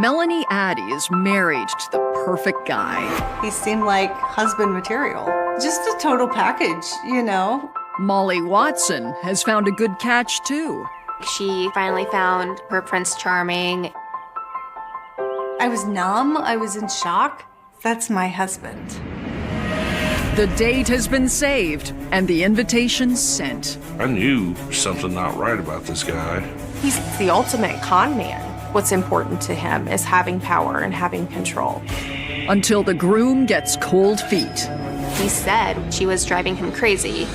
Melanie Addy is married to the perfect guy. He seemed like husband material. Just a total package, you know? Molly Watson has found a good catch, too. She finally found her Prince Charming. I was numb. I was in shock. That's my husband. The date has been saved and the invitation sent. I knew something not right about this guy. He's the ultimate con man. What's important to him is having power and having control. Until the groom gets cold feet. He said she was driving him crazy.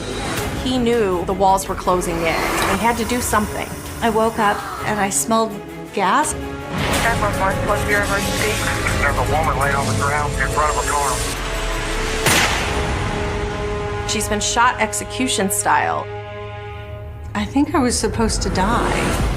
He knew the walls were closing in. He had to do something. I woke up and I smelled gas. 911, what's your emergency? There's a woman laying on the ground in front of a car. She's been shot execution style. I think I was supposed to die.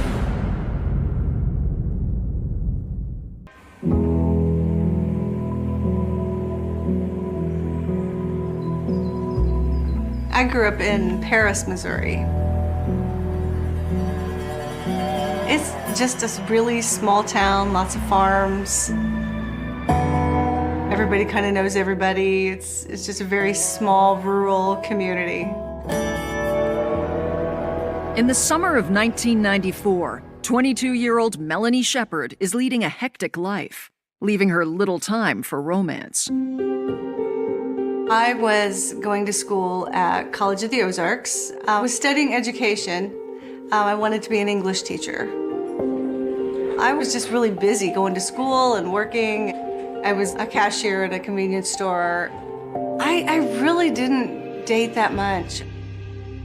I grew up in Paris, Missouri. It's just a really small town, lots of farms. Everybody kind of knows everybody. It's just a very small, rural community. In the summer of 1994, 22-year-old Melanie Shepard is leading a hectic life, leaving her little time for romance. I was going to school at College of the Ozarks. I was studying education. I wanted to be an English teacher. I was just really busy going to school and working. I was a cashier at a convenience store. I really didn't date that much.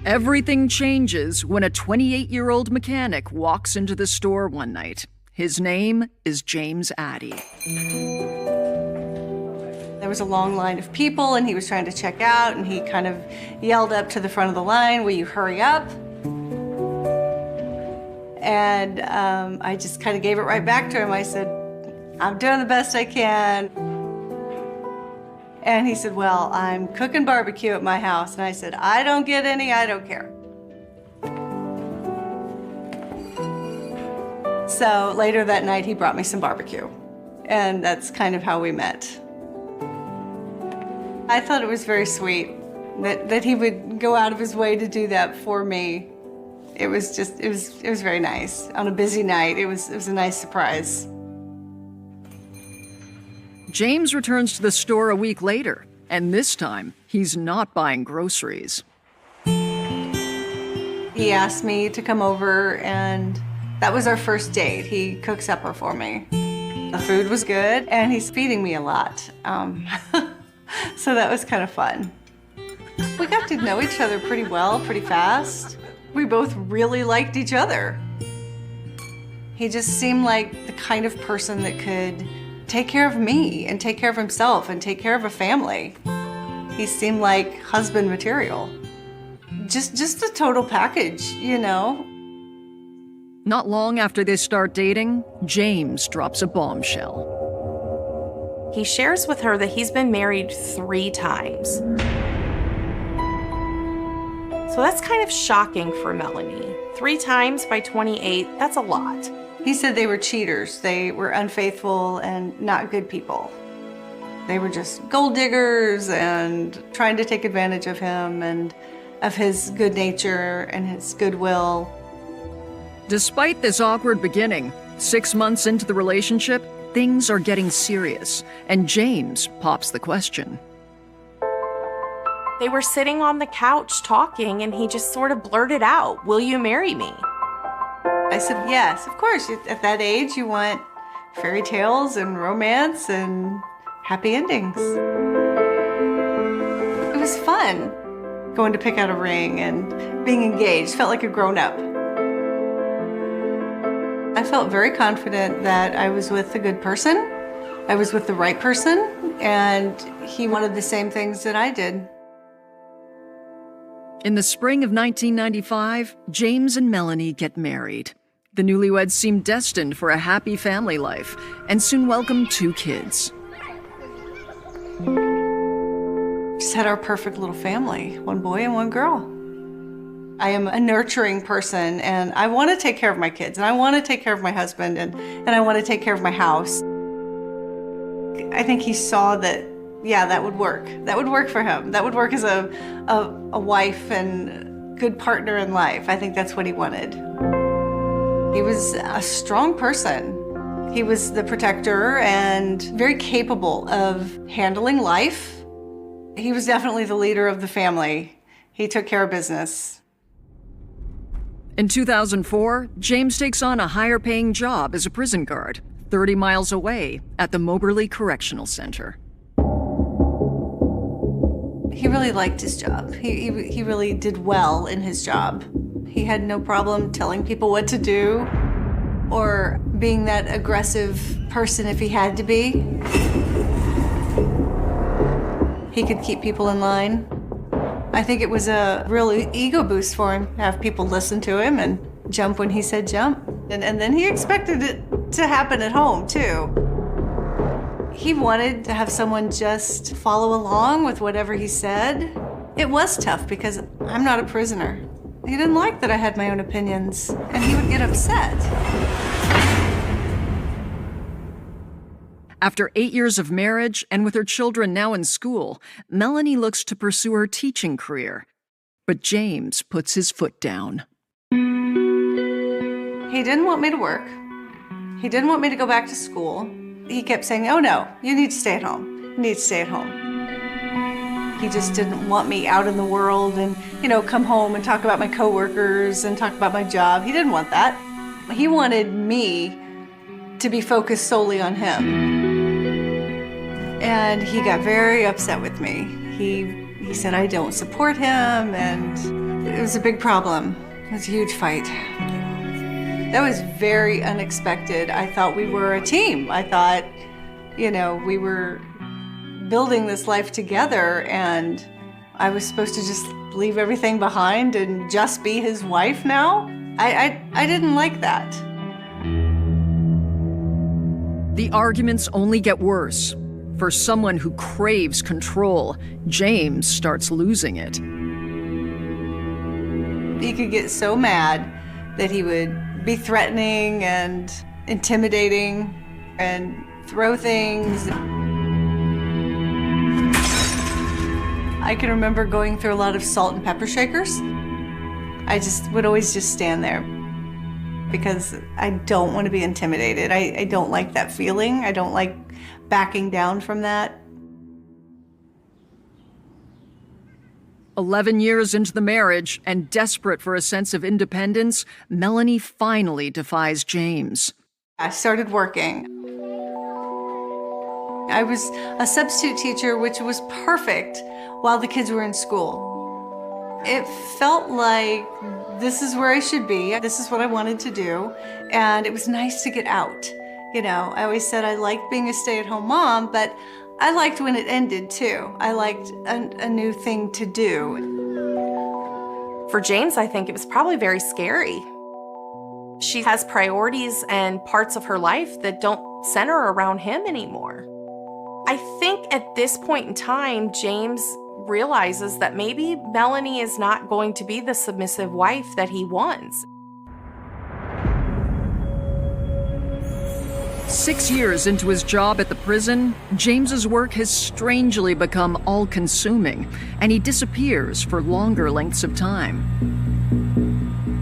Everything changes when a 28-year-old mechanic walks into the store one night. His name is James Addy. There was a long line of people, and he was trying to check out, and he kind of yelled up to the front of the line, "Will you hurry up?" And I just kind of gave it right back to him. I said, "I'm doing the best I can." And he said, "Well, I'm cooking barbecue at my house." And I said, "I don't get any, I don't care." So later that night, he brought me some barbecue. And that's kind of how we met. I thought it was very sweet that he would go out of his way to do that for me. It was very nice. On a busy night, it was a nice surprise. James returns to the store a week later, and this time, he's not buying groceries. He asked me to come over, and that was our first date. He cooked supper for me. The food was good, and he's feeding me a lot. So that was kind of fun. We got to know each other pretty well, pretty fast. We both really liked each other. He just seemed like the kind of person that could take care of me and take care of himself and take care of a family. He seemed like husband material. Just a total package, you know? Not long after they start dating, James drops a bombshell. He shares with her that he's been married 3 times. So that's kind of shocking for Melanie. 3 times by 28, that's a lot. He said they were cheaters. They were unfaithful and not good people. They were just gold diggers and trying to take advantage of him and of his good nature and his goodwill. Despite this awkward beginning, 6 months into the relationship, things are getting serious, and James pops the question. They were sitting on the couch talking, and he just sort of blurted out, "Will you marry me?" I said, yes, of course. At that age, you want fairy tales and romance and happy endings. It was fun going to pick out a ring and being engaged. Felt like a grown-up. I felt very confident that I was with a good person. I was with the right person, and he wanted the same things that I did. In the spring of 1995, James and Melanie get married. The newlyweds seem destined for a happy family life and soon welcome 2 kids. Just had our perfect little family, 1 boy and 1 girl. I am a nurturing person, and I want to take care of my kids, and I want to take care of my husband, and I want to take care of my house. I think he saw that, yeah, that would work. That would work for him. That would work as a wife and good partner in life. I think that's what he wanted. He was a strong person. He was the protector and very capable of handling life. He was definitely the leader of the family. He took care of business. In 2004, James takes on a higher-paying job as a prison guard, 30 miles away at the Moberly Correctional Center. He really liked his job. He really did well in his job. He had no problem telling people what to do or being that aggressive person if he had to be. He could keep people in line. I think it was a real ego boost for him to have people listen to him and jump when he said jump. And then he expected it to happen at home, too. He wanted to have someone just follow along with whatever he said. It was tough because I'm not a prisoner. He didn't like that I had my own opinions, and he would get upset. After 8 years of marriage and with her children now in school, Melanie looks to pursue her teaching career. But James puts his foot down. He didn't want me to work. He didn't want me to go back to school. He kept saying, oh no, you need to stay at home. You need to stay at home. He just didn't want me out in the world and, come home and talk about my coworkers and talk about my job. He didn't want that. He wanted me to be focused solely on him. And he got very upset with me. He said I don't support him, and it was a big problem. It was a huge fight. That was very unexpected. I thought we were a team. I thought, we were building this life together, and I was supposed to just leave everything behind and just be his wife now. I didn't like that. The arguments only get worse. For someone who craves control, James starts losing it. He could get so mad that he would be threatening and intimidating and throw things. I can remember going through a lot of salt and pepper shakers. I would always just stand there because I don't want to be intimidated. I don't like that feeling. I don't like backing down from that. 11 years into the marriage and desperate for a sense of independence, Melanie finally defies James. I started working. I was a substitute teacher, which was perfect while the kids were in school. It felt like this is where I should be. This is what I wanted to do. And it was nice to get out. I always said I liked being a stay-at-home mom, but I liked when it ended too. I liked a new thing to do. For James, I think it was probably very scary. She has priorities and parts of her life that don't center around him anymore. I think at this point in time, James realizes that maybe Melanie is not going to be the submissive wife that he wants. 6 years into his job at the prison, James's work has strangely become all-consuming, and he disappears for longer lengths of time.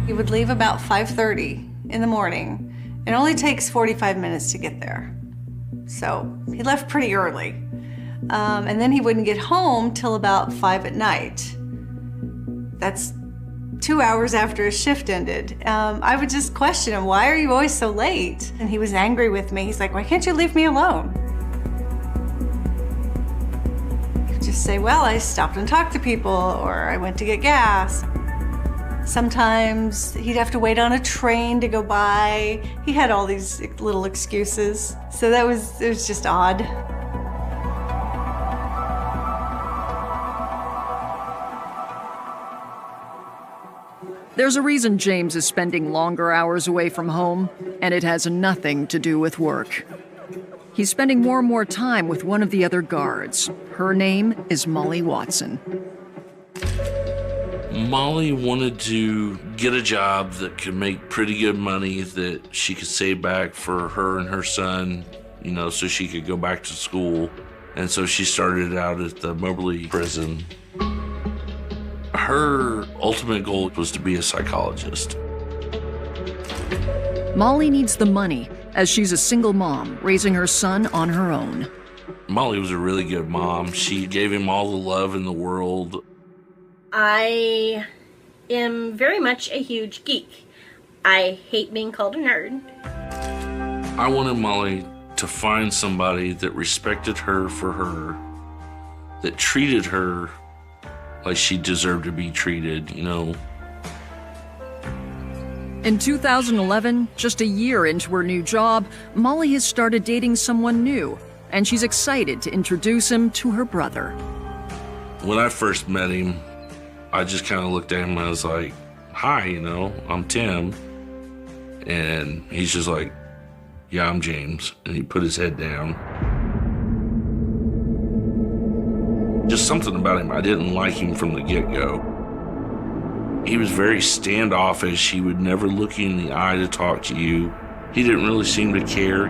He would leave about 5:30 in the morning. It only takes 45 minutes to get there. So he left pretty early. And then he wouldn't get home till about 5 at night. That's 2 hours after his shift ended. I would just question him, why are you always so late? And he was angry with me. He's like, why can't you leave me alone? He'd just say, well, I stopped and talked to people, or I went to get gas. Sometimes he'd have to wait on a train to go by. He had all these little excuses. So it was just odd. There's a reason James is spending longer hours away from home, and it has nothing to do with work. He's spending more and more time with one of the other guards. Her name is Molly Watson. Molly wanted to get a job that could make pretty good money that she could save back for her and her son, so she could go back to school. And so she started out at the Moberly prison. Her ultimate goal was to be a psychologist. Molly needs the money, as she's a single mom raising her son on her own. Molly was a really good mom. She gave him all the love in the world. I am very much a huge geek. I hate being called a nerd. I wanted Molly to find somebody that respected her for her, that treated her like she deserved to be treated, In 2011, just a year into her new job, Molly has started dating someone new, and she's excited to introduce him to her brother. When I first met him, I just kind of looked at him and I was like, hi, I'm Tim. And he's just like, yeah, I'm James. And he put his head down. Just something about him, I didn't like him from the get-go. He was very standoffish. He would never look you in the eye to talk to you. He didn't really seem to care.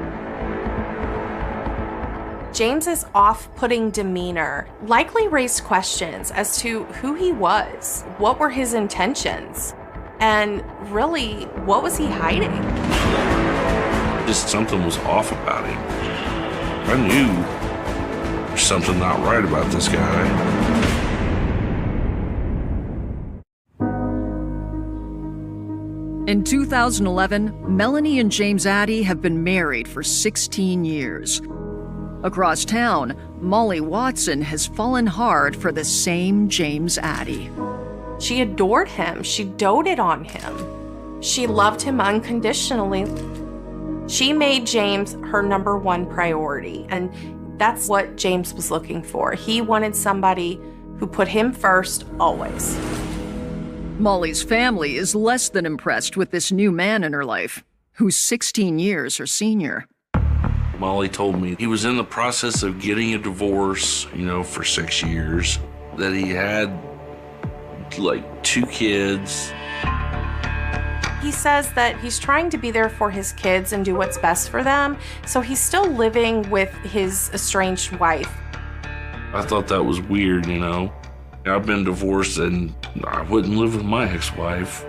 James's off-putting demeanor likely raised questions as to who he was, what were his intentions, and really, what was he hiding? Just something was off about him. I knew there's something not right about this guy. In 2011, Melanie and James Addy have been married for 16 years. Across town, Molly Watson has fallen hard for the same James Addy. She adored him. She doted on him. She loved him unconditionally. She made James her number one priority, and that's what James was looking for. He wanted somebody who put him first, always. Molly's family is less than impressed with this new man in her life, who's 16 years her senior. Molly told me he was in the process of getting a divorce, for 6 years, that he had, 2 kids. He says that he's trying to be there for his kids and do what's best for them, so he's still living with his estranged wife. I thought that was weird, I've been divorced and I wouldn't live with my ex-wife.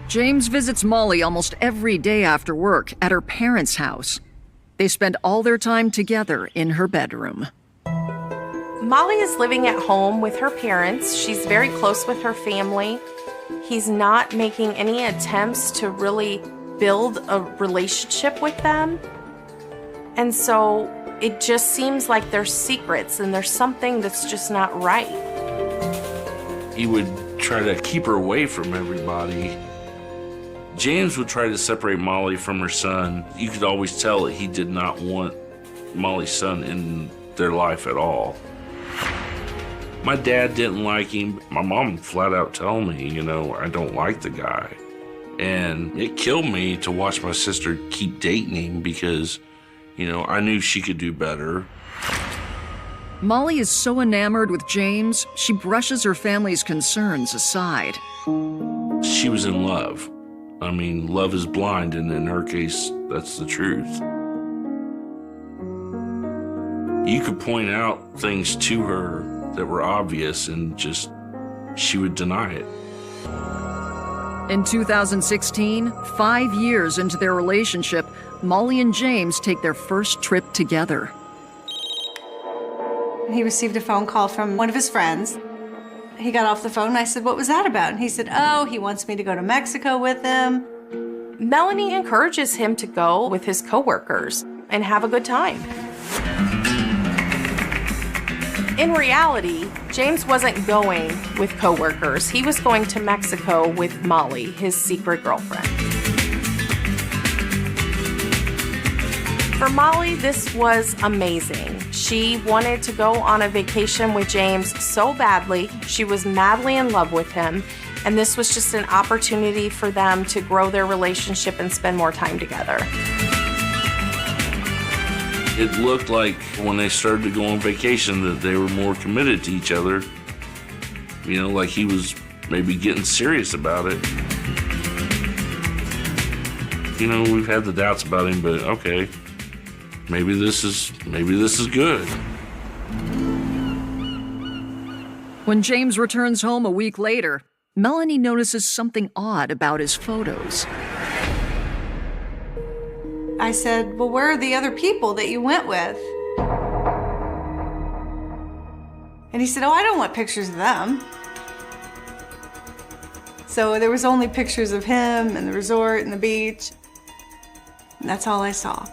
James visits Molly almost every day after work at her parents' house. They spend all their time together in her bedroom. Molly is living at home with her parents. She's very close with her family. He's not making any attempts to really build a relationship with them. And so it just seems like there's secrets and there's something that's just not right. He would try to keep her away from everybody. James would try to separate Molly from her son. You could always tell that he did not want Molly's son in their life at all. My dad didn't like him. My mom flat out told me, I don't like the guy. And it killed me to watch my sister keep dating him because, I knew she could do better. Molly is so enamored with James, she brushes her family's concerns aside. She was in love. Love is blind, and in her case, that's the truth. You could point out things to her that were obvious, and she would deny it. In 2016, 5 years into their relationship, Molly and James take their first trip together. He received a phone call from one of his friends. He got off the phone and I said, what was that about? And he said, oh, he wants me to go to Mexico with him. Melanie encourages him to go with his coworkers and have a good time. In reality, James wasn't going with coworkers. He was going to Mexico with Molly, his secret girlfriend. For Molly, this was amazing. She wanted to go on a vacation with James so badly. She was madly in love with him, and this was just an opportunity for them to grow their relationship and spend more time together. It looked like when they started to go on vacation that they were more committed to each other. You know, like he was maybe getting serious about it. You know, we've had the doubts about him, but okay, maybe this is good. When James returns home a week later, Melanie notices something odd about his photos. I said, well, where are the other people that you went with? And he said, oh, I don't want pictures of them. So there was only pictures of him and the resort and the beach. And that's all I saw.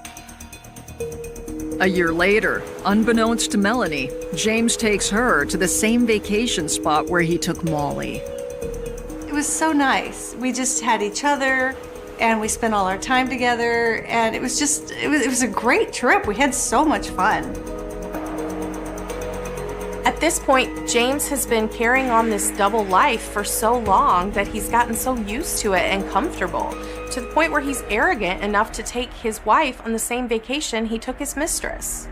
A year later, unbeknownst to Melanie, James takes her to the same vacation spot where he took Molly. It was so nice. We just had each other and we spent all our time together, and it was a great trip. We had so much fun. At this point, James has been carrying on this double life for so long that he's gotten so used to it and comfortable, to the point where he's arrogant enough to take his wife on the same vacation he took his mistress.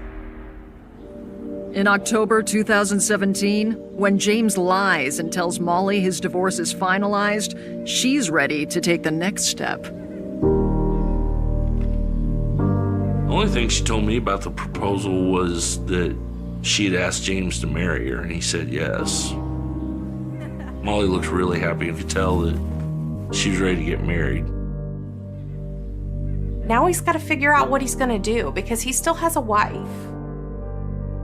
In October 2017, when James lies and tells Molly his divorce is finalized, she's ready to take the next step. The only thing she told me about the proposal was that she'd asked James to marry her, and he said yes. Molly looked really happy. You could tell that she was ready to get married. Now he's got to figure out what he's going to do because he still has a wife.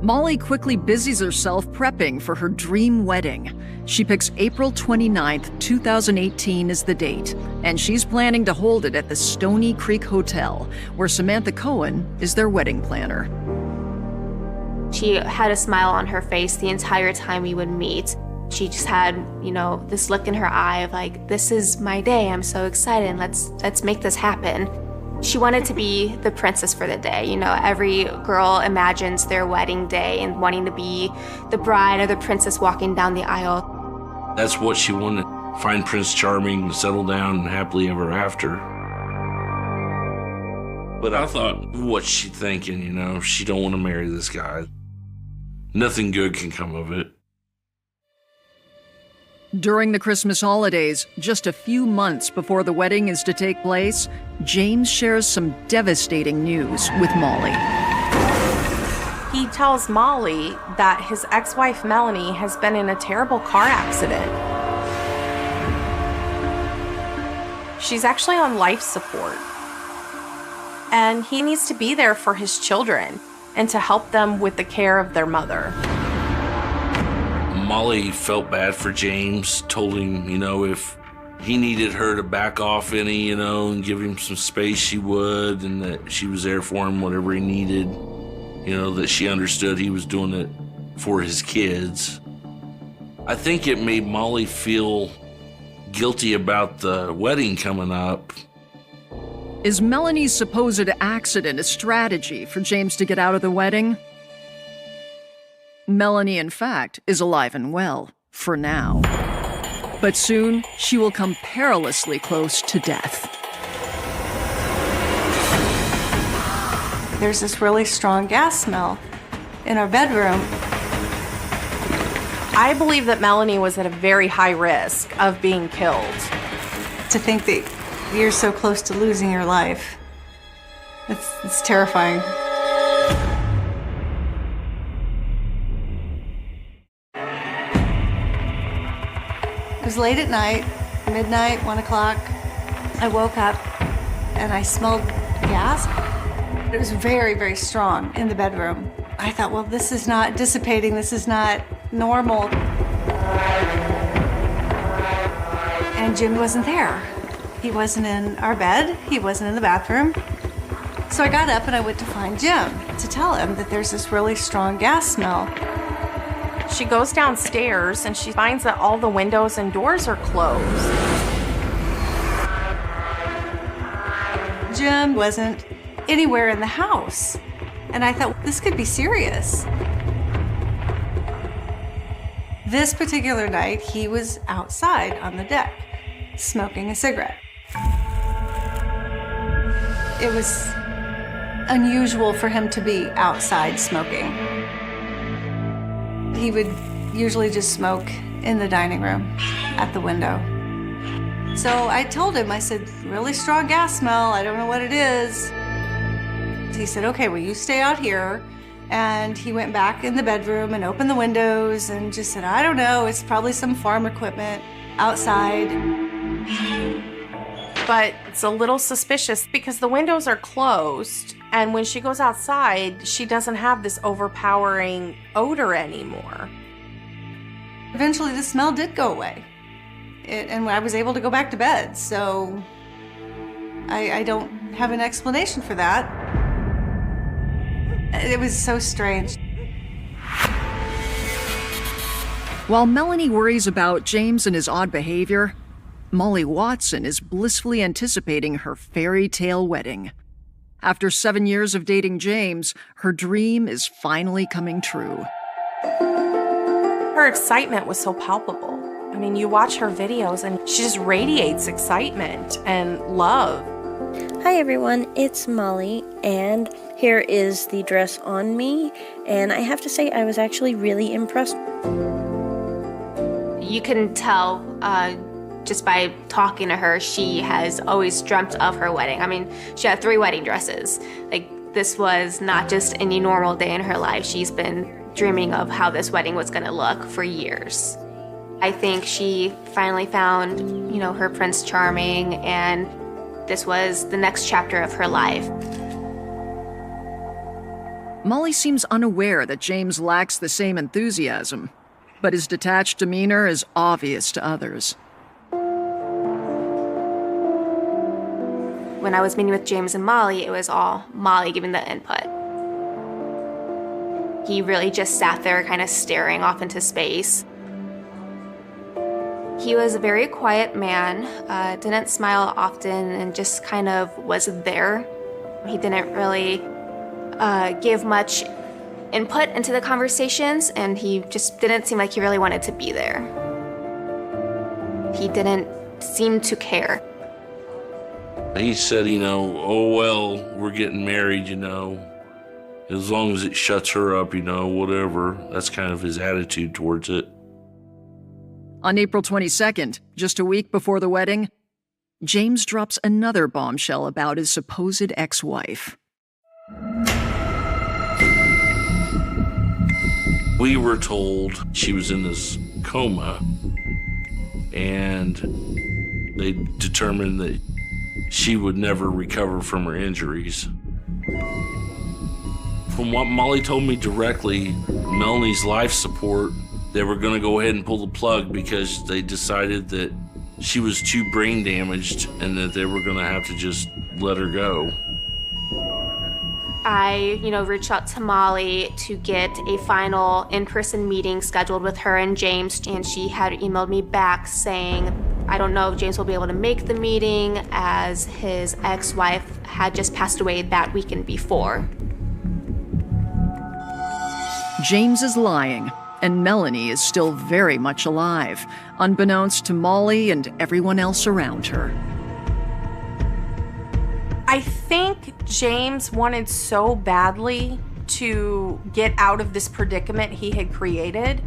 Molly quickly busies herself prepping for her dream wedding. She picks April 29th, 2018 as the date, and she's planning to hold it at the Stony Creek Hotel, where Samantha Cohen is their wedding planner. She had a smile on her face the entire time we would meet. She just had, this look in her eye of like, this is my day, I'm so excited, let's make this happen. She wanted to be the princess for the day. Every girl imagines their wedding day and wanting to be the bride or the princess walking down the aisle. That's what she wanted, find Prince Charming, settle down happily ever after. But I thought, what's she thinking, she don't want to marry this guy. Nothing good can come of it. During the Christmas holidays, just a few months before the wedding is to take place, James shares some devastating news with Molly. He tells Molly that his ex-wife Melanie has been in a terrible car accident. She's actually on life support. And he needs to be there for his children and to help them with the care of their mother. Molly felt bad for James, told him, if he needed her to back off any, and give him some space, she would, and that she was there for him, whatever he needed. That she understood he was doing it for his kids. I think it made Molly feel guilty about the wedding coming up. Is Melanie's supposed accident a strategy for James to get out of the wedding? Melanie, in fact, is alive and well, for now. But soon, she will come perilously close to death. There's this really strong gas smell in our bedroom. I believe that Melanie was at a very high risk of being killed. To think that you're so close to losing your life, it's terrifying. It was late at night, midnight, 1 o'clock. I woke up and I smelled gas. It was very, very strong in the bedroom. I thought, well, this is not dissipating, this is not normal. And Jim wasn't there. He wasn't in our bed, he wasn't in the bathroom. So I got up and I went to find Jim to tell him that there's this really strong gas smell. She goes downstairs and she finds that all the windows and doors are closed. Jim wasn't anywhere in the house. And I thought, this could be serious. This particular night, he was outside on the deck, smoking a cigarette. It was unusual for him to be outside smoking. He would usually just smoke in the dining room at the window. So I told him, I said, really strong gas smell. I don't know what it is. He said, okay, well, you stay out here. And he went back in the bedroom and opened the windows and just said, I don't know, it's probably some farm equipment outside. But it's a little suspicious because the windows are closed, and when she goes outside, she doesn't have this overpowering odor anymore. Eventually, the smell did go away, and I was able to go back to bed, so I don't have an explanation for that. It was so strange. While Melanie worries about James and his odd behavior, Molly Watson is blissfully anticipating her fairy tale wedding. After 7 years of dating James, her dream is finally coming true. Her excitement was so palpable. I mean, you watch her videos and she just radiates excitement and love. Hi everyone, it's Molly, and here is the dress on me, and I have to say I was actually really impressed. You can tell just by talking to her, she has always dreamt of her wedding. I mean, she had 3 wedding dresses. Like, this was not just any normal day in her life. She's been dreaming of how this wedding was gonna look for years. I think she finally found, her Prince Charming, and this was the next chapter of her life. Molly seems unaware that James lacks the same enthusiasm, but his detached demeanor is obvious to others. When I was meeting with James and Molly, it was all Molly giving the input. He really just sat there kind of staring off into space. He was a very quiet man, didn't smile often, and just kind of was there. He didn't really give much input into the conversations, and he just didn't seem like he really wanted to be there. He didn't seem to care. He said, oh, well, we're getting married, as long as it shuts her up, whatever. That's kind of his attitude towards it. On April 22nd, just a week before the wedding, James drops another bombshell about his supposed ex-wife. We were told she was in this coma, and they determined that she would never recover from her injuries. From what Molly told me directly, Melanie's life support, they were going to go ahead and pull the plug because they decided that she was too brain damaged and that they were going to have to just let her go. I, reached out to Molly to get a final in-person meeting scheduled with her and James, and she had emailed me back saying, I don't know if James will be able to make the meeting as his ex-wife had just passed away that weekend before. James is lying, and Melanie is still very much alive, unbeknownst to Molly and everyone else around her. I think James wanted so badly to get out of this predicament he had created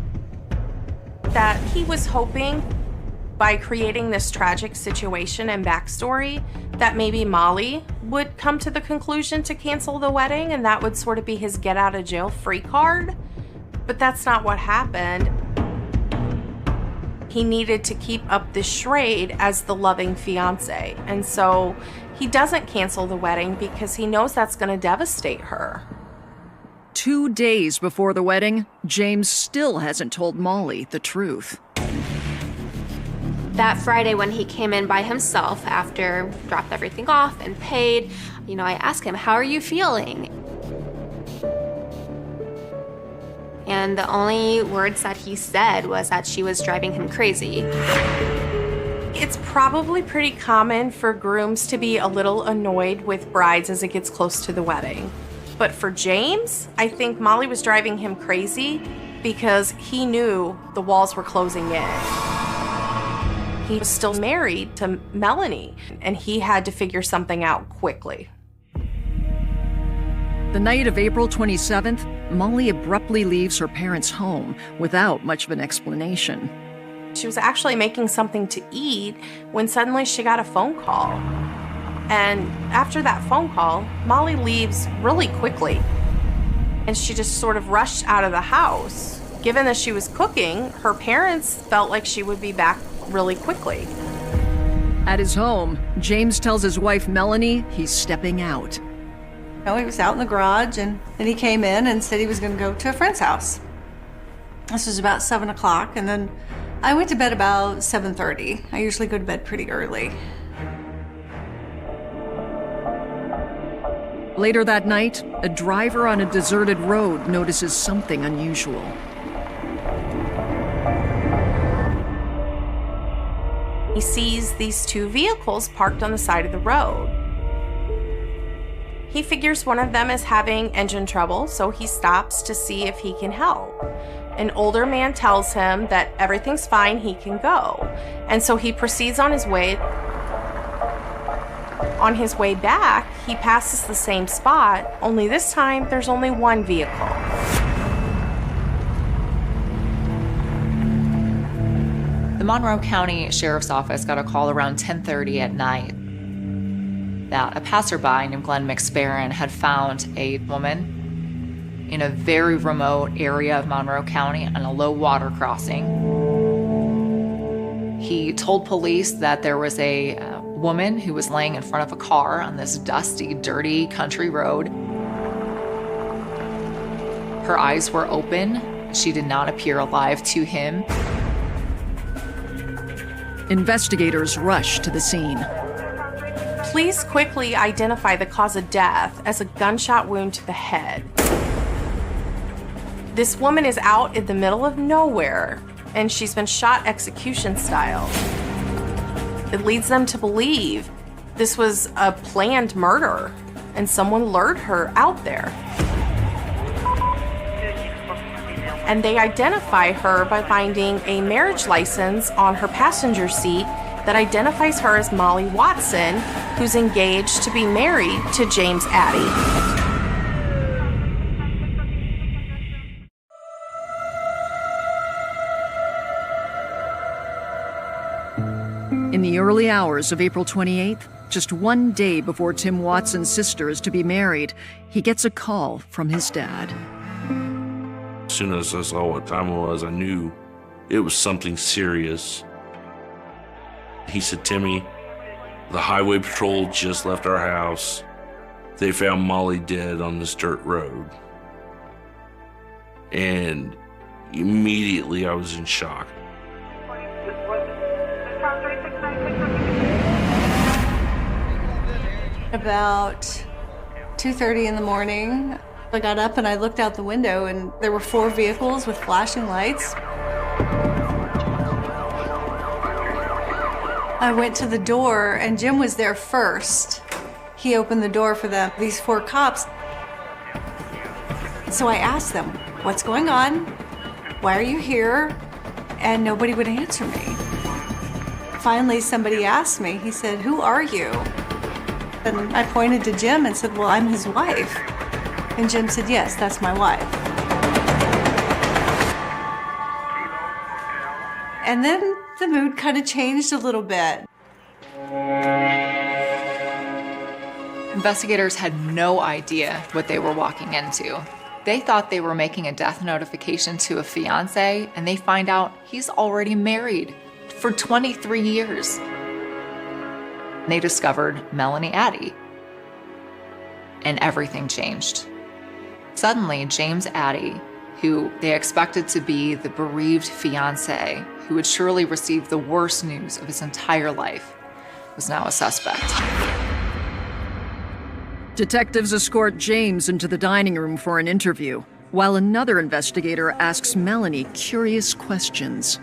that he was hoping by creating this tragic situation and backstory that maybe Molly would come to the conclusion to cancel the wedding, and that would sort of be his get out of jail free card. But that's not what happened. He needed to keep up the charade as the loving fiance, and so he doesn't cancel the wedding because he knows that's going to devastate her. 2 days before the wedding, James still hasn't told Molly the truth. That Friday when he came in by himself after dropped everything off and paid, I asked him, how are you feeling? And the only words that he said was that she was driving him crazy. It's probably pretty common for grooms to be a little annoyed with brides as it gets close to the wedding. But for James, I think Molly was driving him crazy because he knew the walls were closing in. He was still married to Melanie, and he had to figure something out quickly. The night of April 27th, Molly abruptly leaves her parents' home without much of an explanation. She was actually making something to eat when suddenly she got a phone call. And after that phone call, Molly leaves really quickly. And she just sort of rushed out of the house. Given that she was cooking, her parents felt like she would be back really quickly. At his home, James tells his wife Melanie he's stepping out. No, he was out in the garage, and then he came in and said he was going to go to a friend's house. This was about 7 o'clock, and then I went to bed about 7:30. I usually go to bed pretty early. Later that night, a driver on a deserted road notices something unusual. He sees these two vehicles parked on the side of the road. He figures one of them is having engine trouble, so he stops to see if he can help. An older man tells him that everything's fine, he can go. And so he proceeds on his way. On his way back, he passes the same spot, only this time there's only one vehicle. The Monroe County Sheriff's Office got a call around 10:30 at night that a passerby named Glenn McSparron had found a woman in a very remote area of Monroe County on a low water crossing. He told police that there was a woman who was laying in front of a car on this dusty, dirty country road. Her eyes were open. She did not appear alive to him. Investigators rush to the scene. Police quickly identify the cause of death as a gunshot wound to the head. This woman is out in the middle of nowhere, and she's been shot execution style. It leads them to believe this was a planned murder, and someone lured her out there. And they identify her by finding a marriage license on her passenger seat that identifies her as Molly Watson, who's engaged to be married to James Addy. In the early hours of April 28th, just one day before Tim Watson's sister is to be married, he gets a call from his dad. As soon as I saw what time it was, I knew it was something serious. He said, "Timmy, the highway patrol just left our house. They found Molly dead on this dirt road." And immediately I was in shock. About 2:30 in the morning, I got up and I looked out the window, and there were 4 vehicles with flashing lights. I went to the door, and Jim was there first. He opened the door for these 4 cops. So I asked them, "What's going on? Why are you here?" And nobody would answer me. Finally, somebody asked me, he said, "Who are you?" And I pointed to Jim and said, "Well, I'm his wife." And Jim said, "Yes, that's my wife." And then the mood kind of changed a little bit. Investigators had no idea what they were walking into. They thought they were making a death notification to a fiancé, and they find out he's already married for 23 years. They discovered Melanie Addy, and everything changed. Suddenly, James Addy, who they expected to be the bereaved fiancé who would surely receive the worst news of his entire life, was now a suspect. Detectives escort James into the dining room for an interview, while another investigator asks Melanie curious questions.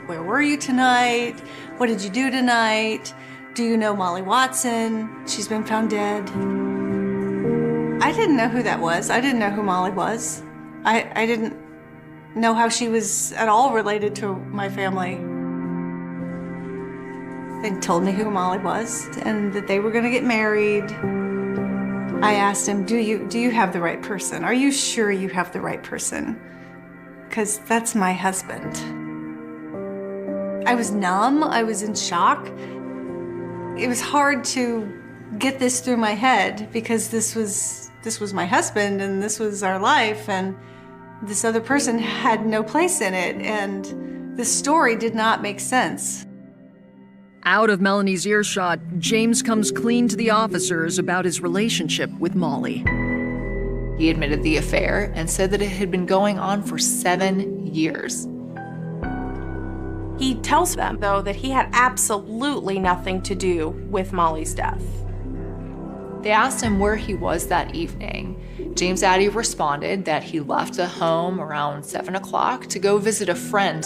Where were you tonight? What did you do tonight? Do you know Molly Watson? She's been found dead. I didn't know who that was. I didn't know who Molly was. I didn't know how she was at all related to my family. They told me who Molly was and that they were going to get married. I asked him, do you have the right person? Are you sure you have the right person? Because that's my husband. I was numb, I was in shock. It was hard to get this through my head because this was my husband and this was our life, and this other person had no place in it, and the story did not make sense. Out of Melanie's earshot, James comes clean to the officers about his relationship with Molly. He admitted the affair and said that it had been going on for 7 years. He tells them, though, that he had absolutely nothing to do with Molly's death. They asked him where he was that evening. James Addy responded that he left the home around 7 o'clock to go visit a friend.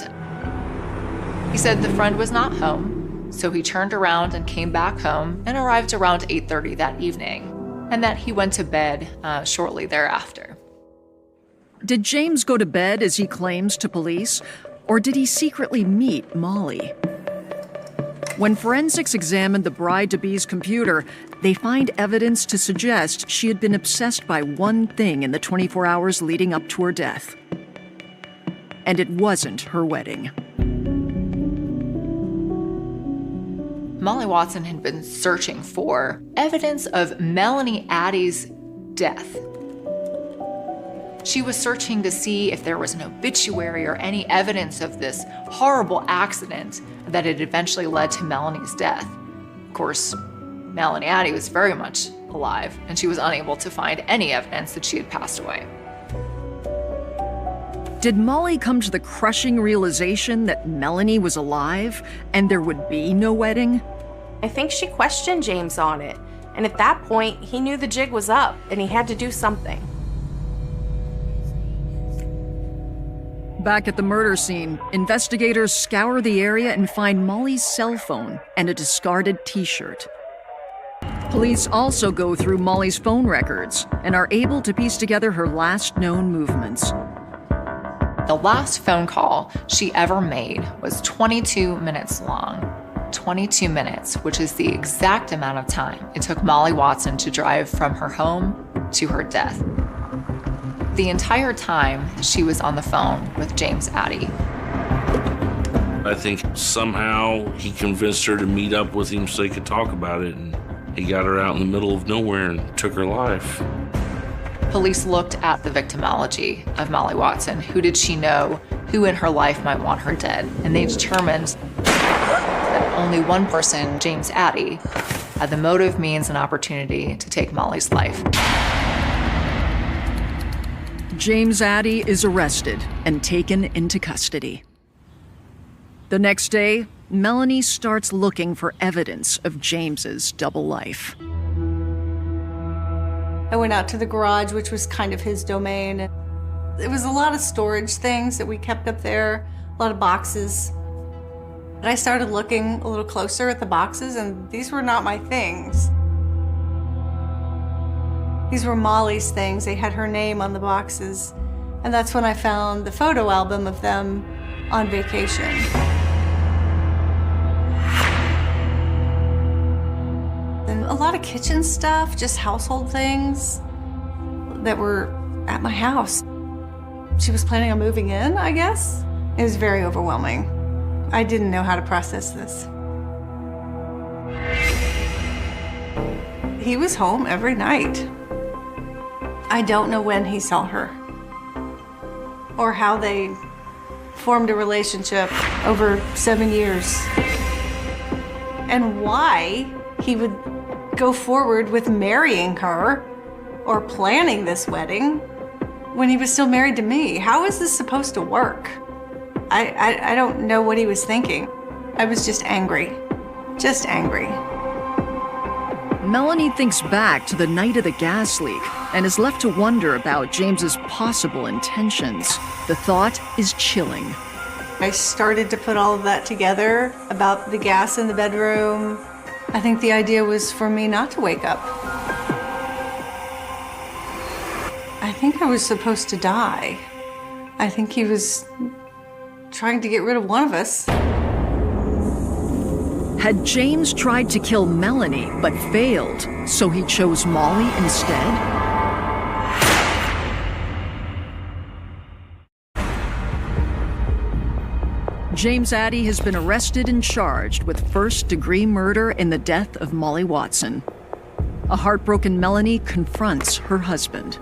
He said the friend was not home, so he turned around and came back home and arrived around 8:30 that evening, and that he went to bed shortly thereafter. Did James go to bed as he claims to police, or did he secretly meet Molly? When forensics examined the bride-to-be's computer, they find evidence to suggest she had been obsessed by one thing in the 24 hours leading up to her death. And it wasn't her wedding. Molly Watson had been searching for evidence of Melanie Addy's death. She was searching to see if there was an obituary or any evidence of this horrible accident that had eventually led to Melanie's death. Of course, Melanie Addy was very much alive, and she was unable to find any evidence that she had passed away. Did Molly come to the crushing realization that Melanie was alive and there would be no wedding? I think she questioned James on it, and at that point, he knew the jig was up and he had to do something. Back at the murder scene, investigators scour the area and find Molly's cell phone and a discarded t-shirt. Police also go through Molly's phone records and are able to piece together her last known movements. The last phone call she ever made was 22 minutes long. 22 minutes, which is the exact amount of time it took Molly Watson to drive from her home to her death. The entire time she was on the phone with James Addy. I think somehow he convinced her to meet up with him so they could talk about it, and he got her out in the middle of nowhere and took her life. Police looked at the victimology of Molly Watson. Who did she know? Who in her life might want her dead? And they determined that only one person, James Addy, had the motive, means, and opportunity to take Molly's life. James Addy is arrested and taken into custody. The next day, Melanie starts looking for evidence of James's double life. I went out to the garage, which was kind of his domain. It was a lot of storage things that we kept up there, a lot of boxes. And I started looking a little closer at the boxes, and these were not my things. These were Molly's things. They had her name on the boxes. And that's when I found the photo album of them on vacation. And a lot of kitchen stuff, just household things that were at my house. She was planning on moving in, I guess. It was very overwhelming. I didn't know how to process this. He was home every night. I don't know when he saw her or how they formed a relationship over 7 years and why he would go forward with marrying her or planning this wedding when he was still married to me. How is this supposed to work? I don't know what he was thinking. I was just angry, just angry. Melanie thinks back to the night of the gas leak and is left to wonder about James's possible intentions. The thought is chilling. I started to put all of that together about the gas in the bedroom. I think the idea was for me not to wake up. I think I was supposed to die. I think he was trying to get rid of one of us. Had James tried to kill Melanie but failed, so he chose Molly instead? James Addy has been arrested and charged with first-degree murder in the death of Molly Watson. A heartbroken Melanie confronts her husband.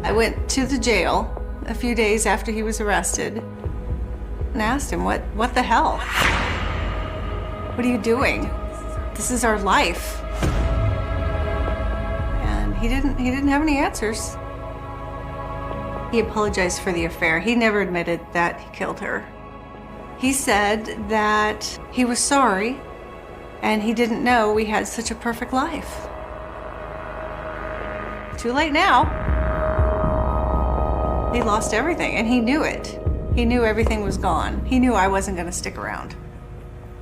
I went to the jail a few days after he was arrested and asked him, what the hell? What are you doing? This is our life. And he didn't have any answers. He apologized for the affair. He never admitted that he killed her. He said that he was sorry and he didn't know we had such a perfect life. Too late now. He lost everything and he knew it. He knew everything was gone. He knew I wasn't going to stick around.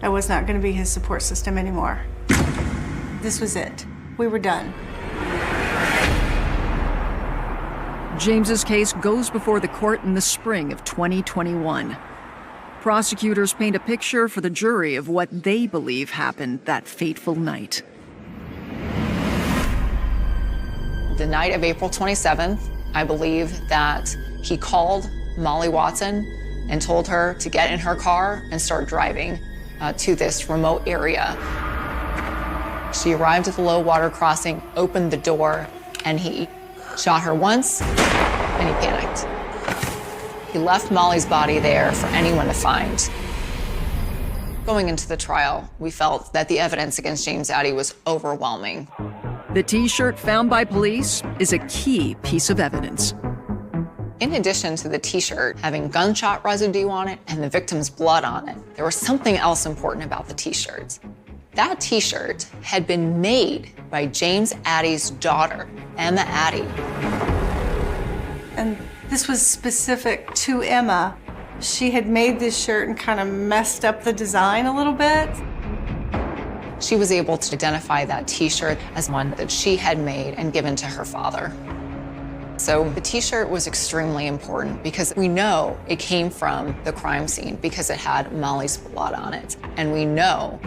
I was not going to be his support system anymore. This was it. We were done. James's case goes before the court in the spring of 2021. Prosecutors paint a picture for the jury of what they believe happened that fateful night. The night of April 27th, I believe that he called Molly Watson and told her to get in her car and start driving to this remote area. She arrived at the low water crossing, opened the door, and he shot her once, and he panicked. He left Molly's body there for anyone to find. Going into the trial, we felt that the evidence against James Addy was overwhelming. The T-shirt found by police is a key piece of evidence. In addition to the T-shirt having gunshot residue on it and the victim's blood on it, there was something else important about the T-shirts. That T-shirt had been made by James Addy's daughter, Emma Addy. And this was specific to Emma. She had made this shirt and kind of messed up the design a little bit. She was able to identify that T-shirt as one that she had made and given to her father. So the T-shirt was extremely important because we know it came from the crime scene because it had Molly's blood on it. And we know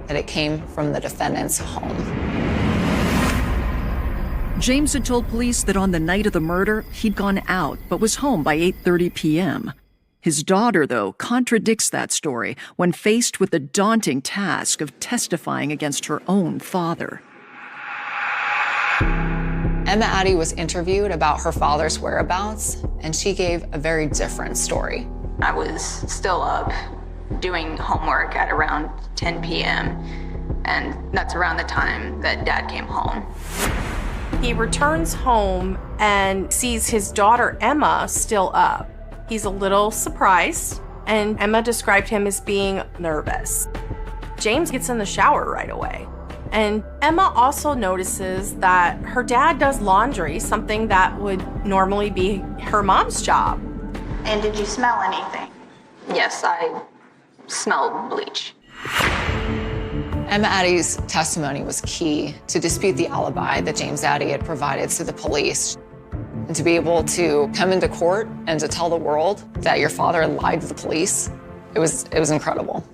that it came from the defendant's home. James had told police that on the night of the murder, he'd gone out but was home by 8:30 p.m. His daughter, though, contradicts that story when faced with the daunting task of testifying against her own father. Emma Addy was interviewed about her father's whereabouts, and she gave a very different story. I was still up doing homework at around 10 p.m., and that's around the time that Dad came home. He returns home and sees his daughter Emma still up. He's a little surprised, and Emma described him as being nervous. James gets in the shower right away. And Emma also notices that her dad does laundry, something that would normally be her mom's job. And did you smell anything? Yes, I smelled bleach. Emma Addy's testimony was key to dispute the alibi that James Addy had provided to the police. And to be able to come into court and to tell the world that your father lied to the police, it was incredible.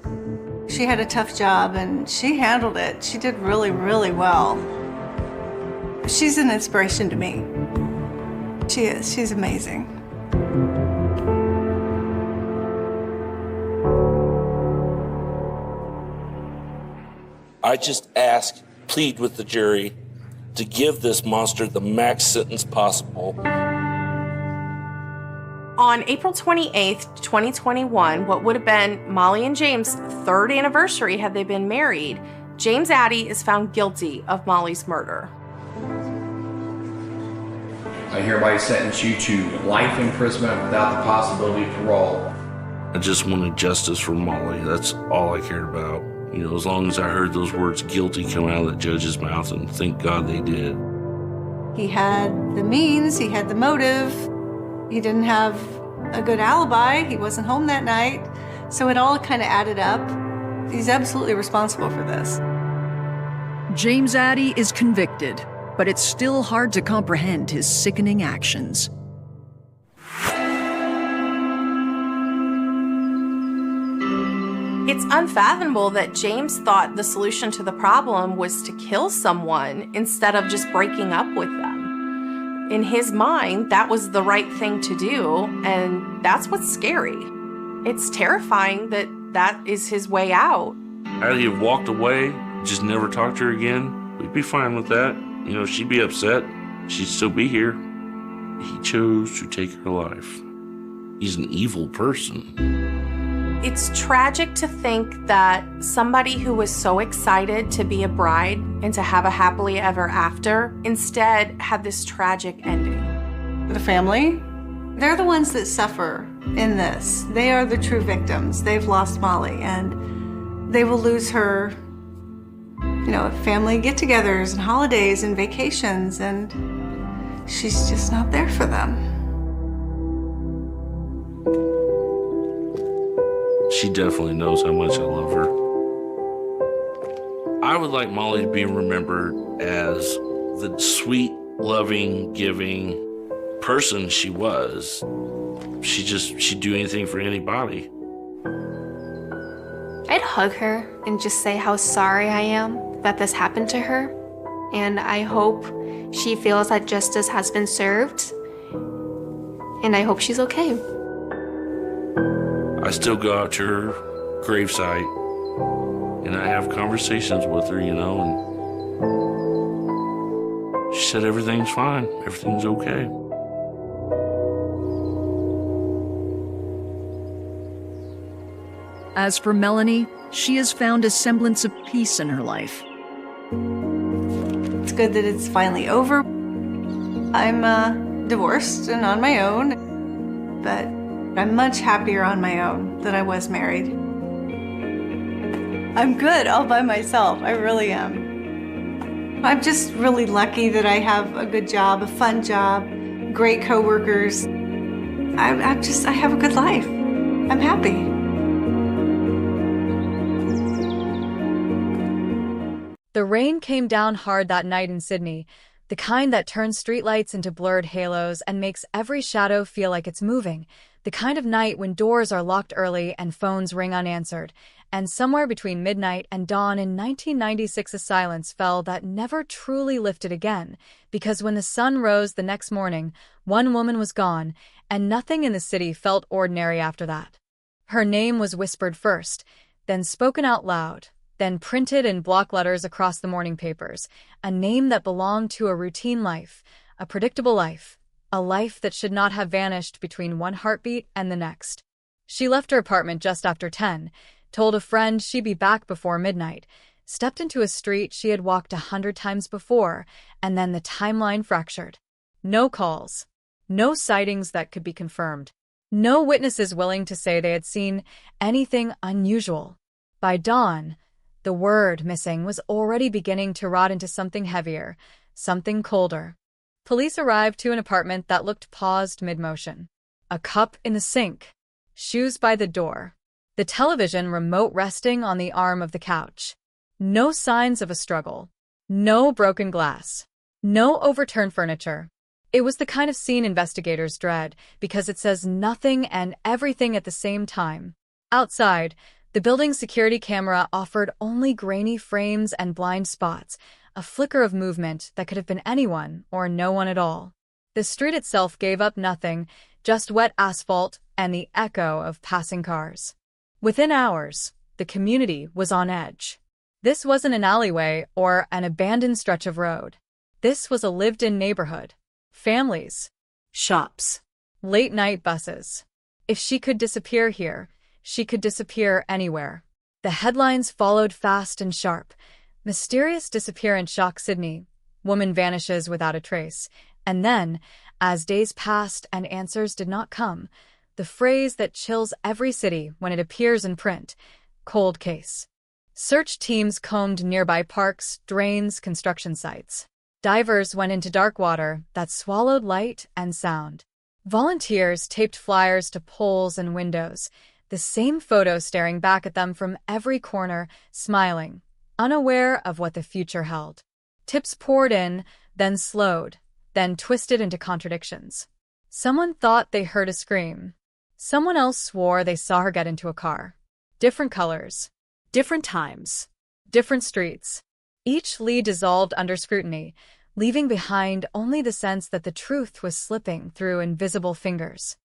She had a tough job and she handled it. She did really, really well. She's an inspiration to me. She is. She's amazing. I just plead with the jury to give this monster the max sentence possible. On April 28th, 2021, what would have been Molly and James' third anniversary had they been married, James Addy is found guilty of Molly's murder. I hereby sentence you to life imprisonment without the possibility of parole. I just wanted justice for Molly. That's all I cared about. You know, as long as I heard those words guilty come out of the judge's mouth, and thank God they did. He had the means, he had the motive. He didn't have a good alibi. He wasn't home that night. So it all kind of added up. He's absolutely responsible for this. James Addy is convicted, but it's still hard to comprehend his sickening actions. It's unfathomable that James thought the solution to the problem was to kill someone instead of just breaking up with them. In his mind, that was the right thing to do, and that's what's scary. It's terrifying that that is his way out. Had he have walked away, just never talked to her again, we'd be fine with that. You know, she'd be upset. She'd still be here. He chose to take her life. He's an evil person. It's tragic to think that somebody who was so excited to be a bride and to have a happily ever after instead had this tragic ending. The family, they're the ones that suffer in this. They are the true victims. They've lost Molly, and they will lose her, you know, at family get-togethers and holidays and vacations, and she's just not there for them. She definitely knows how much I love her. I would like Molly to be remembered as the sweet, loving, giving person she was. She'd do anything for anybody. I'd hug her and just say how sorry I am that this happened to her. And I hope she feels that justice has been served. And I hope she's okay. I still go out to her gravesite and I have conversations with her, you know, and she said everything's fine, everything's okay. As for Melanie, she has found a semblance of peace in her life. It's good that it's finally over. I'm divorced and on my own, but I'm much happier on my own than I was married. I'm good all by myself, I really am. I'm just really lucky that I have a good job, a fun job, great coworkers. I have a good life. I'm happy. The rain came down hard that night in Sydney, the kind that turns streetlights into blurred halos and makes every shadow feel like it's moving. The kind of night when doors are locked early and phones ring unanswered. And somewhere between midnight and dawn in 1996 a silence fell that never truly lifted again, because when the sun rose the next morning, one woman was gone, and nothing in the city felt ordinary after that. Her name was whispered first, then spoken out loud, then printed in block letters across the morning papers, a name that belonged to a routine life, a predictable life, a life that should not have vanished between one heartbeat and the next. She left her apartment just after 10, told a friend she'd be back before midnight, stepped into a street she had walked 100 times before, and then the timeline fractured. No calls, no sightings that could be confirmed, no witnesses willing to say they had seen anything unusual. By dawn, the word missing was already beginning to rot into something heavier, something colder. Police arrived to an apartment that looked paused mid-motion. A cup in the sink, shoes by the door, the television remote resting on the arm of the couch. No signs of a struggle, no broken glass, no overturned furniture. It was the kind of scene investigators dread because it says nothing and everything at the same time. Outside, the building's security camera offered only grainy frames and blind spots, a flicker of movement that could have been anyone or no one at all. The street itself gave up nothing, just wet asphalt and the echo of passing cars. Within hours, the community was on edge. This wasn't an alleyway or an abandoned stretch of road. This was a lived-in neighborhood. Families, shops, late-night buses. If she could disappear here, she could disappear anywhere. The headlines followed fast and sharp. Mysterious disappearance shocks Sydney. Woman vanishes without a trace. And then, as days passed and answers did not come, the phrase that chills every city when it appears in print, cold case. Search teams combed nearby parks, drains, construction sites. Divers went into dark water that swallowed light and sound. Volunteers taped flyers to poles and windows, the same photo staring back at them from every corner, smiling, unaware of what the future held. Tips poured in, then slowed, then twisted into contradictions. Someone thought they heard a scream. Someone else swore they saw her get into a car. Different colors, different times, different streets. Each lead dissolved under scrutiny, leaving behind only the sense that the truth was slipping through invisible fingers.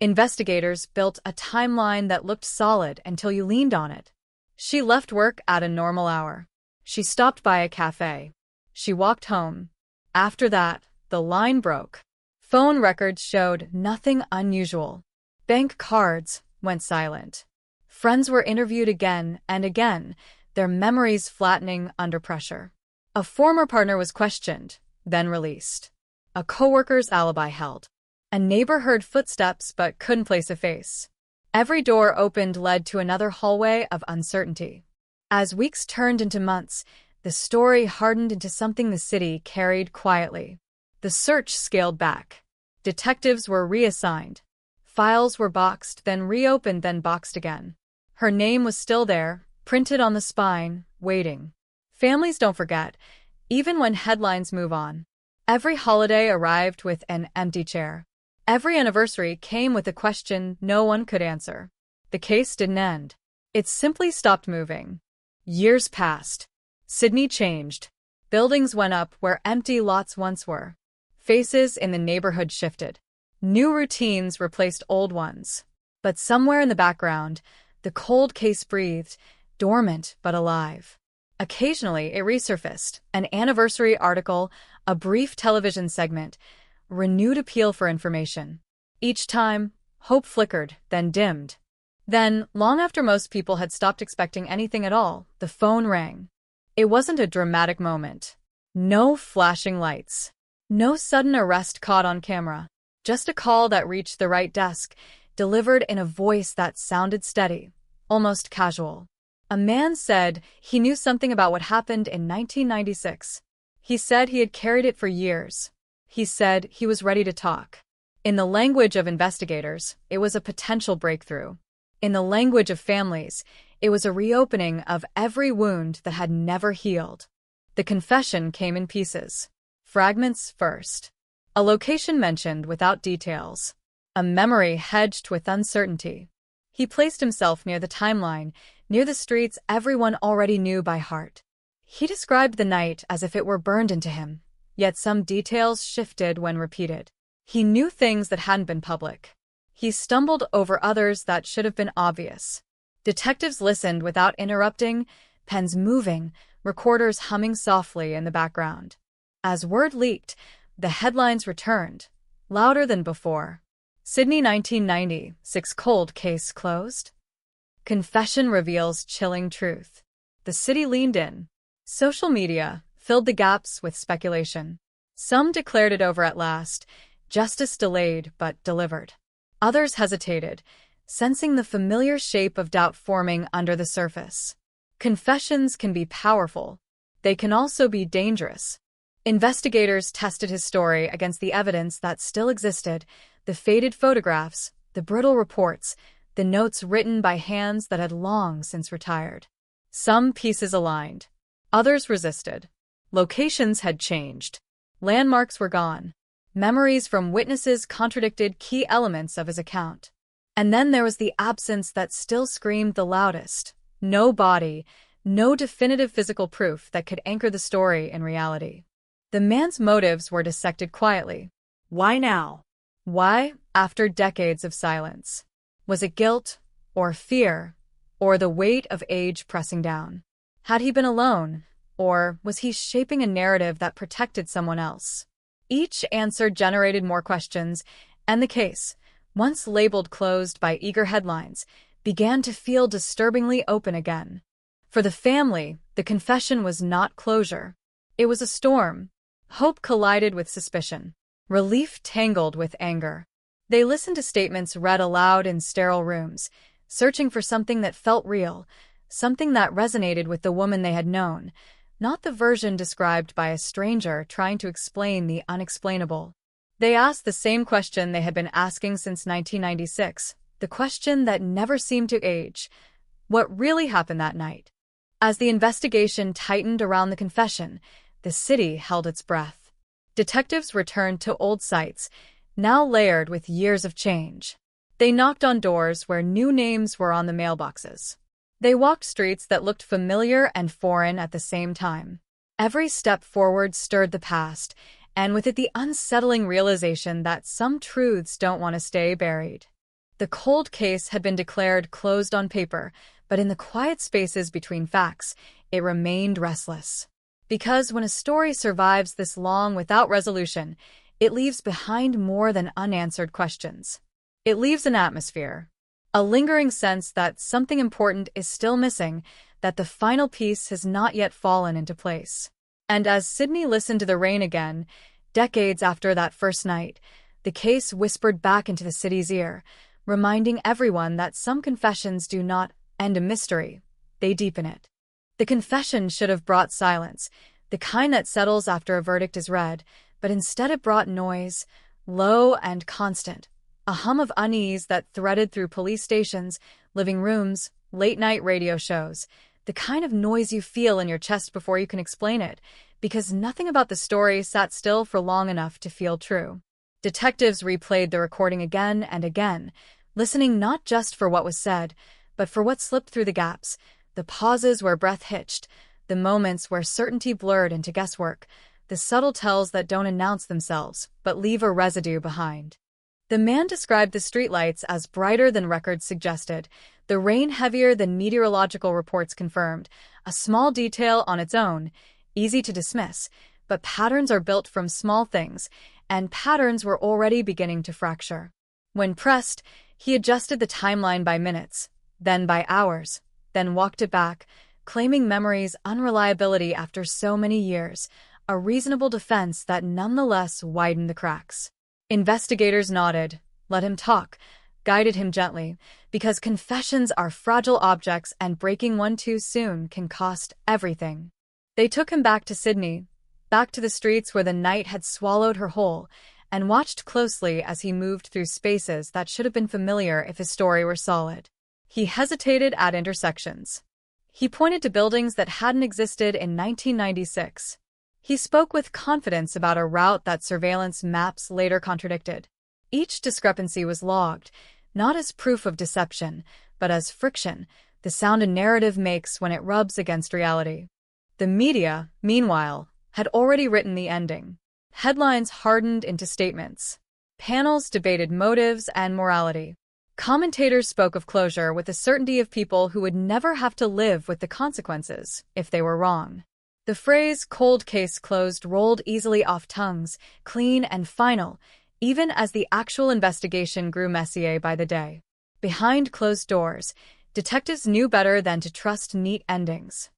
Investigators built a timeline that looked solid until you leaned on it. She left work at a normal hour. She stopped by a cafe. She walked home. After that, the line broke. Phone records showed nothing unusual. Bank cards went silent. Friends were interviewed again and again, their memories flattening under pressure. A former partner was questioned, then released. A coworker's alibi held. A neighbor heard footsteps but couldn't place a face. Every door opened led to another hallway of uncertainty. As weeks turned into months, the story hardened into something the city carried quietly. The search scaled back. Detectives were reassigned. Files were boxed, then reopened, then boxed again. Her name was still there, printed on the spine, waiting. Families don't forget, even when headlines move on. Every holiday arrived with an empty chair. Every anniversary came with a question no one could answer. The case didn't end. It simply stopped moving. Years passed. Sydney changed. Buildings went up where empty lots once were. Faces in the neighborhood shifted. New routines replaced old ones. But somewhere in the background, the cold case breathed, dormant but alive. Occasionally, it resurfaced, an anniversary article, a brief television segment, renewed appeal for information. Each time, hope flickered, then dimmed. Then, long after most people had stopped expecting anything at all, the phone rang. It wasn't a dramatic moment. No flashing lights. No sudden arrest caught on camera. Just a call that reached the right desk, delivered in a voice that sounded steady, almost casual. A man said he knew something about what happened in 1996. He said he had carried it for years. He said he was ready to talk. In the language of investigators, it was a potential breakthrough. In the language of families, it was a reopening of every wound that had never healed. The confession came in pieces. Fragments first. A location mentioned without details. A memory hedged with uncertainty. He placed himself near the timeline, near the streets everyone already knew by heart. He described the night as if it were burned into him, yet some details shifted when repeated. He knew things that hadn't been public. He stumbled over others that should have been obvious. Detectives listened without interrupting, pens moving, recorders humming softly in the background. As word leaked, the headlines returned, louder than before. Sydney 1996 cold case closed. Confession reveals chilling truth. The city leaned in. Social media filled the gaps with speculation. Some declared it over at last, justice delayed but delivered. Others hesitated, sensing the familiar shape of doubt forming under the surface. Confessions can be powerful. They can also be dangerous. Investigators tested his story against the evidence that still existed, the faded photographs, the brittle reports, the notes written by hands that had long since retired. Some pieces aligned. Others resisted. Locations had changed. Landmarks were gone. Memories from witnesses contradicted key elements of his account. And then there was the absence that still screamed the loudest. No body, no definitive physical proof that could anchor the story in reality. The man's motives were dissected quietly. Why now? Why, after decades of silence? Was it guilt, or fear, or the weight of age pressing down? Had he been alone, or was he shaping a narrative that protected someone else? Each answer generated more questions, and the case, once labeled closed by eager headlines, began to feel disturbingly open again. For the family, the confession was not closure. It was a storm. Hope collided with suspicion. Relief tangled with anger. They listened to statements read aloud in sterile rooms, searching for something that felt real, something that resonated with the woman they had known, not the version described by a stranger trying to explain the unexplainable. They asked the same question they had been asking since 1996, the question that never seemed to age. What really happened that night? As the investigation tightened around the confession, the city held its breath. Detectives returned to old sites, now layered with years of change. They knocked on doors where new names were on the mailboxes. They walked streets that looked familiar and foreign at the same time. Every step forward stirred the past, and with it the unsettling realization that some truths don't want to stay buried. The cold case had been declared closed on paper, but in the quiet spaces between facts, it remained restless. Because when a story survives this long without resolution, it leaves behind more than unanswered questions. It leaves an atmosphere, a lingering sense that something important is still missing, that the final piece has not yet fallen into place. And as Sydney listened to the rain again, decades after that first night, the case whispered back into the city's ear, reminding everyone that some confessions do not end a mystery, they deepen it. The confession should have brought silence, the kind that settles after a verdict is read, but instead it brought noise, low and constant, a hum of unease that threaded through police stations, living rooms, late-night radio shows, the kind of noise you feel in your chest before you can explain it, because nothing about the story sat still for long enough to feel true. Detectives replayed the recording again and again, listening not just for what was said, but for what slipped through the gaps, the pauses where breath hitched, the moments where certainty blurred into guesswork, the subtle tells that don't announce themselves, but leave a residue behind. The man described the streetlights as brighter than records suggested, the rain heavier than meteorological reports confirmed, a small detail on its own, easy to dismiss, but patterns are built from small things, and patterns were already beginning to fracture. When pressed, he adjusted the timeline by minutes, then by hours, then walked it back, claiming memory's unreliability after so many years, a reasonable defense that nonetheless widened the cracks. Investigators nodded, let him talk, guided him gently, because confessions are fragile objects and breaking one too soon can cost everything. They took him back to Sydney, back to the streets where the night had swallowed her whole, and watched closely as he moved through spaces that should have been familiar if his story were solid. He hesitated at intersections. He pointed to buildings that hadn't existed in 1996. He spoke with confidence about a route that surveillance maps later contradicted. Each discrepancy was logged, not as proof of deception, but as friction, the sound a narrative makes when it rubs against reality. The media, meanwhile, had already written the ending. Headlines hardened into statements. Panels debated motives and morality. Commentators spoke of closure with the certainty of people who would never have to live with the consequences if they were wrong. The phrase "cold case closed" rolled easily off tongues, clean and final, even as the actual investigation grew messier by the day. Behind closed doors, detectives knew better than to trust neat endings.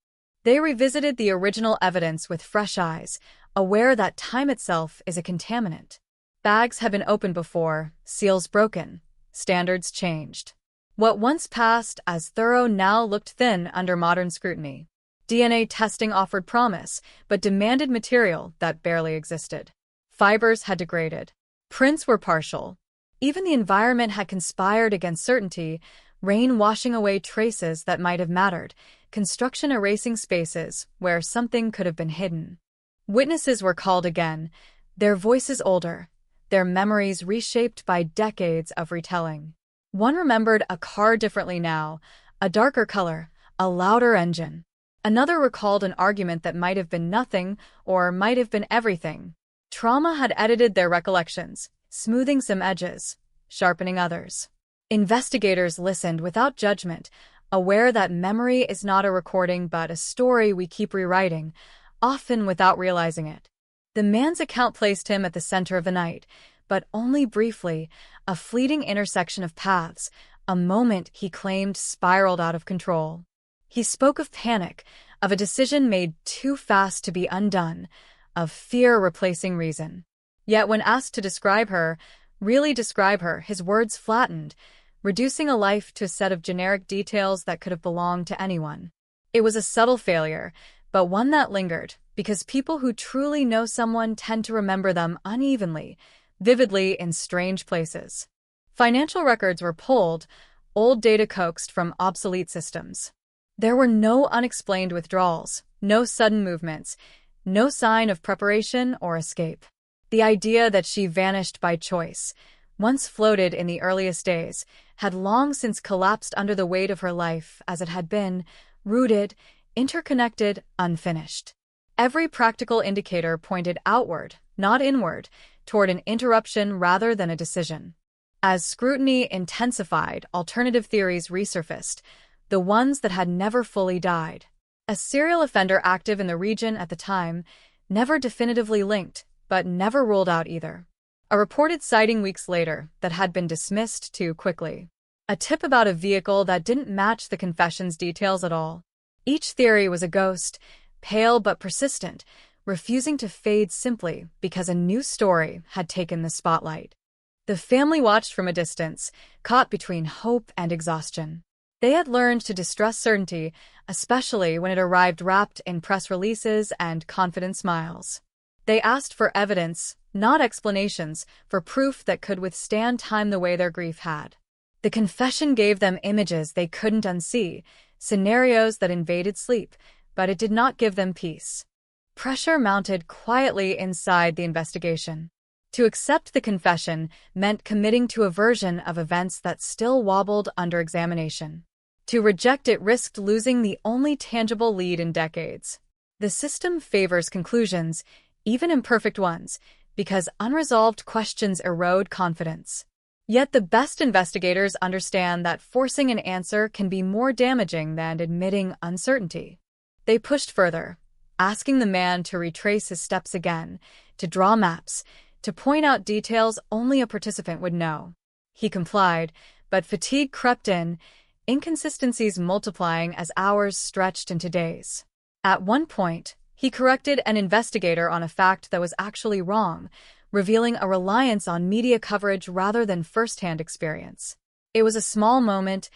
They revisited the original evidence with fresh eyes, aware that time itself is a contaminant. Bags had been opened before, seals broken, standards changed. What once passed as thorough now looked thin under modern scrutiny. DNA testing offered promise, but demanded material that barely existed. Fibers had degraded. Prints were partial. Even the environment had conspired against certainty, rain washing away traces that might have mattered, construction erasing spaces where something could have been hidden. Witnesses were called again, their voices older, their memories reshaped by decades of retelling. One remembered a car differently now, a darker color, a louder engine. Another recalled an argument that might have been nothing or might have been everything. Trauma had edited their recollections, smoothing some edges, sharpening others. Investigators listened without judgment, aware that memory is not a recording but a story we keep rewriting, often without realizing it. The man's account placed him at the center of the night, but only briefly, a fleeting intersection of paths, a moment he claimed spiraled out of control. He spoke of panic, of a decision made too fast to be undone, of fear replacing reason. Yet when asked to describe her, really describe her, his words flattened, reducing a life to a set of generic details that could have belonged to anyone. It was a subtle failure, but one that lingered, because people who truly know someone tend to remember them unevenly, vividly in strange places. Financial records were pulled, old data coaxed from obsolete systems. There were no unexplained withdrawals, no sudden movements, no sign of preparation or escape. The idea that she vanished by choice, once floated in the earliest days, had long since collapsed under the weight of her life as it had been, rooted, interconnected, unfinished. Every practical indicator pointed outward, not inward, toward an interruption rather than a decision. As scrutiny intensified, alternative theories resurfaced, the ones that had never fully died. A serial offender active in the region at the time, never definitively linked, but never ruled out either. A reported sighting weeks later that had been dismissed too quickly. A tip about a vehicle that didn't match the confession's details at all. Each theory was a ghost, pale but persistent, refusing to fade simply because a new story had taken the spotlight. The family watched from a distance, caught between hope and exhaustion. They had learned to distrust certainty, especially when it arrived wrapped in press releases and confident smiles. They asked for evidence, not explanations, for proof that could withstand time the way their grief had. The confession gave them images they couldn't unsee, scenarios that invaded sleep, but it did not give them peace. Pressure mounted quietly inside the investigation. To accept the confession meant committing to a version of events that still wobbled under examination. To reject it risked losing the only tangible lead in decades. The system favors conclusions, even imperfect ones, because unresolved questions erode confidence. Yet the best investigators understand that forcing an answer can be more damaging than admitting uncertainty. They pushed further, asking the man to retrace his steps again, to draw maps, to point out details only a participant would know. He complied, but fatigue crept in, inconsistencies multiplying as hours stretched into days. At one point, he corrected an investigator on a fact that was actually wrong, revealing a reliance on media coverage rather than first-hand experience. It was a small moment,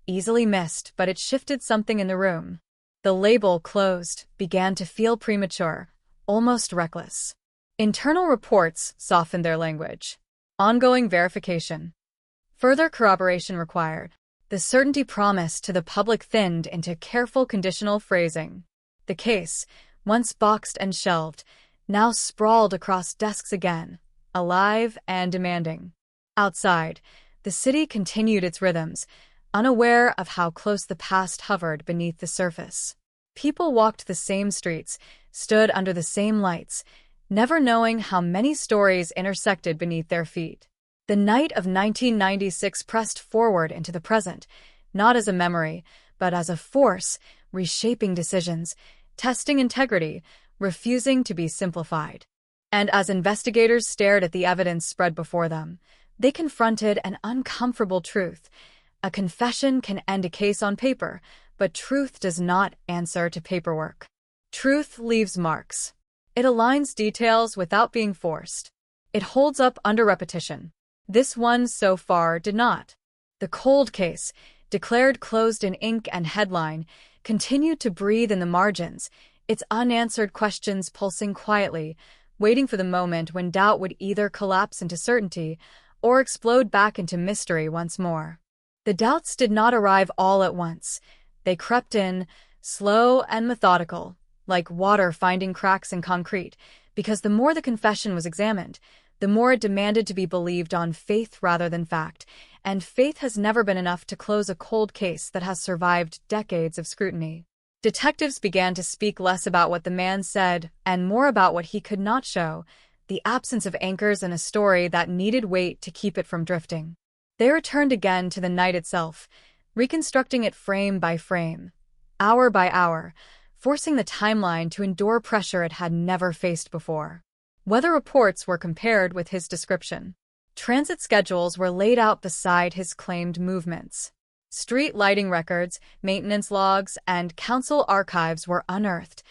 easily missed, but it shifted something in the room. The label closed began to feel premature, almost reckless. Internal reports softened their language. Ongoing verification. Further corroboration required. The certainty promised to the public thinned into careful conditional phrasing. The case, once boxed and shelved, now sprawled across desks again, alive and demanding. Outside, the city continued its rhythms, unaware of how close the past hovered beneath the surface. People walked the same streets, stood under the same lights, never knowing how many stories intersected beneath their feet. The night of 1996 pressed forward into the present, not as a memory, but as a force, reshaping decisions, testing integrity, refusing to be simplified. And as investigators stared at the evidence spread before them, they confronted an uncomfortable truth. A confession can end a case on paper, but truth does not answer to paperwork. Truth leaves marks. It aligns details without being forced. It holds up under repetition. This one so far did not. The cold case, declared closed in ink and headline, continued to breathe in the margins, its unanswered questions pulsing quietly, waiting for the moment when doubt would either collapse into certainty or explode back into mystery once more. The doubts did not arrive all at once. They crept in, slow and methodical, like water finding cracks in concrete, because the more the confession was examined, the more it demanded to be believed on faith rather than fact, and faith has never been enough to close a cold case that has survived decades of scrutiny. Detectives began to speak less about what the man said and more about what he could not show, the absence of anchors in a story that needed weight to keep it from drifting. They returned again to the night itself, reconstructing it frame by frame, hour by hour, forcing the timeline to endure pressure it had never faced before. Weather reports were compared with his description. Transit schedules were laid out beside his claimed movements. Street lighting records, maintenance logs, and council archives were unearthed,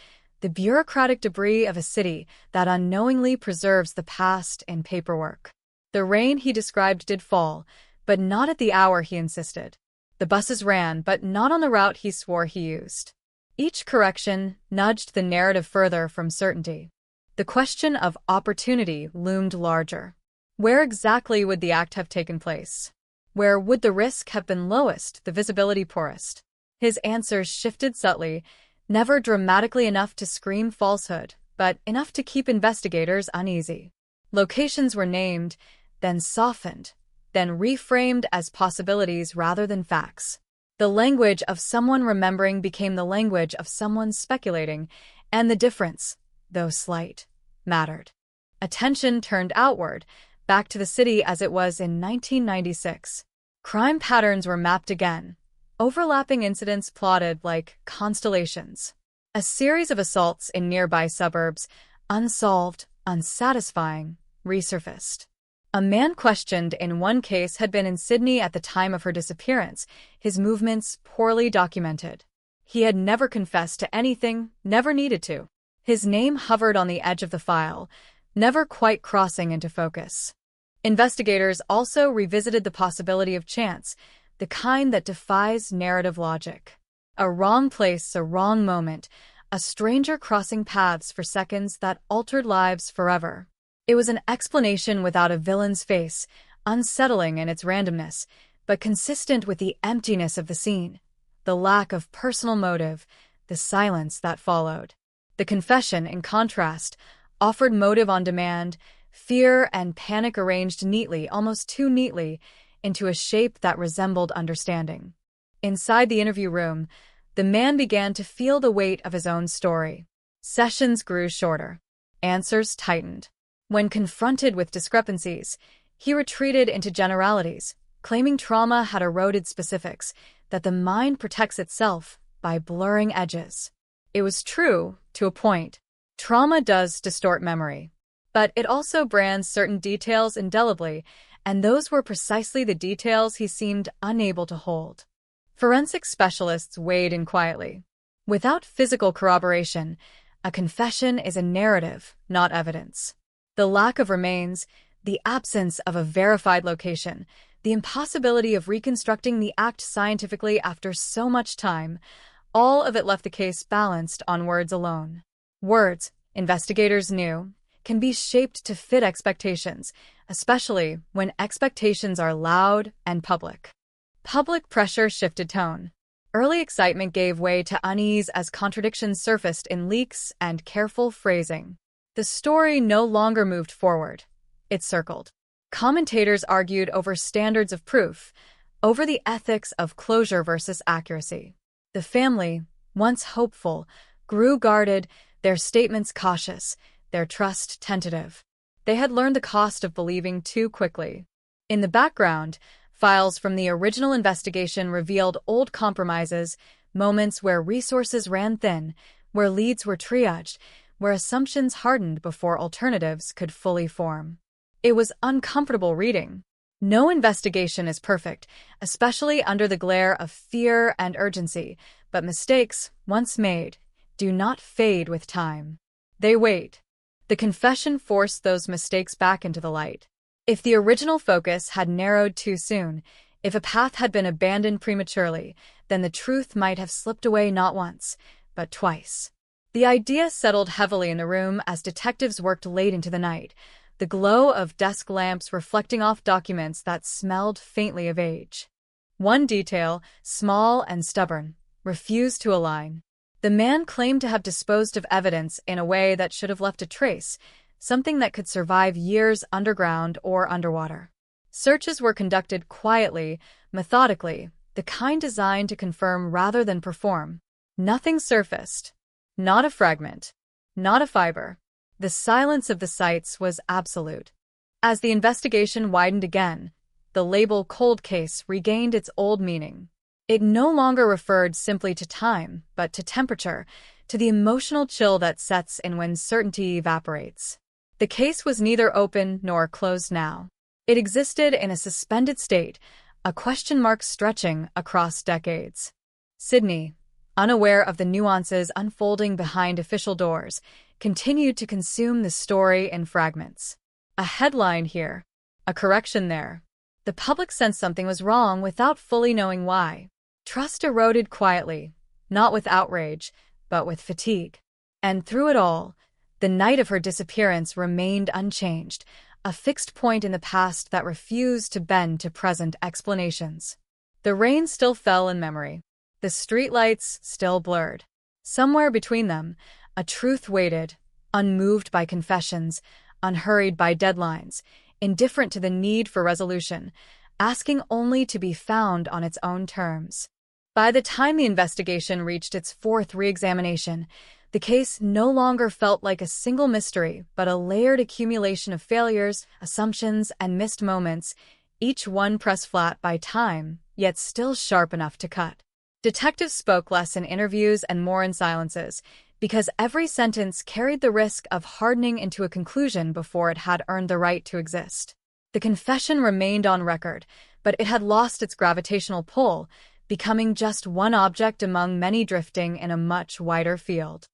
the bureaucratic debris of a city that unknowingly preserves the past in paperwork. The rain he described did fall, but not at the hour he insisted. The buses ran, but not on the route he swore he used. Each correction nudged the narrative further from certainty. The question of opportunity loomed larger. Where exactly would the act have taken place? Where would the risk have been lowest, the visibility poorest? His answers shifted subtly, never dramatically enough to scream falsehood, but enough to keep investigators uneasy. Locations were named, then softened, then reframed as possibilities rather than facts. The language of someone remembering became the language of someone speculating, and the difference, though slight, mattered. Attention turned outward, back to the city as it was in 1996. Crime patterns were mapped again, overlapping incidents plotted like constellations. A series of assaults in nearby suburbs, unsolved, unsatisfying, resurfaced. A man questioned in one case had been in Sydney at the time of her disappearance, his movements poorly documented. He had never confessed to anything, never needed to. His name hovered on the edge of the file, never quite crossing into focus. Investigators also revisited the possibility of chance, the kind that defies narrative logic. A wrong place, a wrong moment, a stranger crossing paths for seconds that altered lives forever. It was an explanation without a villain's face, unsettling in its randomness, but consistent with the emptiness of the scene, the lack of personal motive, the silence that followed. The confession, in contrast, offered motive on demand, fear and panic arranged neatly, almost too neatly, into a shape that resembled understanding. Inside the interview room, the man began to feel the weight of his own story. Sessions grew shorter. Answers tightened. When confronted with discrepancies, he retreated into generalities, claiming trauma had eroded specifics, that the mind protects itself by blurring edges. It was true, to a point. Trauma does distort memory. But it also brands certain details indelibly, and those were precisely the details he seemed unable to hold. Forensic specialists weighed in quietly. Without physical corroboration, a confession is a narrative, not evidence. The lack of remains, the absence of a verified location, the impossibility of reconstructing the act scientifically after so much time, all of it left the case balanced on words alone. Words, investigators knew, can be shaped to fit expectations, especially when expectations are loud and public. Public pressure shifted tone. Early excitement gave way to unease as contradictions surfaced in leaks and careful phrasing. The story no longer moved forward. It circled. Commentators argued over standards of proof, over the ethics of closure versus accuracy. The family, once hopeful, grew guarded, their statements cautious, their trust tentative. They had learned the cost of believing too quickly. In the background, files from the original investigation revealed old compromises, moments where resources ran thin, where leads were triaged, where assumptions hardened before alternatives could fully form. It was uncomfortable reading. No investigation is perfect, especially under the glare of fear and urgency, but mistakes, once made, do not fade with time. They wait. The confession forced those mistakes back into the light. If the original focus had narrowed too soon, if a path had been abandoned prematurely, then the truth might have slipped away not once, but twice. The idea settled heavily in the room as detectives worked late into the night, the glow of desk lamps reflecting off documents that smelled faintly of age. One detail, small and stubborn, refused to align. The man claimed to have disposed of evidence in a way that should have left a trace, something that could survive years underground or underwater. Searches were conducted quietly, methodically, the kind designed to confirm rather than perform. Nothing surfaced. Not a fragment. Not a fiber. The silence of the sites was absolute. As the investigation widened again, the label cold case regained its old meaning. It no longer referred simply to time, but to temperature, to the emotional chill that sets in when certainty evaporates. The case was neither open nor closed now. It existed in a suspended state, a question mark stretching across decades. Sydney, unaware of the nuances unfolding behind official doors, continued to consume the story in fragments. A headline here, a correction there. The public sensed something was wrong without fully knowing why. Trust eroded quietly, not with outrage, but with fatigue. And through it all, the night of her disappearance remained unchanged, a fixed point in the past that refused to bend to present explanations. The rain still fell in memory. The streetlights still blurred. Somewhere between them, a truth waited, unmoved by confessions, unhurried by deadlines, indifferent to the need for resolution, asking only to be found on its own terms. By the time the investigation reached its fourth re-examination, The case no longer felt like a single mystery, but a layered accumulation of failures, assumptions, and missed moments, each one pressed flat by time, yet still sharp enough to cut. Detectives spoke less in interviews and more in silences, because every sentence carried the risk of hardening into a conclusion before it had earned the right to exist. The confession remained on record, but it had lost its gravitational pull, becoming just one object among many drifting in a much wider field.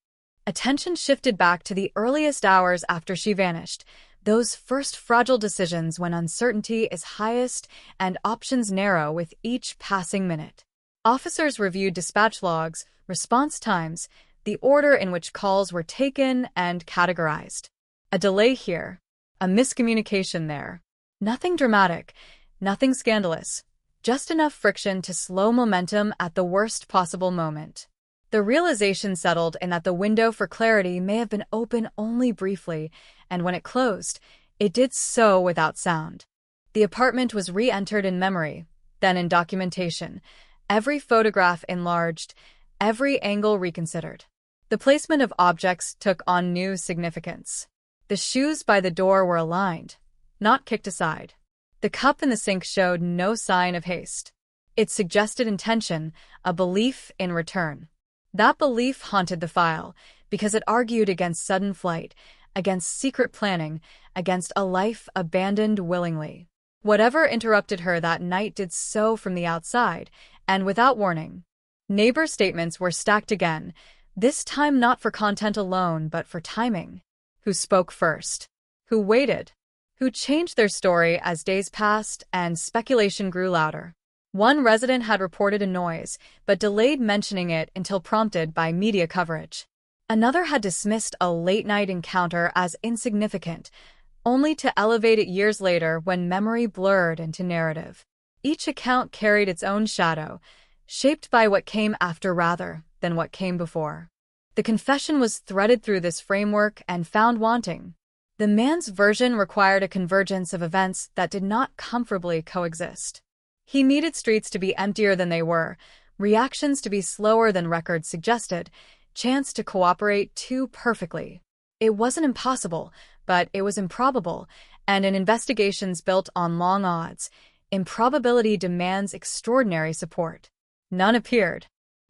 Attention shifted back to the earliest hours after she vanished, those first fragile decisions when uncertainty is highest and options narrow with each passing minute. Officers reviewed dispatch logs, response times, the order in which calls were taken and categorized. A delay here, a miscommunication there. Nothing dramatic, nothing scandalous, just enough friction to slow momentum at the worst possible moment. The realization settled in that the window for clarity may have been open only briefly, and when it closed, it did so without sound. The apartment was re-entered in memory, then in documentation, every photograph enlarged, every angle reconsidered. The placement of objects took on new significance. The shoes by the door were aligned, not kicked aside. The cup in the sink showed no sign of haste. It suggested intention, a belief in return. That belief haunted the file, because it argued against sudden flight, against secret planning, against a life abandoned willingly. Whatever interrupted her that night did so from the outside, and without warning. Neighbor statements were stacked again, this time not for content alone, but for timing. Who spoke first? Who waited? Who changed their story as days passed and speculation grew louder? One resident had reported a noise, but delayed mentioning it until prompted by media coverage. Another had dismissed a late-night encounter as insignificant, only to elevate it years later when memory blurred into narrative. Each account carried its own shadow, shaped by what came after rather than what came before. The confession was threaded through this framework and found wanting. The man's version required a convergence of events that did not comfortably coexist. He needed streets to be emptier than they were, reactions to be slower than records suggested, chance to cooperate too perfectly. It wasn't impossible, but it was improbable, and in investigations built on long odds, improbability demands extraordinary support. None appeared.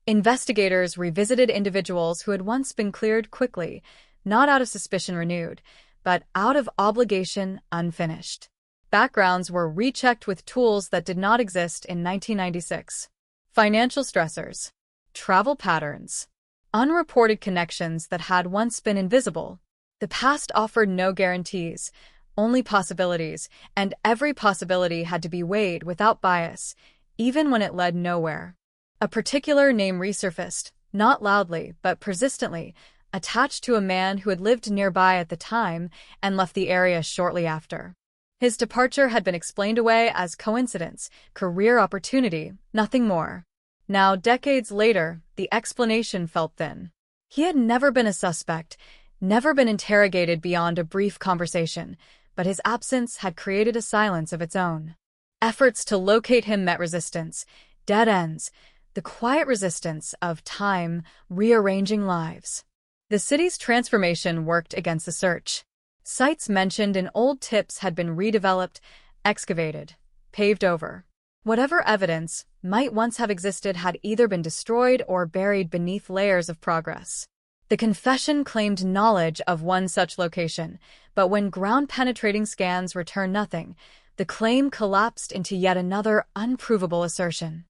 Investigators revisited individuals who had once been cleared quickly, not out of suspicion renewed, but out of obligation unfinished. Backgrounds were rechecked with tools that did not exist in 1996. Financial stressors, travel patterns, unreported connections that had once been invisible. The past offered no guarantees, only possibilities, and every possibility had to be weighed without bias, even when it led nowhere. A particular name resurfaced, not loudly but persistently, attached to a man who had lived nearby at the time and left the area shortly after. His departure had been explained away as coincidence, career opportunity, nothing more. Now, decades later, the explanation felt thin. He had never been a suspect, never been interrogated beyond a brief conversation, but his absence had created a silence of its own. Efforts to locate him met resistance, dead ends, the quiet resistance of time rearranging lives. The city's transformation worked against the search. Sites mentioned in old tips had been redeveloped, excavated, paved over. Whatever evidence might once have existed had either been destroyed or buried beneath layers of progress. The confession claimed knowledge of one such location, but when ground-penetrating scans returned nothing, the claim collapsed into yet another unprovable assertion.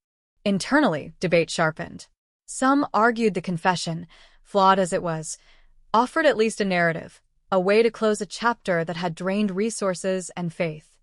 Internally, debate sharpened. Some argued the confession, flawed as it was, offered at least a narrative, a way to close a chapter that had drained resources and faith.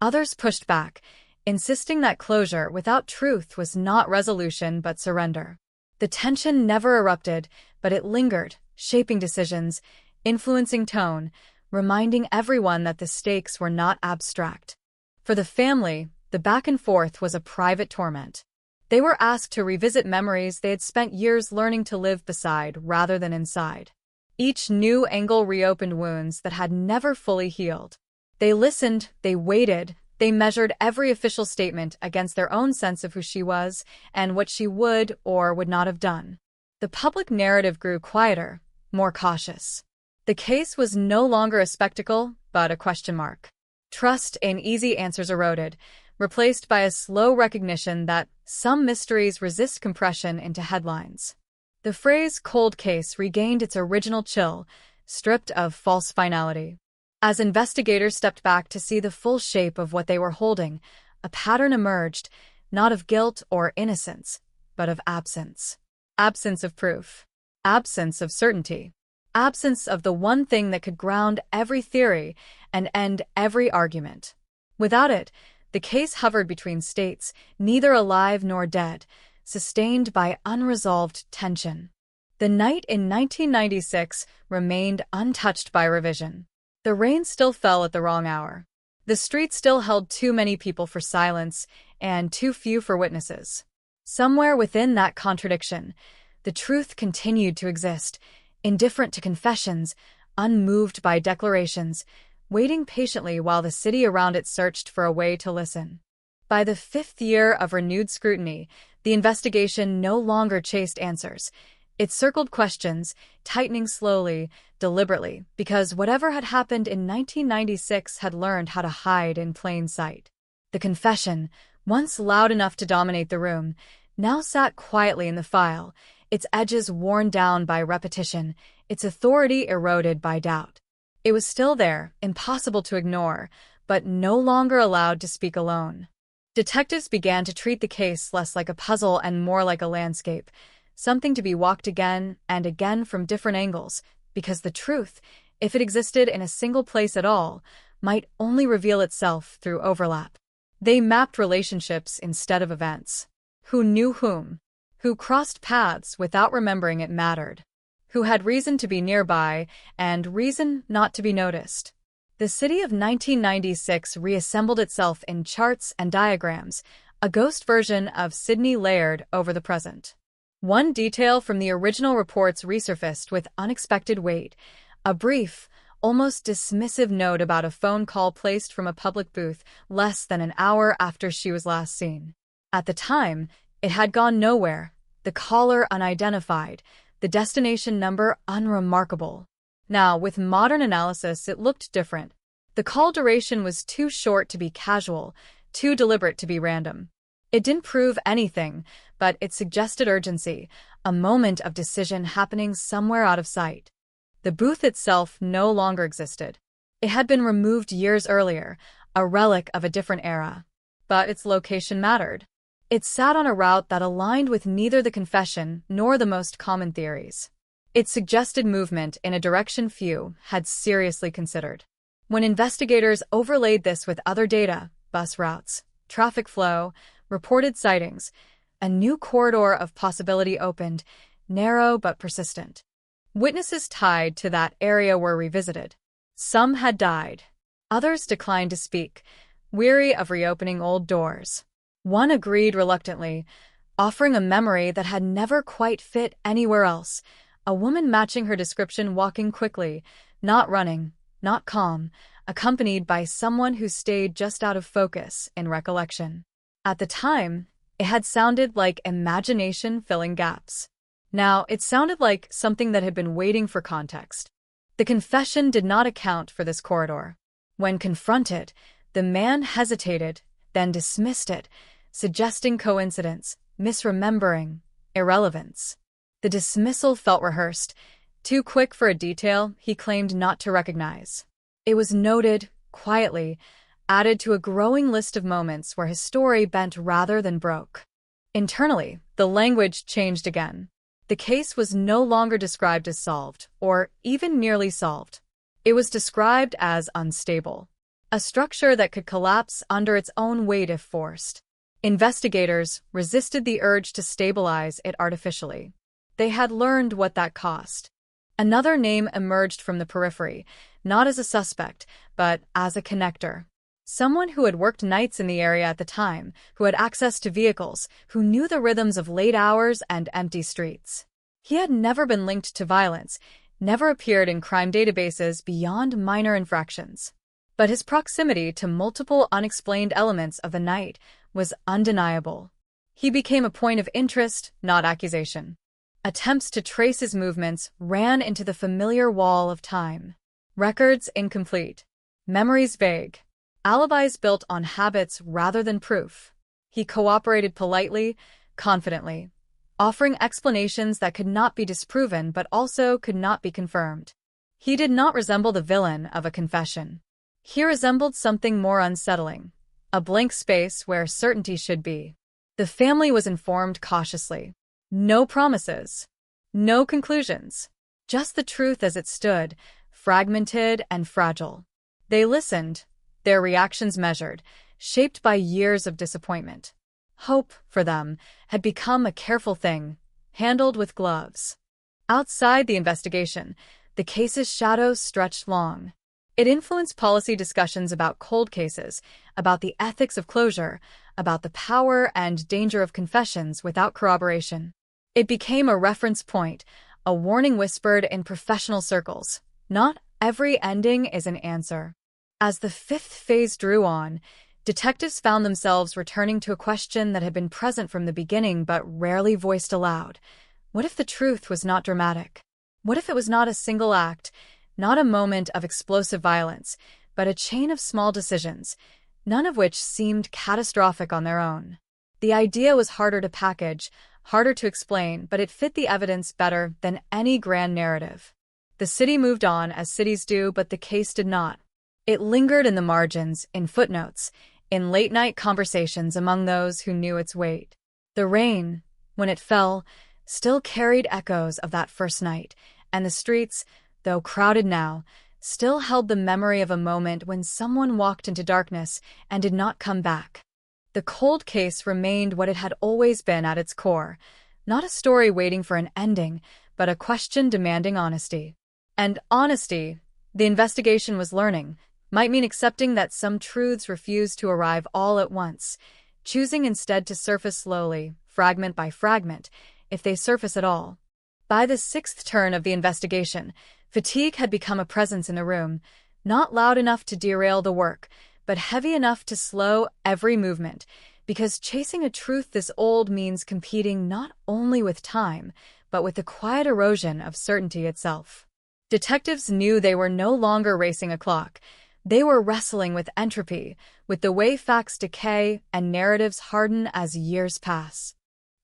Others pushed back, insisting that closure without truth was not resolution but surrender. The tension never erupted, but it lingered, shaping decisions, influencing tone, reminding everyone that the stakes were not abstract. For the family, the back and forth was a private torment. They were asked to revisit memories they had spent years learning to live beside rather than inside. Each new angle reopened wounds that had never fully healed. They listened, they waited, they measured every official statement against their own sense of who she was and what she would or would not have done. The public narrative grew quieter, more cautious. The case was no longer a spectacle, but a question mark. Trust in easy answers eroded, replaced by a slow recognition that some mysteries resist compression into headlines. The phrase cold case regained its original chill, stripped of false finality. As investigators stepped back to see the full shape of what they were holding, a pattern emerged, not of guilt or innocence, but of absence. Absence of proof. Absence of certainty. Absence of the one thing that could ground every theory and end every argument. Without it, the case hovered between states, neither alive nor dead, sustained by unresolved tension. The night in 1996 remained untouched by revision. The rain still fell at the wrong hour. The street still held too many people for silence and too few for witnesses. Somewhere within that contradiction, the truth continued to exist, indifferent to confessions, unmoved by declarations, waiting patiently while the city around it searched for a way to listen. By the 5th year of renewed scrutiny, the investigation no longer chased answers. It circled questions, tightening slowly, deliberately, because whatever had happened in 1996 had learned how to hide in plain sight. The confession, once loud enough to dominate the room, now sat quietly in the file, its edges worn down by repetition, its authority eroded by doubt. It was still there, impossible to ignore, but no longer allowed to speak alone. Detectives began to treat the case less like a puzzle and more like a landscape, something to be walked again and again from different angles, because the truth, if it existed in a single place at all, might only reveal itself through overlap. They mapped relationships instead of events. Who knew whom? Who crossed paths without remembering it mattered? Who had reason to be nearby and reason not to be noticed? The city of 1996 reassembled itself in charts and diagrams, a ghost version of Sydney layered over the present. One detail from the original reports resurfaced with unexpected weight, a brief, almost dismissive note about a phone call placed from a public booth less than an hour after she was last seen. At the time, it had gone nowhere, the caller unidentified, the destination number unremarkable. Now, with modern analysis, it looked different. The call duration was too short to be casual, too deliberate to be random. It didn't prove anything, but it suggested urgency, a moment of decision happening somewhere out of sight. The booth itself no longer existed. It had been removed years earlier, a relic of a different era. But its location mattered. It sat on a route that aligned with neither the confession nor the most common theories. It suggested movement in a direction few had seriously considered. When investigators overlaid this with other data, bus routes, traffic flow, reported sightings, a new corridor of possibility opened, narrow but persistent. Witnesses tied to that area were revisited. Some had died. Others declined to speak, weary of reopening old doors. One agreed reluctantly, offering a memory that had never quite fit anywhere else, a woman matching her description walking quickly, not running, not calm, accompanied by someone who stayed just out of focus in recollection. At the time, it had sounded like imagination filling gaps. Now, it sounded like something that had been waiting for context. The confession did not account for this corridor. When confronted, the man hesitated, then dismissed it, suggesting coincidence, misremembering, irrelevance. The dismissal felt rehearsed, too quick for a detail he claimed not to recognize. It was noted, quietly, added to a growing list of moments where his story bent rather than broke. Internally, the language changed again. The case was no longer described as solved, or even nearly solved. It was described as unstable, a structure that could collapse under its own weight if forced. Investigators resisted the urge to stabilize it artificially. They had learned what that cost. Another name emerged from the periphery, not as a suspect, but as a connector. Someone who had worked nights in the area at the time, who had access to vehicles, who knew the rhythms of late hours and empty streets. He had never been linked to violence, never appeared in crime databases beyond minor infractions. But his proximity to multiple unexplained elements of the night was undeniable. He became a point of interest, not accusation. Attempts to trace his movements ran into the familiar wall of time. Records incomplete. Memories vague. Alibis built on habits rather than proof. He cooperated politely, confidently, offering explanations that could not be disproven but also could not be confirmed. He did not resemble the villain of a confession. He resembled something more unsettling, a blank space where certainty should be. The family was informed cautiously. No promises. No conclusions. Just the truth as it stood, fragmented and fragile. They listened, their reactions measured, shaped by years of disappointment. Hope, for them, had become a careful thing, handled with gloves. Outside the investigation, the case's shadows stretched long. It influenced policy discussions about cold cases, about the ethics of closure, about the power and danger of confessions without corroboration. It became a reference point, a warning whispered in professional circles. Not every ending is an answer. As the fifth phase drew on, detectives found themselves returning to a question that had been present from the beginning but rarely voiced aloud. What if the truth was not dramatic? What if it was not a single act, not a moment of explosive violence, but a chain of small decisions, none of which seemed catastrophic on their own? The idea was harder to package, harder to explain, but it fit the evidence better than any grand narrative. The city moved on as cities do, but the case did not. It lingered in the margins, in footnotes, in late-night conversations among those who knew its weight. The rain, when it fell, still carried echoes of that first night, and the streets, though crowded now, still held the memory of a moment when someone walked into darkness and did not come back. The cold case remained what it had always been at its core, not a story waiting for an ending, but a question demanding honesty. And honesty, the investigation was learning, might mean accepting that some truths refused to arrive all at once, choosing instead to surface slowly, fragment by fragment, if they surface at all. By the sixth turn of the investigation, fatigue had become a presence in the room, not loud enough to derail the work, but heavy enough to slow every movement, because chasing a truth this old means competing not only with time, but with the quiet erosion of certainty itself. Detectives knew they were no longer racing a clock. They were wrestling with entropy, with the way facts decay and narratives harden as years pass.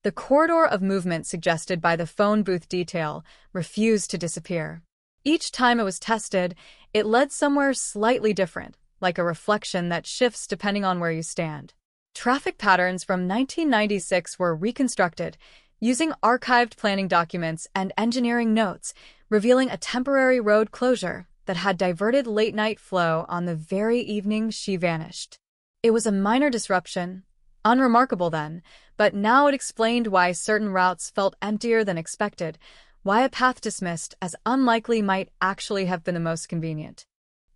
The corridor of movement suggested by the phone booth detail refused to disappear. Each time it was tested, it led somewhere slightly different, like a reflection that shifts depending on where you stand. Traffic patterns from 1996 were reconstructed, using archived planning documents and engineering notes, revealing a temporary road closure that had diverted late-night flow on the very evening she vanished. It was a minor disruption, unremarkable then, but now it explained why certain routes felt emptier than expected, why a path dismissed as unlikely might actually have been the most convenient.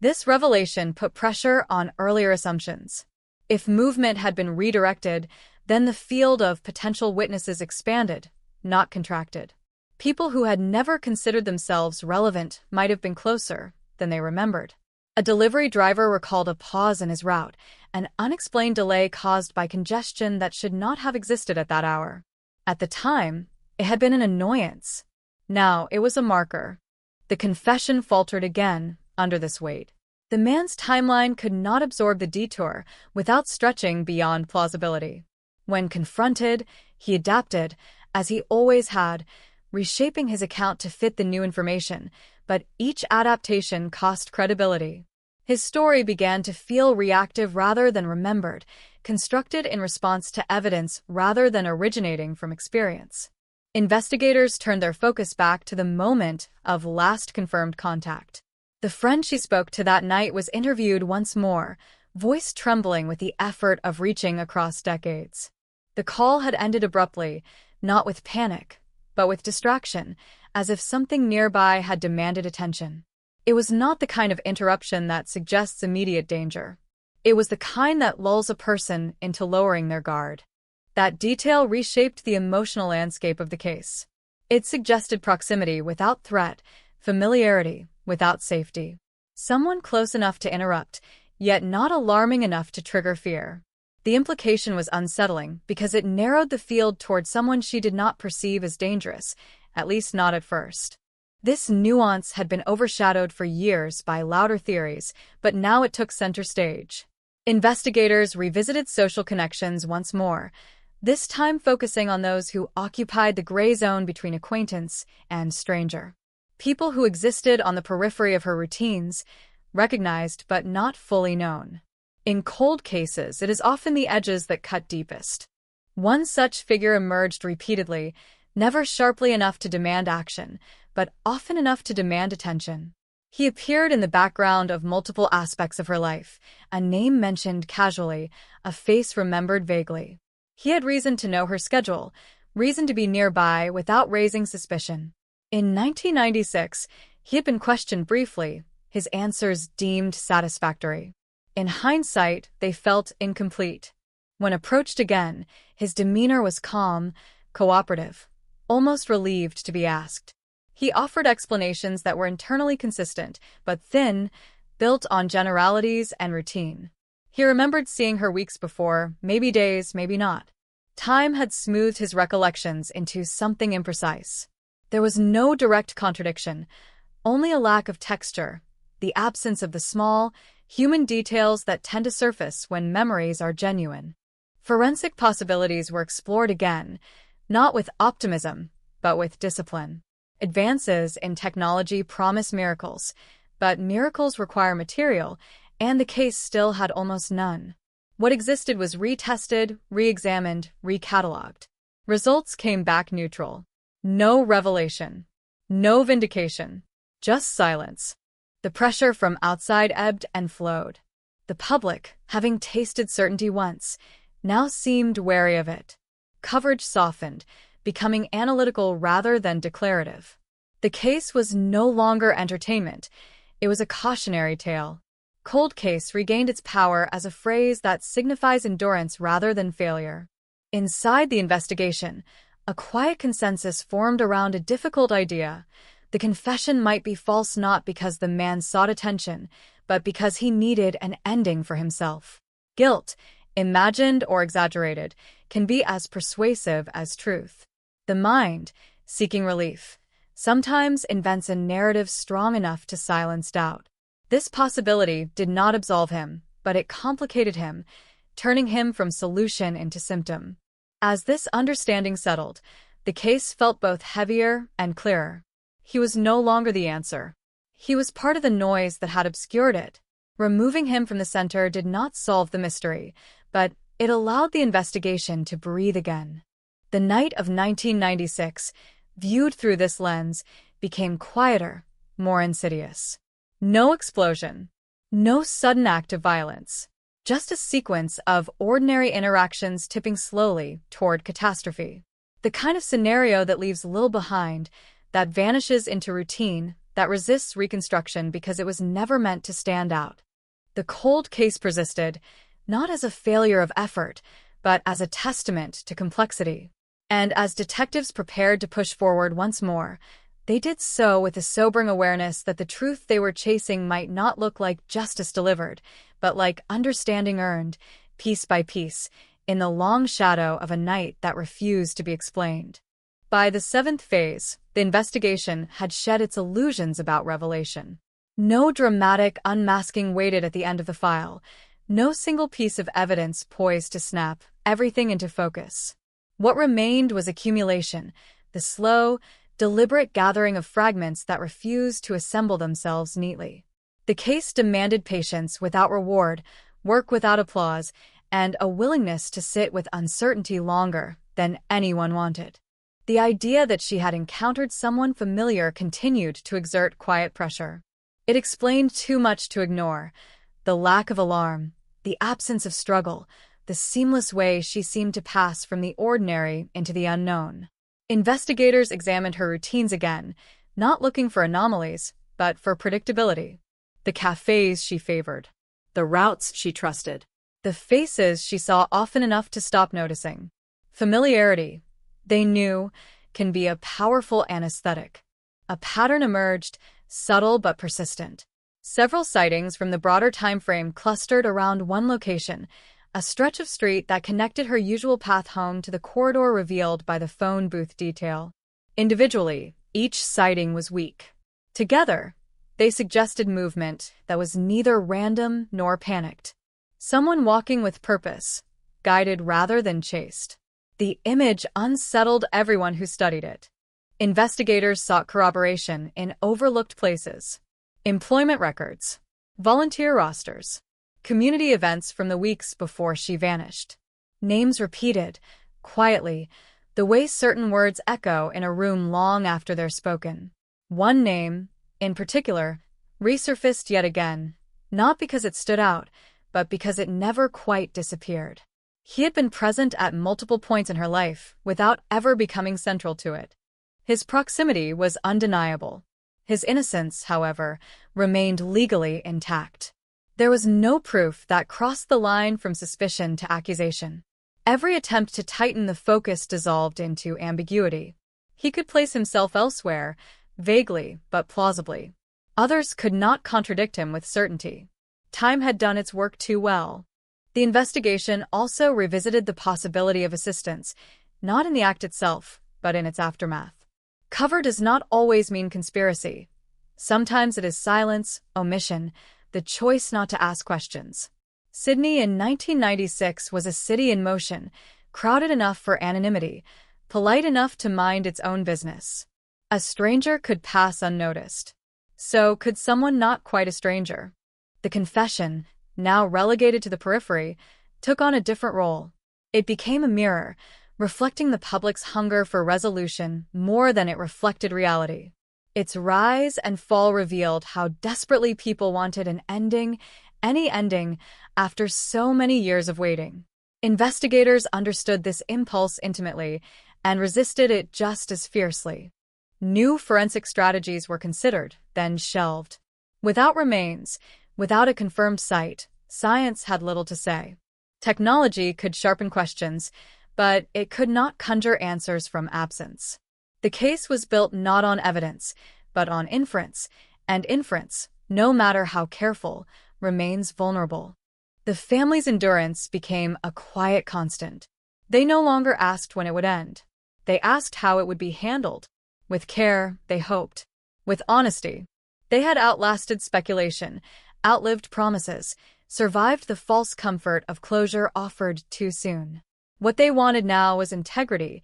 This revelation put pressure on earlier assumptions. If movement had been redirected, then the field of potential witnesses expanded, not contracted. People who had never considered themselves relevant might have been closer than they remembered. A delivery driver recalled a pause in his route, an unexplained delay caused by congestion that should not have existed at that hour. At the time, it had been an annoyance. Now it was a marker. The confession faltered again under this weight. The man's timeline could not absorb the detour without stretching beyond plausibility. When confronted, he adapted, as he always had, reshaping his account to fit the new information, but each adaptation cost credibility. His story began to feel reactive rather than remembered, constructed in response to evidence rather than originating from experience. Investigators turned their focus back to the moment of last confirmed contact. The friend she spoke to that night was interviewed once more, voice trembling with the effort of reaching across decades. The call had ended abruptly, not with panic, but with distraction, as if something nearby had demanded attention. It was not the kind of interruption that suggests immediate danger. It was the kind that lulls a person into lowering their guard. That detail reshaped the emotional landscape of the case. It suggested proximity without threat, familiarity without safety. Someone close enough to interrupt, yet not alarming enough to trigger fear. The implication was unsettling because it narrowed the field toward someone she did not perceive as dangerous, at least not at first. This nuance had been overshadowed for years by louder theories, but now it took center stage. Investigators revisited social connections once more, this time focusing on those who occupied the gray zone between acquaintance and stranger. People who existed on the periphery of her routines, recognized but not fully known. In cold cases, it is often the edges that cut deepest. One such figure emerged repeatedly, never sharply enough to demand action, but often enough to demand attention. He appeared in the background of multiple aspects of her life, a name mentioned casually, a face remembered vaguely. He had reason to know her schedule, reason to be nearby without raising suspicion. In 1996, he had been questioned briefly, his answers deemed satisfactory. In hindsight, they felt incomplete. When approached again, his demeanor was calm, cooperative, almost relieved to be asked. He offered explanations that were internally consistent, but thin, built on generalities and routine. He remembered seeing her weeks before, maybe days, maybe not. Time had smoothed his recollections into something imprecise. There was no direct contradiction, only a lack of texture, the absence of the small, human details that tend to surface when memories are genuine. Forensic possibilities were explored again, not with optimism, but with discipline. Advances in technology promise miracles, but miracles require material, and the case still had almost none. What existed was retested, re-examined, recatalogued. Results came back neutral. No revelation. No vindication. Just silence. The pressure from outside ebbed and flowed. The public, having tasted certainty once, now seemed wary of it. Coverage softened, becoming analytical rather than declarative. The case was no longer entertainment. It was a cautionary tale. Cold case regained its power as a phrase that signifies endurance rather than failure. Inside the investigation, a quiet consensus formed around a difficult idea. The confession might be false not because the man sought attention, but because he needed an ending for himself. Guilt, imagined or exaggerated, can be as persuasive as truth. The mind, seeking relief, sometimes invents a narrative strong enough to silence doubt. This possibility did not absolve him, but it complicated him, turning him from solution into symptom. As this understanding settled, the case felt both heavier and clearer. He was no longer the answer. He was part of the noise that had obscured it. Removing him from the center did not solve the mystery, but it allowed the investigation to breathe again. The night of 1996, viewed through this lens, became quieter, more insidious. No explosion, no sudden act of violence, just a sequence of ordinary interactions tipping slowly toward catastrophe. The kind of scenario that leaves little behind, that vanishes into routine, that resists reconstruction because it was never meant to stand out. The cold case persisted, not as a failure of effort, but as a testament to complexity. And as detectives prepared to push forward once more, they did so with a sobering awareness that the truth they were chasing might not look like justice delivered, but like understanding earned, piece by piece, in the long shadow of a night that refused to be explained. By the seventh phase, the investigation had shed its illusions about revelation. No dramatic unmasking waited at the end of the file, no single piece of evidence poised to snap everything into focus. What remained was accumulation, the slow, deliberate gathering of fragments that refused to assemble themselves neatly. The case demanded patience without reward, work without applause, and a willingness to sit with uncertainty longer than anyone wanted. The idea that she had encountered someone familiar continued to exert quiet pressure. It explained too much to ignore: the lack of alarm, the absence of struggle, the seamless way she seemed to pass from the ordinary into the unknown. Investigators examined her routines again, not looking for anomalies, but for predictability. The cafes she favored, the routes she trusted, the faces she saw often enough to stop noticing. Familiarity, they knew, can be a powerful anesthetic. A pattern emerged, subtle but persistent. Several sightings from the broader time frame clustered around one location, a stretch of street that connected her usual path home to the corridor revealed by the phone booth detail. Individually, each sighting was weak. Together, they suggested movement that was neither random nor panicked. Someone walking with purpose, guided rather than chased. The image unsettled everyone who studied it. Investigators sought corroboration in overlooked places, employment records, volunteer rosters, community events from the weeks before she vanished. Names repeated, quietly, the way certain words echo in a room long after they're spoken. One name, in particular, resurfaced yet again, not because it stood out, but because it never quite disappeared. He had been present at multiple points in her life without ever becoming central to it. His proximity was undeniable. His innocence, however, remained legally intact. There was no proof that crossed the line from suspicion to accusation. Every attempt to tighten the focus dissolved into ambiguity. He could place himself elsewhere, vaguely but plausibly. Others could not contradict him with certainty. Time had done its work too well. The investigation also revisited the possibility of assistance, not in the act itself, but in its aftermath. Cover does not always mean conspiracy. Sometimes it is silence, omission, the choice not to ask questions. Sydney in 1996 was a city in motion, crowded enough for anonymity, polite enough to mind its own business. A stranger could pass unnoticed. So could someone not quite a stranger. The confession, now relegated to the periphery, took on a different role. It became a mirror, reflecting the public's hunger for resolution more than it reflected reality. Its rise and fall revealed how desperately people wanted an ending, any ending, after so many years of waiting. Investigators understood this impulse intimately and resisted it just as fiercely. New forensic strategies were considered, then shelved. Without remains, without a confirmed site, science had little to say. Technology could sharpen questions, but it could not conjure answers from absence. The case was built not on evidence, but on inference, and inference, no matter how careful, remains vulnerable. The family's endurance became a quiet constant. They no longer asked when it would end. They asked how it would be handled. With care, they hoped. With honesty. They had outlasted speculation, outlived promises, survived the false comfort of closure offered too soon. What they wanted now was integrity,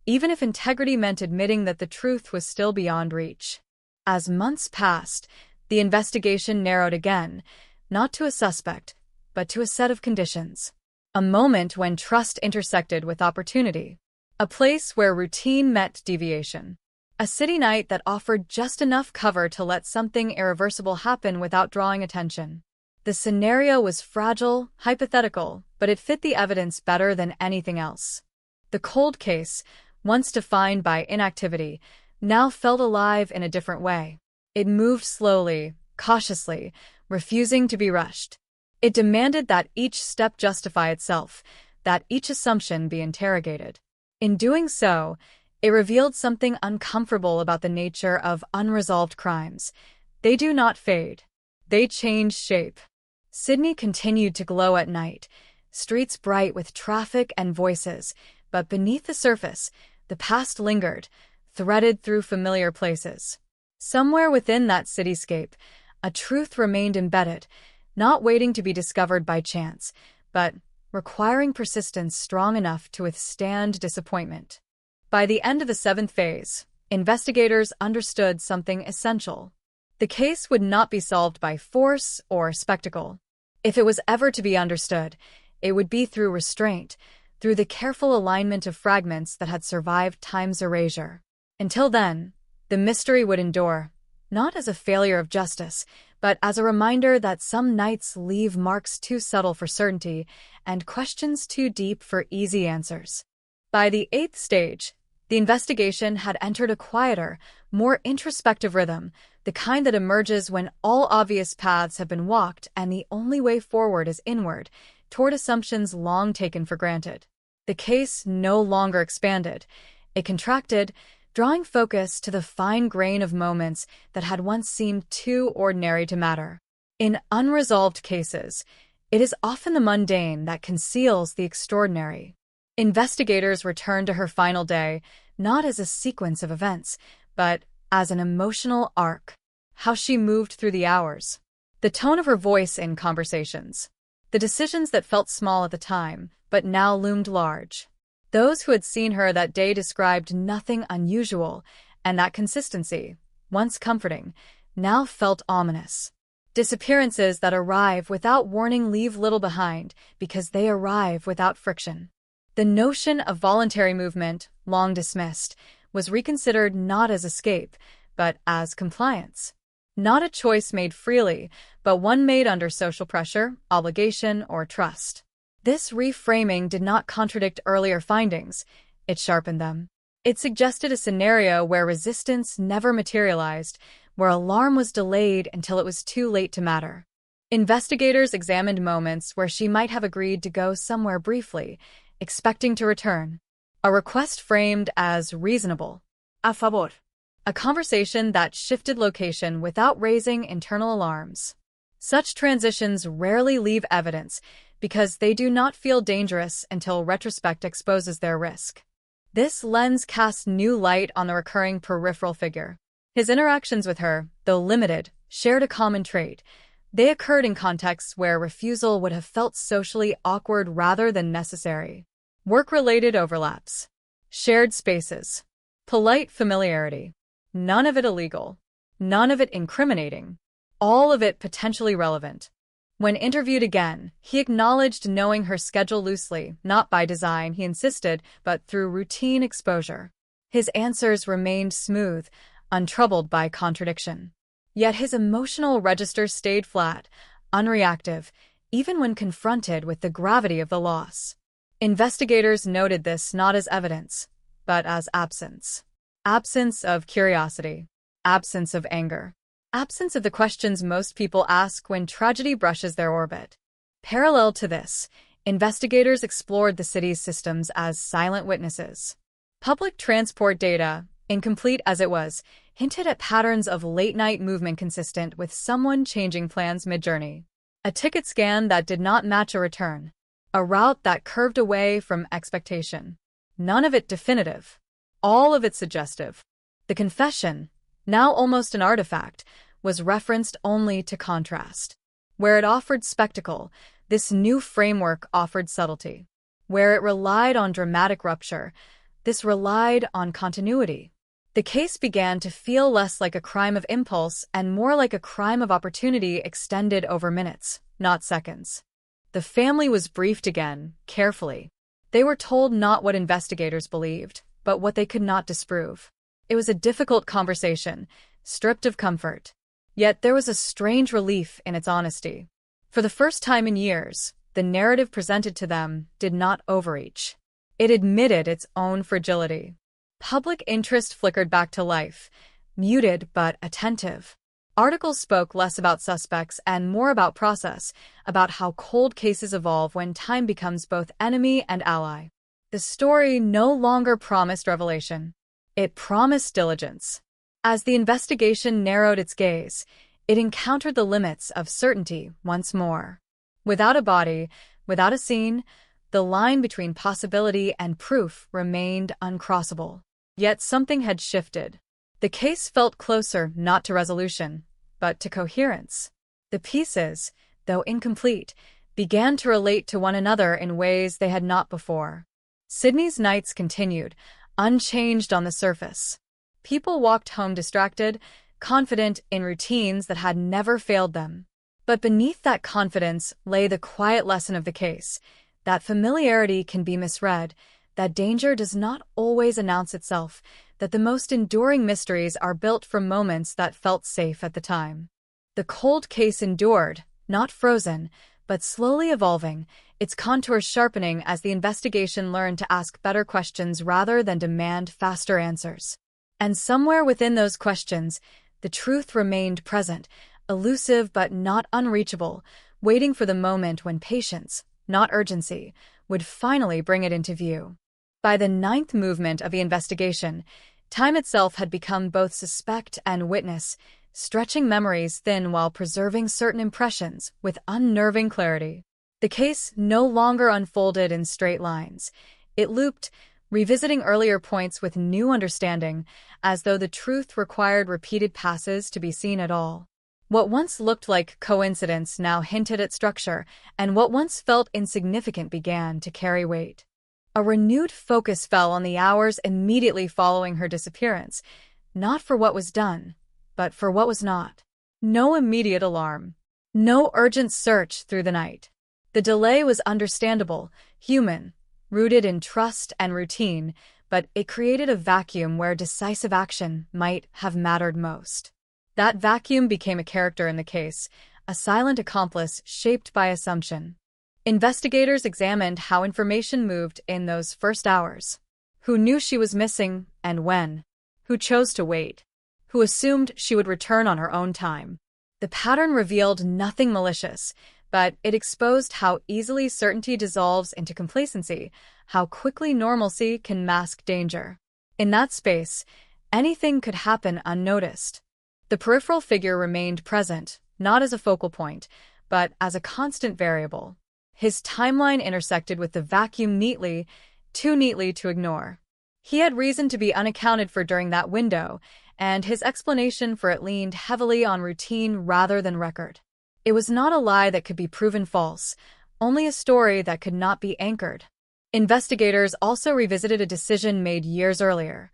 even if integrity meant admitting that the truth was still beyond reach. As months passed, the investigation narrowed again, not to a suspect, but to a set of conditions. A moment when trust intersected with opportunity. A place where routine met deviation. A city night that offered just enough cover to let something irreversible happen without drawing attention. The scenario was fragile, hypothetical, but it fit the evidence better than anything else. The cold case, once defined by inactivity, now felt alive in a different way. It moved slowly, cautiously, refusing to be rushed. It demanded that each step justify itself, that each assumption be interrogated. In doing so, it revealed something uncomfortable about the nature of unresolved crimes. They do not fade. They change shape. Sydney continued to glow at night, streets bright with traffic and voices, but beneath the surface, the past lingered, threaded through familiar places. Somewhere within that cityscape, a truth remained embedded, not waiting to be discovered by chance, but requiring persistence strong enough to withstand disappointment. By the end of the 7th phase, investigators understood something essential. The case would not be solved by force or spectacle. If it was ever to be understood, it would be through restraint, through the careful alignment of fragments that had survived time's erasure. Until then, the mystery would endure, not as a failure of justice, but as a reminder that some nights leave marks too subtle for certainty and questions too deep for easy answers. By the 8th stage, the investigation had entered a quieter, more introspective rhythm, the kind that emerges when all obvious paths have been walked and the only way forward is inward, toward assumptions long taken for granted. The case no longer expanded. It contracted, drawing focus to the fine grain of moments that had once seemed too ordinary to matter. In unresolved cases, it is often the mundane that conceals the extraordinary. Investigators returned to her final day, not as a sequence of events, but as an emotional arc. How she moved through the hours. The tone of her voice in conversations. The decisions that felt small at the time, but now loomed large. Those who had seen her that day described nothing unusual, and that consistency, once comforting, now felt ominous. Disappearances that arrive without warning leave little behind because they arrive without friction. The notion of voluntary movement, long dismissed, was reconsidered not as escape, but as compliance. Not a choice made freely, but one made under social pressure, obligation, or trust. This reframing did not contradict earlier findings, it sharpened them. It suggested a scenario where resistance never materialized, where alarm was delayed until it was too late to matter. Investigators examined moments where she might have agreed to go somewhere briefly, expecting to return. A request framed as reasonable. A favor. A conversation that shifted location without raising internal alarms. Such transitions rarely leave evidence because they do not feel dangerous until retrospect exposes their risk. This lens casts new light on the recurring peripheral figure. His interactions with her, though limited, shared a common trait. They occurred in contexts where refusal would have felt socially awkward rather than necessary. Work-related overlaps. Shared spaces. Polite familiarity. None of it illegal. None of it incriminating. All of it potentially relevant. When interviewed again, he acknowledged knowing her schedule loosely, not by design, he insisted, but through routine exposure. His answers remained smooth, untroubled by contradiction. Yet his emotional register stayed flat, unreactive, even when confronted with the gravity of the loss. Investigators noted this not as evidence, but as absence. Absence of curiosity. Absence of anger. Absence of the questions most people ask when tragedy brushes their orbit. Parallel to this, investigators explored the city's systems as silent witnesses. Public transport data, incomplete as it was, hinted at patterns of late-night movement consistent with someone changing plans mid-journey. A ticket scan that did not match a return. A route that curved away from expectation. None of it definitive. All of it suggestive. The confession, now almost an artifact, was referenced only to contrast. Where it offered spectacle, this new framework offered subtlety. Where it relied on dramatic rupture, this relied on continuity. The case began to feel less like a crime of impulse and more like a crime of opportunity extended over minutes, not seconds. The family was briefed again, carefully. They were told not what investigators believed, but what they could not disprove. It was a difficult conversation, stripped of comfort. Yet there was a strange relief in its honesty. For the first time in years, the narrative presented to them did not overreach. It admitted its own fragility. Public interest flickered back to life, muted but attentive. Articles spoke less about suspects and more about process, about how cold cases evolve when time becomes both enemy and ally. The story no longer promised revelation. It promised diligence. As the investigation narrowed its gaze, it encountered the limits of certainty once more. Without a body, without a scene, the line between possibility and proof remained uncrossable. Yet something had shifted. The case felt closer not to resolution, but to coherence. The pieces, though incomplete, began to relate to one another in ways they had not before. Sydney's nights continued, unchanged on the surface. People walked home distracted, confident in routines that had never failed them. But beneath that confidence lay the quiet lesson of the case, that familiarity can be misread, that danger does not always announce itself, that the most enduring mysteries are built from moments that felt safe at the time. The cold case endured, not frozen, but slowly evolving, its contours sharpening as the investigation learned to ask better questions rather than demand faster answers. And somewhere within those questions, the truth remained present, elusive but not unreachable, waiting for the moment when patience, not urgency, would finally bring it into view. By the ninth movement of the investigation, time itself had become both suspect and witness, stretching memories thin while preserving certain impressions with unnerving clarity. The case no longer unfolded in straight lines. It looped, revisiting earlier points with new understanding, as though the truth required repeated passes to be seen at all. What once looked like coincidence now hinted at structure, and what once felt insignificant began to carry weight. A renewed focus fell on the hours immediately following her disappearance, not for what was done, but for what was not. No immediate alarm. No urgent search through the night. The delay was understandable, human, rooted in trust and routine, but it created a vacuum where decisive action might have mattered most. That vacuum became a character in the case, a silent accomplice shaped by assumption. Investigators examined how information moved in those first hours. Who knew she was missing and when? Who chose to wait? Who assumed she would return on her own time? The pattern revealed nothing malicious, but it exposed how easily certainty dissolves into complacency, how quickly normalcy can mask danger. In that space, anything could happen unnoticed. The peripheral figure remained present, not as a focal point, but as a constant variable. His timeline intersected with the vacuum neatly, too neatly to ignore. He had reason to be unaccounted for during that window, and his explanation for it leaned heavily on routine rather than record. It was not a lie that could be proven false, only a story that could not be anchored. Investigators also revisited a decision made years earlier,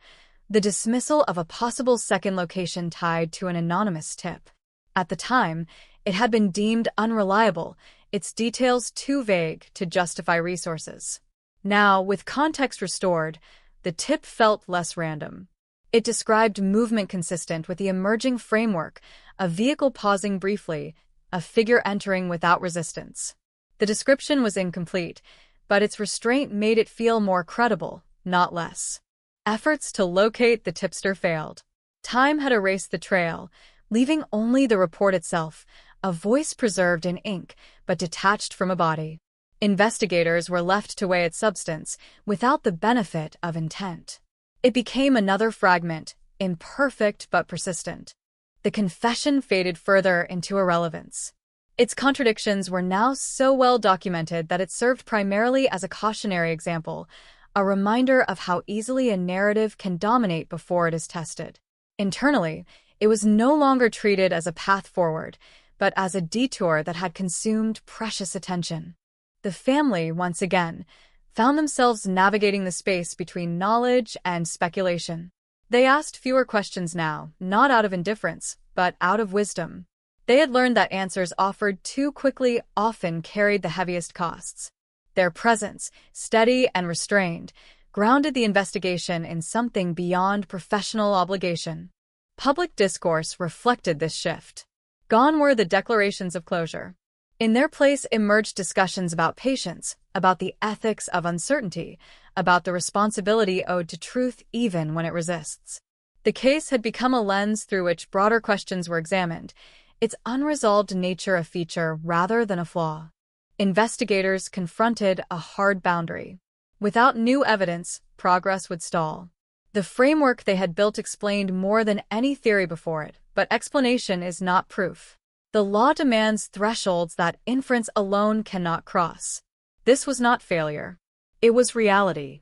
the dismissal of a possible second location tied to an anonymous tip. At the time, it had been deemed unreliable, its details too vague to justify resources. Now, with context restored, the tip felt less random. It described movement consistent with the emerging framework, a vehicle pausing briefly, a figure entering without resistance. The description was incomplete, but its restraint made it feel more credible, not less. Efforts to locate the tipster failed. Time had erased the trail, leaving only the report itself, a voice preserved in ink but detached from a body. Investigators were left to weigh its substance without the benefit of intent. It became another fragment, imperfect but persistent. The confession faded further into irrelevance. Its contradictions were now so well documented that it served primarily as a cautionary example, a reminder of how easily a narrative can dominate before it is tested. Internally, it was no longer treated as a path forward, but as a detour that had consumed precious attention. The family, once again, found themselves navigating the space between knowledge and speculation. They asked fewer questions now, not out of indifference, but out of wisdom. They had learned that answers offered too quickly often carried the heaviest costs. Their presence, steady and restrained, grounded the investigation in something beyond professional obligation. Public discourse reflected this shift. Gone were the declarations of closure. In their place emerged discussions about patience, about the ethics of uncertainty, about the responsibility owed to truth even when it resists. The case had become a lens through which broader questions were examined, its unresolved nature a feature rather than a flaw. Investigators confronted a hard boundary. Without new evidence, progress would stall. The framework they had built explained more than any theory before it, but explanation is not proof. The law demands thresholds that inference alone cannot cross. This was not failure. It was reality.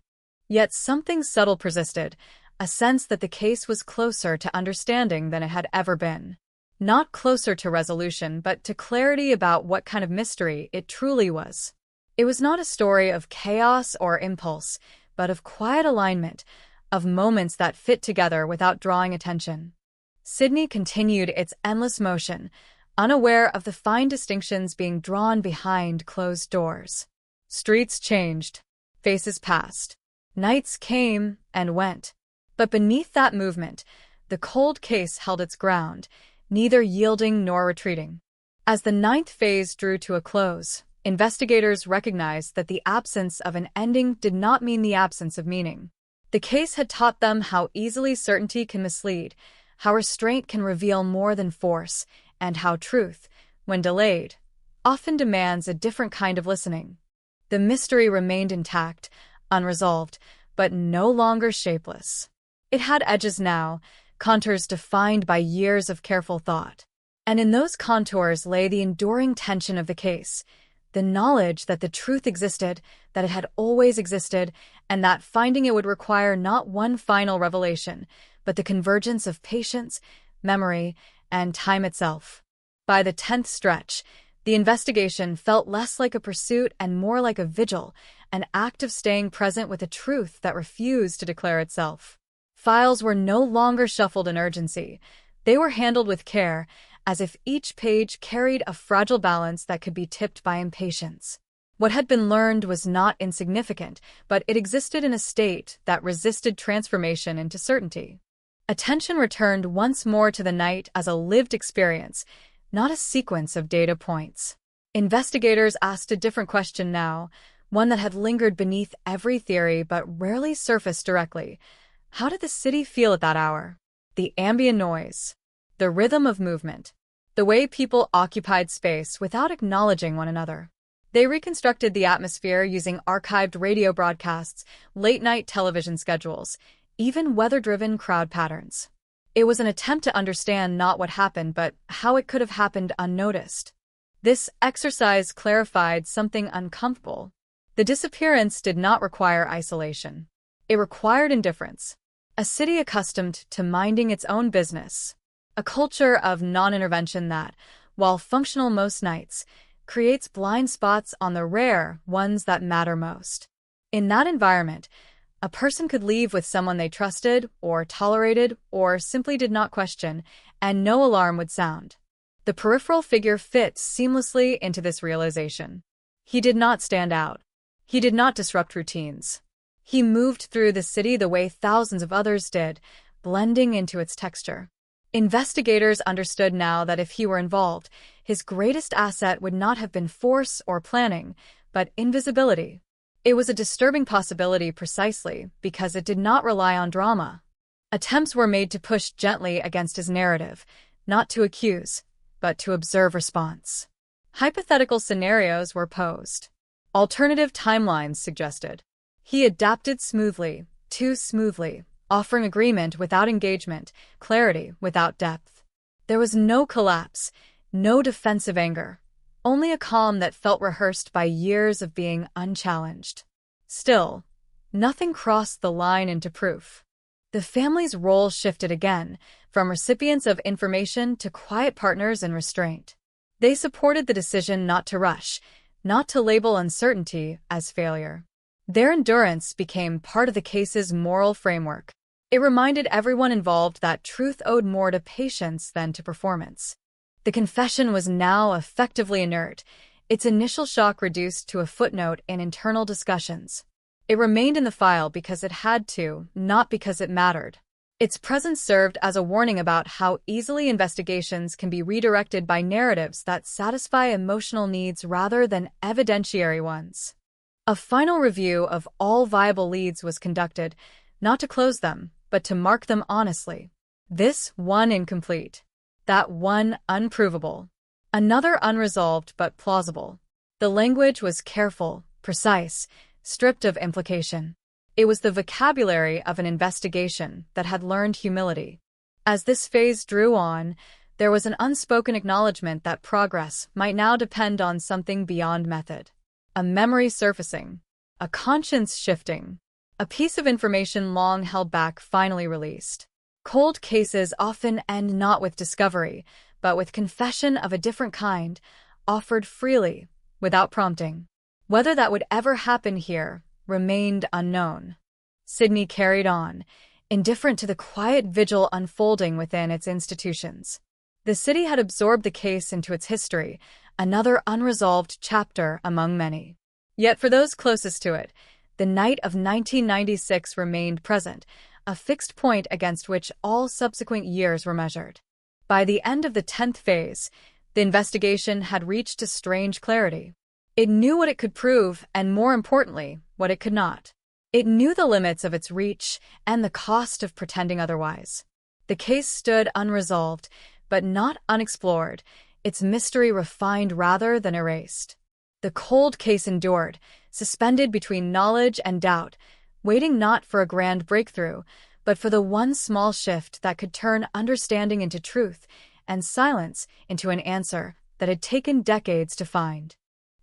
Yet something subtle persisted, a sense that the case was closer to understanding than it had ever been. Not closer to resolution, but to clarity about what kind of mystery it truly was. It was not a story of chaos or impulse, but of quiet alignment, of moments that fit together without drawing attention. Sydney continued its endless motion, unaware of the fine distinctions being drawn behind closed doors. Streets changed, faces passed, nights came and went. But beneath that movement, the cold case held its ground, neither yielding nor retreating. As the ninth phase drew to a close, investigators recognized that the absence of an ending did not mean the absence of meaning. The case had taught them how easily certainty can mislead, how restraint can reveal more than force, and how truth, when delayed, often demands a different kind of listening. The mystery remained intact, unresolved, but no longer shapeless. It had edges now, contours defined by years of careful thought. And in those contours lay the enduring tension of the case, The knowledge that the truth existed, that it had always existed, and that finding it would require not one final revelation, but the convergence of patience, memory, and time itself. By the 10th stretch, the investigation felt less like a pursuit and more like a vigil, an act of staying present with a truth that refused to declare itself. Files were no longer shuffled in urgency. They were handled with care, as if each page carried a fragile balance that could be tipped by impatience. What had been learned was not insignificant, but it existed in a state that resisted transformation into certainty. Attention returned once more to the night as a lived experience, not a sequence of data points. Investigators asked a different question now, one that had lingered beneath every theory but rarely surfaced directly. How did the city feel at that hour? The ambient noise, the rhythm of movement, the way people occupied space without acknowledging one another. They reconstructed the atmosphere using archived radio broadcasts, late-night television schedules, even weather-driven crowd patterns. It was an attempt to understand not what happened, but how it could have happened unnoticed. This exercise clarified something uncomfortable. The disappearance did not require isolation. It required indifference. A city accustomed to minding its own business. A culture of non-intervention that, while functional most nights, creates blind spots on the rare ones that matter most. In that environment, a person could leave with someone they trusted, or tolerated, or simply did not question, and no alarm would sound. The peripheral figure fits seamlessly into this realization. He did not stand out. He did not disrupt routines. He moved through the city the way thousands of others did, blending into its texture. Investigators understood now that if he were involved, his greatest asset would not have been force or planning, but invisibility. It was a disturbing possibility precisely because it did not rely on drama. Attempts were made to push gently against his narrative, not to accuse, but to observe response. Hypothetical scenarios were posed. Alternative timelines suggested. He adapted smoothly, too smoothly, offering agreement without engagement, clarity without depth. There was no collapse, no defensive anger. Only a calm that felt rehearsed by years of being unchallenged. Still, nothing crossed the line into proof. The family's role shifted again, from recipients of information to quiet partners in restraint. They supported the decision not to rush, not to label uncertainty as failure. Their endurance became part of the case's moral framework. It reminded everyone involved that truth owed more to patience than to performance. The confession was now effectively inert, its initial shock reduced to a footnote in internal discussions. It remained in the file because it had to, not because it mattered. Its presence served as a warning about how easily investigations can be redirected by narratives that satisfy emotional needs rather than evidentiary ones. A final review of all viable leads was conducted, not to close them, but to mark them honestly. This one incomplete. That one unprovable. Another unresolved but plausible. The language was careful, precise, stripped of implication. It was the vocabulary of an investigation that had learned humility. As this phase drew on, there was an unspoken acknowledgement that progress might now depend on something beyond method. A memory surfacing. A conscience shifting. A piece of information long held back finally released. Cold cases often end not with discovery, but with confession of a different kind, offered freely, without prompting. Whether that would ever happen here remained unknown. Sydney carried on, indifferent to the quiet vigil unfolding within its institutions. The city had absorbed the case into its history, another unresolved chapter among many. Yet for those closest to it, the night of 1996 remained present, a fixed point against which all subsequent years were measured. By the end of the 10th phase, the investigation had reached a strange clarity. It knew what it could prove, and more importantly, what it could not. It knew the limits of its reach and the cost of pretending otherwise. The case stood unresolved, but not unexplored, its mystery refined rather than erased. The cold case endured, suspended between knowledge and doubt, waiting not for a grand breakthrough, but for the one small shift that could turn understanding into truth and silence into an answer that had taken decades to find.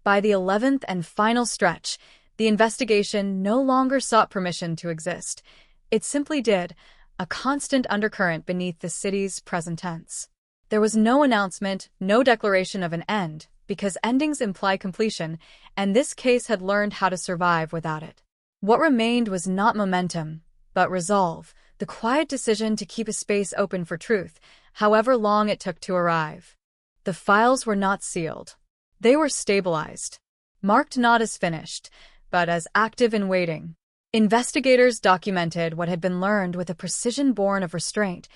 By the 11th and final stretch, the investigation no longer sought permission to exist. It simply did, a constant undercurrent beneath the city's present tense. There was no announcement, no declaration of an end, because endings imply completion, and this case had learned how to survive without it. What remained was not momentum, but resolve, the quiet decision to keep a space open for truth, however long it took to arrive. The files were not sealed. They were stabilized, marked not as finished, but as active and waiting. Investigators documented what had been learned with a precision born of restraint,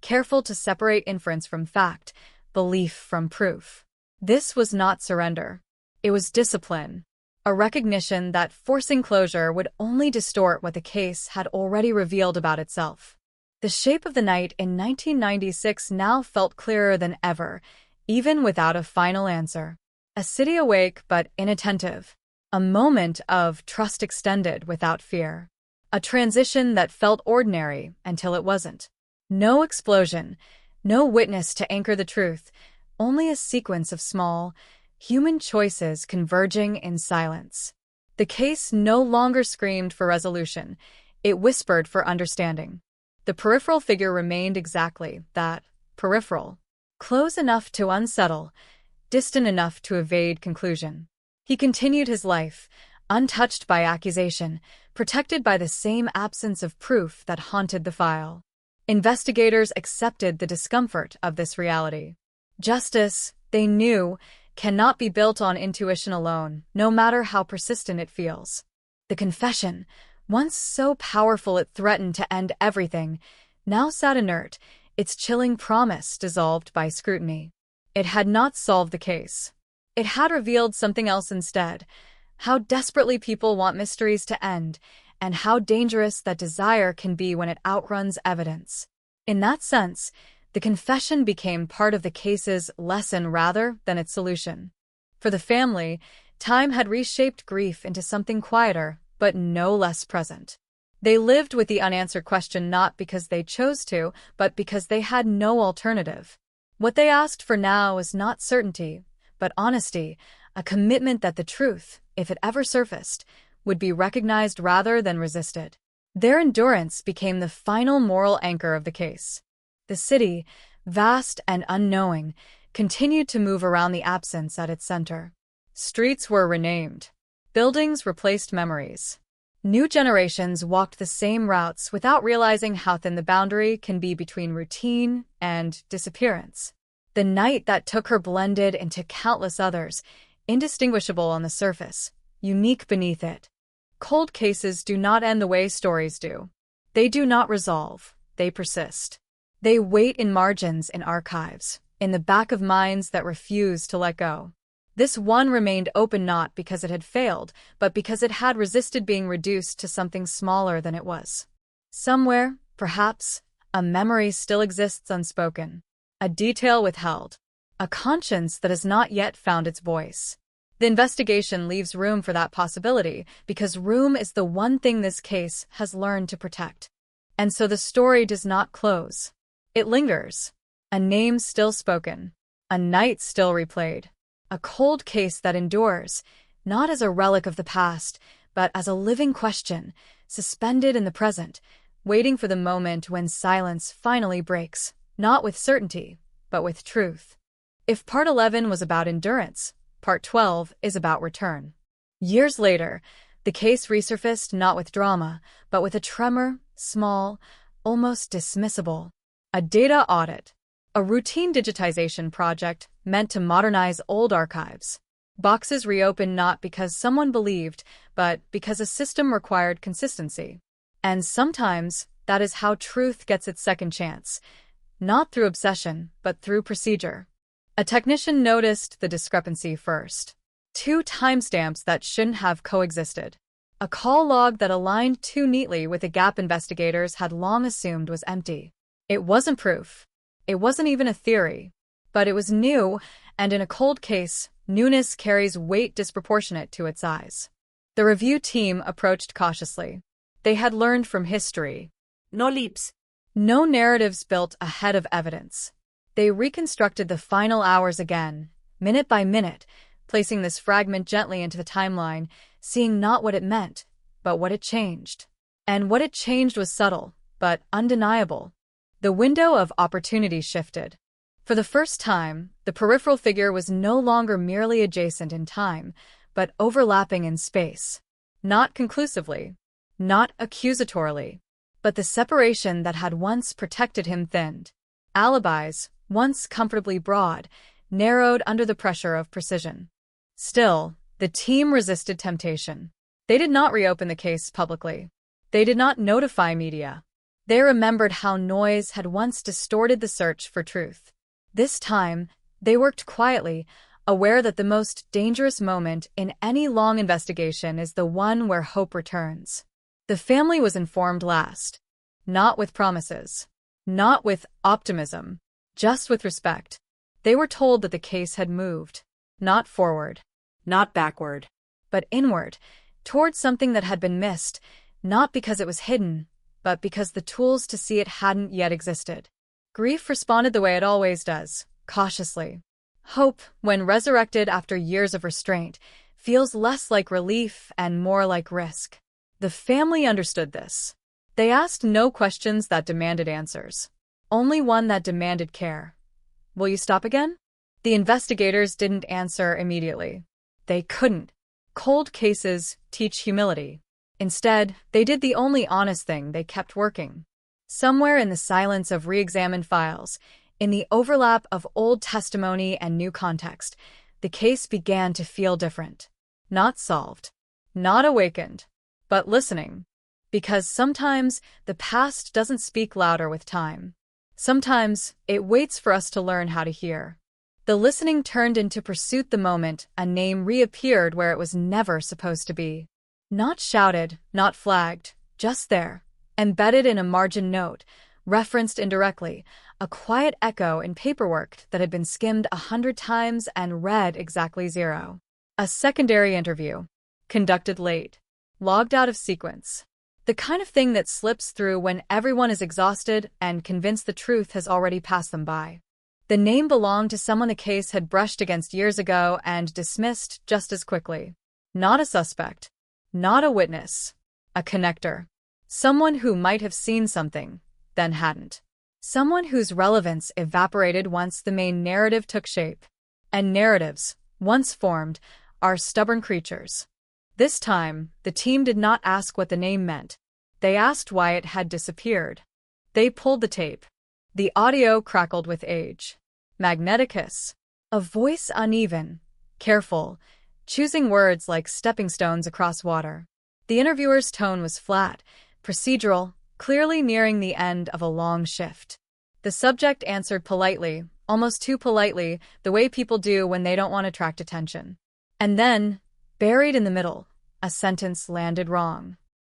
careful to separate inference from fact, belief from proof. This was not surrender. It was discipline, a recognition that forcing closure would only distort what the case had already revealed about itself. The shape of the night in 1996 now felt clearer than ever, even without a final answer. A city awake but inattentive. A moment of trust extended without fear. A transition that felt ordinary until it wasn't. No explosion, no witness to anchor the truth, only a sequence of small, human choices converging in silence. The case no longer screamed for resolution, it whispered for understanding. The peripheral figure remained exactly that, peripheral. Close enough to unsettle, distant enough to evade conclusion. He continued his life, untouched by accusation, protected by the same absence of proof that haunted the file. Investigators accepted the discomfort of this reality. Justice, they knew, cannot be built on intuition alone, no matter how persistent it feels. The confession, once so powerful it threatened to end everything, now sat inert, its chilling promise dissolved by scrutiny. It had not solved the case. It had revealed something else instead, how desperately people want mysteries to end, and how dangerous that desire can be when it outruns evidence. In that sense, the confession became part of the case's lesson rather than its solution. For the family, time had reshaped grief into something quieter, but no less present. They lived with the unanswered question not because they chose to, but because they had no alternative. What they asked for now was not certainty, but honesty, a commitment that the truth, if it ever surfaced, would be recognized rather than resisted. Their endurance became the final moral anchor of the case. The city, vast and unknowing, continued to move around the absence at its center. Streets were renamed. Buildings replaced memories. New generations walked the same routes without realizing how thin the boundary can be between routine and disappearance. The night that took her blended into countless others, indistinguishable on the surface, unique beneath it. Cold cases do not end the way stories do. They do not resolve, they persist. They wait in margins in archives, in the back of minds that refuse to let go. This one remained open not because it had failed, but because it had resisted being reduced to something smaller than it was. Somewhere, perhaps, a memory still exists unspoken. A detail withheld. A conscience that has not yet found its voice. The investigation leaves room for that possibility, because room is the one thing this case has learned to protect. And so the story does not close. It lingers. A name still spoken. A night still replayed. A cold case that endures, not as a relic of the past, but as a living question, suspended in the present, waiting for the moment when silence finally breaks. Not with certainty, but with truth. If Part 11 was about endurance, Part 12 is about return. Years later, the case resurfaced not with drama, but with a tremor, small, almost dismissible. A data audit. A routine digitization project meant to modernize old archives. Boxes reopened not because someone believed, but because a system required consistency. And sometimes, that is how truth gets its second chance. Not through obsession, but through procedure. A technician noticed the discrepancy first. 2 timestamps that shouldn't have coexisted. A call log that aligned too neatly with a gap investigators had long assumed was empty. It wasn't proof. It wasn't even a theory. But it was new, and in a cold case, newness carries weight disproportionate to its size. The review team approached cautiously. They had learned from history. No leaps. No narratives built ahead of evidence. They reconstructed the final hours again, minute by minute, placing this fragment gently into the timeline, seeing not what it meant, but what it changed. And what it changed was subtle, but undeniable. The window of opportunity shifted. For the first time, the peripheral figure was no longer merely adjacent in time, but overlapping in space. Not conclusively, not accusatorily, but the separation that had once protected him thinned. Alibis, once comfortably broad, narrowed under the pressure of precision. Still, the team resisted temptation. They did not reopen the case publicly. They did not notify media. They remembered how noise had once distorted the search for truth. This time, they worked quietly, aware that the most dangerous moment in any long investigation is the one where hope returns. The family was informed last. Not with promises. Not with optimism. Just with respect. They were told that the case had moved. Not forward. Not backward. But inward, towards something that had been missed, not because it was hidden, but because the tools to see it hadn't yet existed. Grief responded the way it always does, cautiously. Hope, when resurrected after years of restraint, feels less like relief and more like risk. The family understood this. They asked no questions that demanded answers. Only one that demanded care. Will you stop again? The investigators didn't answer immediately. They couldn't. Cold cases teach humility. Instead, they did the only honest thing: they kept working. Somewhere in the silence of re-examined files, in the overlap of old testimony and new context, the case began to feel different. Not solved. Not awakened. But listening. Because sometimes the past doesn't speak louder with time. Sometimes it waits for us to learn how to hear. The listening turned into pursuit the moment a name reappeared where it was never supposed to be. Not shouted, not flagged, just there. Embedded in a margin note, referenced indirectly, a quiet echo in paperwork that had been skimmed 100 times and read exactly 0. A secondary interview. Conducted late. Logged out of sequence. The kind of thing that slips through when everyone is exhausted and convinced the truth has already passed them by. The name belonged to someone the case had brushed against years ago and dismissed just as quickly. Not a suspect. Not a witness. A connector. Someone who might have seen something, then hadn't. Someone whose relevance evaporated once the main narrative took shape. And narratives, once formed, are stubborn creatures. This time, the team did not ask what the name meant. They asked why it had disappeared. They pulled the tape. The audio crackled with age. Magneticus. A voice uneven, careful, choosing words like stepping stones across water. The interviewer's tone was flat, procedural, clearly nearing the end of a long shift. The subject answered politely, almost too politely, the way people do when they don't want to attract attention. And then, buried in the middle, a sentence landed wrong.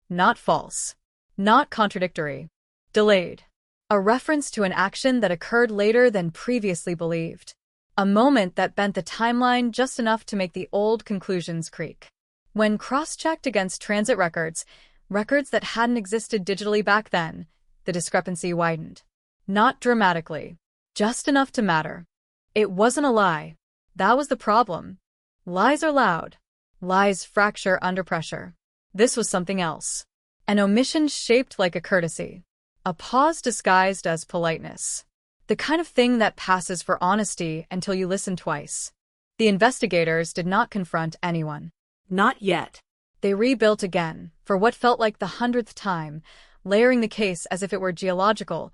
Not false. Not contradictory. Delayed. A reference to an action that occurred later than previously believed. A moment that bent the timeline just enough to make the old conclusions creak. When cross-checked against transit records that hadn't existed digitally back then, the discrepancy widened. Not dramatically. Just enough to matter. It wasn't a lie. That was the problem. Lies are loud. Lies fracture under pressure. This was something else. An omission shaped like a courtesy. A pause disguised as politeness. The kind of thing that passes for honesty until you listen twice. The investigators did not confront anyone. Not yet. They rebuilt again, for what felt like the 100th time, layering the case as if it were geological,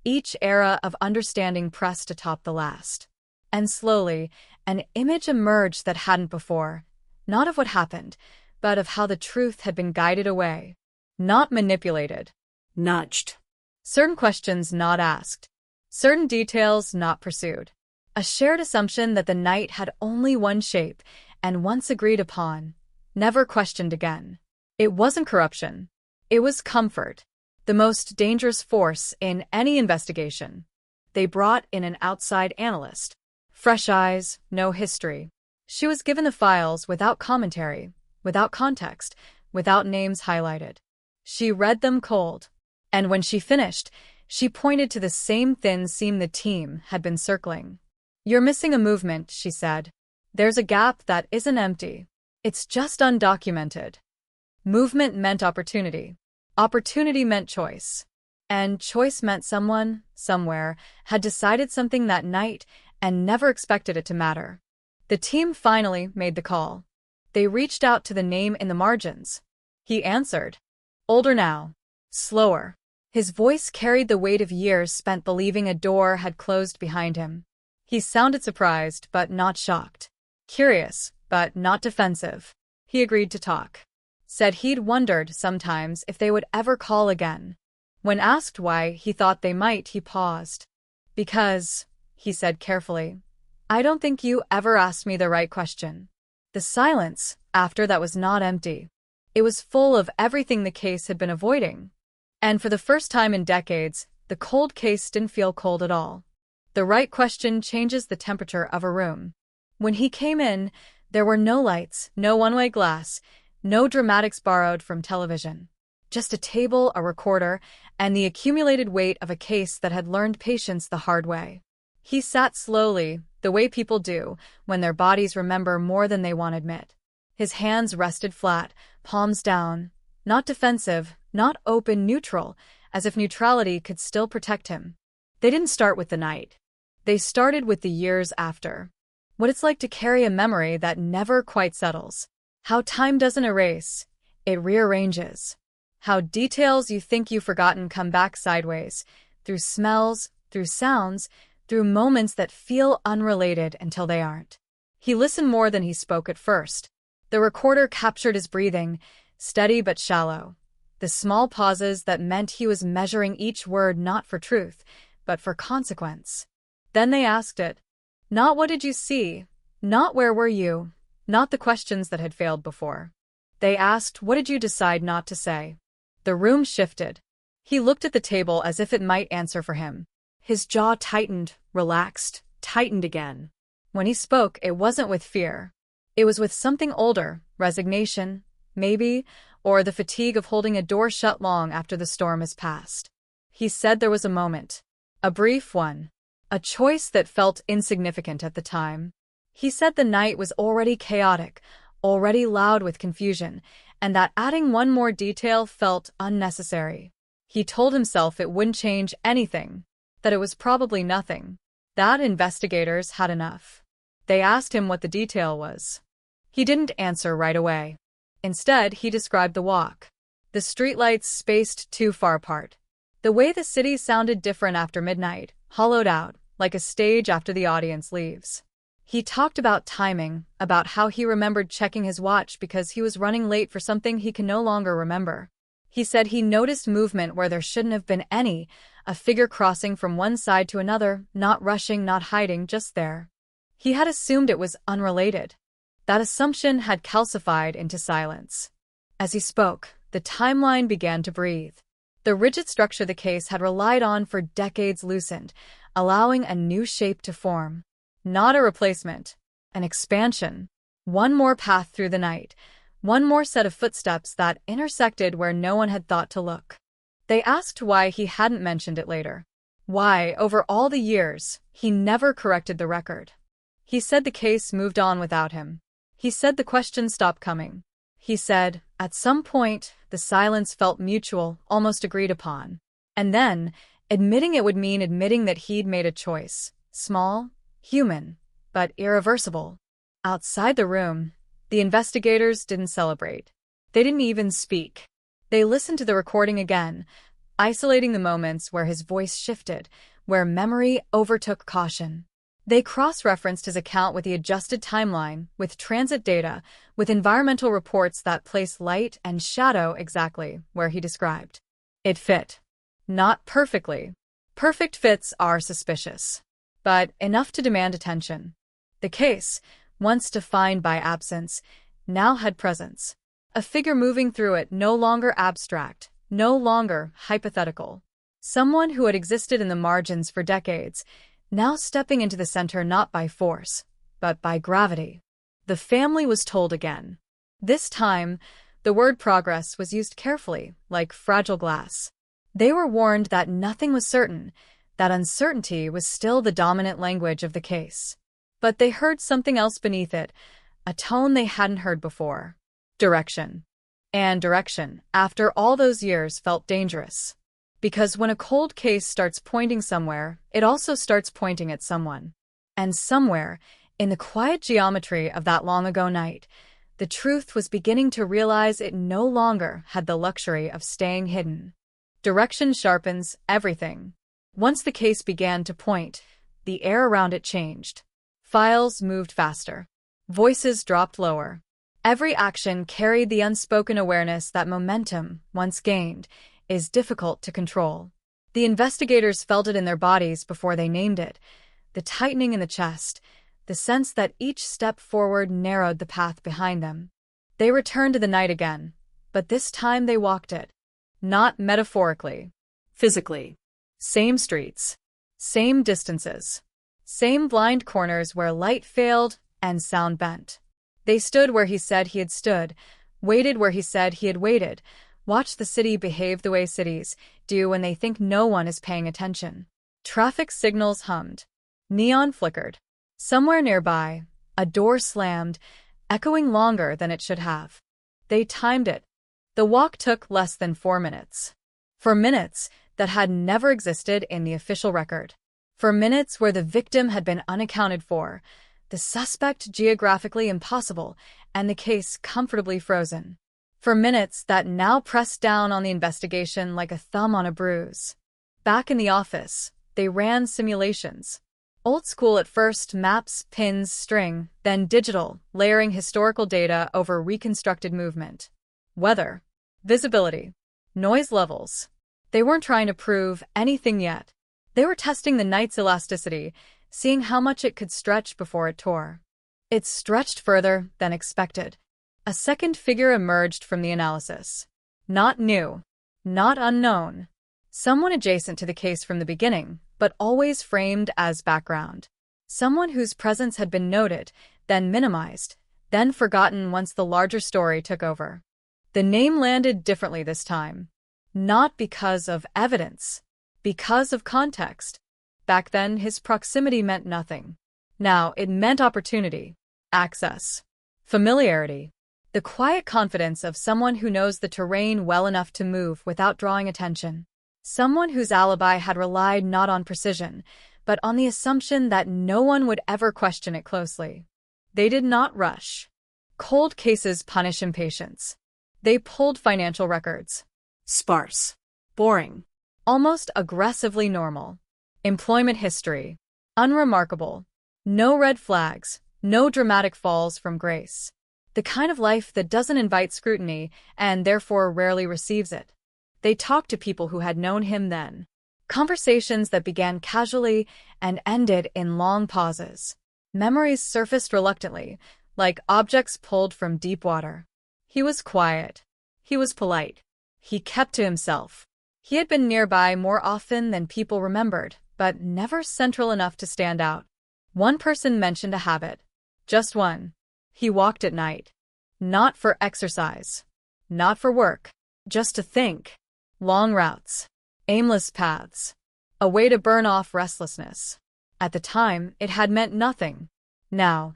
each era of understanding pressed atop the last. And slowly, an image emerged that hadn't before, not of what happened, but of how the truth had been guided away. Not manipulated. Nudged. Certain questions not asked. Certain details not pursued. A shared assumption that the night had only one shape, and once agreed upon, never questioned again. It wasn't corruption. It was comfort, the most dangerous force in any investigation. They brought in an outside analyst. Fresh eyes, no history. She was given the files without commentary, without context, without names highlighted. She read them cold. And when she finished, she pointed to the same thin seam the team had been circling. "You're missing a movement," she said. There's a gap that isn't empty. It's just undocumented. Movement meant opportunity. Opportunity meant choice. And choice meant someone, somewhere, had decided something that night and never expected it to matter. The team finally made the call. They reached out to the name in the margins. He answered. Older now. Slower. His voice carried the weight of years spent believing a door had closed behind him. He sounded surprised, but not shocked. Curious, but not defensive. He agreed to talk. Said he'd wondered sometimes if they would ever call again. When asked why he thought they might, he paused. Because, he said carefully, I don't think you ever asked me the right question. The silence after that was not empty. It was full of everything the case had been avoiding. And for the first time in decades, the cold case didn't feel cold at all. The right question changes the temperature of a room. When he came in, there were no lights, no one-way glass, no dramatics borrowed from television. Just a table, a recorder, and the accumulated weight of a case that had learned patience the hard way. He sat slowly, the way people do, when their bodies remember more than they want to admit. His hands rested flat, palms down, not defensive, not open, neutral, as if neutrality could still protect him. They didn't start with the night. They started with the years after. What it's like to carry a memory that never quite settles. How time doesn't erase, it rearranges. How details you think you've forgotten come back sideways, through smells, through sounds, through moments that feel unrelated until they aren't. He listened more than he spoke at first. The recorder captured his breathing, steady but shallow. The small pauses that meant he was measuring each word not for truth, but for consequence. Then they asked it. Not what did you see, not where were you, not the questions that had failed before. They asked, what did you decide not to say? The room shifted. He looked at the table as if it might answer for him. His jaw tightened, relaxed, tightened again. When he spoke, it wasn't with fear. It was with something older, resignation, maybe, or the fatigue of holding a door shut long after the storm has passed. He said there was a moment. A brief one. A choice that felt insignificant at the time. He said the night was already chaotic, already loud with confusion, and that adding one more detail felt unnecessary. He told himself it wouldn't change anything, that it was probably nothing, that investigators had enough. They asked him what the detail was. He didn't answer right away. Instead, he described the walk. The streetlights spaced too far apart. The way the city sounded different after midnight, hollowed out, like a stage after the audience leaves. He talked about timing, about how he remembered checking his watch because he was running late for something he can no longer remember. He said he noticed movement where there shouldn't have been any, a figure crossing from one side to another, not rushing, not hiding, just there. He had assumed it was unrelated. That assumption had calcified into silence. As he spoke, the timeline began to breathe. The rigid structure the case had relied on for decades loosened, allowing a new shape to form. Not a replacement, an expansion. One more path through the night, one more set of footsteps that intersected where no one had thought to look. They asked why he hadn't mentioned it later. Why, over all the years, he never corrected the record. He said the case moved on without him. He said the questions stopped coming. He said, at some point, the silence felt mutual, almost agreed upon. And then, admitting it would mean admitting that he'd made a choice. Small, human, but irreversible. Outside the room, the investigators didn't celebrate. They didn't even speak. They listened to the recording again, isolating the moments where his voice shifted, where memory overtook caution. They cross-referenced his account with the adjusted timeline, with transit data, with environmental reports that place light and shadow exactly where he described. It fit. Not perfectly. Perfect fits are suspicious. But enough to demand attention. The case, once defined by absence, now had presence. A figure moving through it, no longer abstract, no longer hypothetical. Someone who had existed in the margins for decades, now stepping into the center not by force, but by gravity. The family was told again. This time, the word progress was used carefully, like fragile glass. They were warned that nothing was certain, that uncertainty was still the dominant language of the case. But they heard something else beneath it, a tone they hadn't heard before. Direction. And direction, after all those years, felt dangerous. Because when a cold case starts pointing somewhere, it also starts pointing at someone. And somewhere, in the quiet geometry of that long-ago night, the truth was beginning to realize it no longer had the luxury of staying hidden. Direction sharpens everything. Once the case began to point, the air around it changed. Files moved faster. Voices dropped lower. Every action carried the unspoken awareness that momentum, once gained, is difficult to control. The investigators felt it in their bodies before they named it. The tightening in the chest, the sense that each step forward narrowed the path behind them. They returned to the night again, but this time they walked it. Not metaphorically. Physically. Same streets. Same distances. Same blind corners where light failed and sound bent. They stood where he said he had stood, waited where he said he had waited, watched the city behave the way cities do when they think no one is paying attention. Traffic signals hummed. Neon flickered. Somewhere nearby, a door slammed, echoing longer than it should have. They timed it. The walk took less than 4 minutes. For minutes that had never existed in the official record. For minutes where the victim had been unaccounted for, the suspect geographically impossible, and the case comfortably frozen. For minutes that now pressed down on the investigation like a thumb on a bruise. Back in the office, they ran simulations. Old school at first, maps, pins, string, then digital, layering historical data over reconstructed movement. Weather. Visibility. Noise levels. They weren't trying to prove anything yet. They were testing the night's elasticity, seeing how much it could stretch before it tore. It stretched further than expected. A second figure emerged from the analysis. Not new. Not unknown. Someone adjacent to the case from the beginning, but always framed as background. Someone whose presence had been noted, then minimized, then forgotten once the larger story took over. The name landed differently this time. Not because of evidence. Because of context. Back then, his proximity meant nothing. Now, it meant opportunity, access, familiarity, the quiet confidence of someone who knows the terrain well enough to move without drawing attention. Someone whose alibi had relied not on precision, but on the assumption that no one would ever question it closely. They did not rush. Cold cases punish impatience. They pulled financial records. Sparse. Boring. Almost aggressively normal. Employment history. Unremarkable. No red flags. No dramatic falls from grace. The kind of life that doesn't invite scrutiny and therefore rarely receives it. They talked to people who had known him then. Conversations that began casually and ended in long pauses. Memories surfaced reluctantly, like objects pulled from deep water. He was quiet. He was polite. He kept to himself. He had been nearby more often than people remembered, but never central enough to stand out. One person mentioned a habit. Just one. He walked at night. Not for exercise. Not for work. Just to think. Long routes. Aimless paths. A way to burn off restlessness. At the time, it had meant nothing. Now,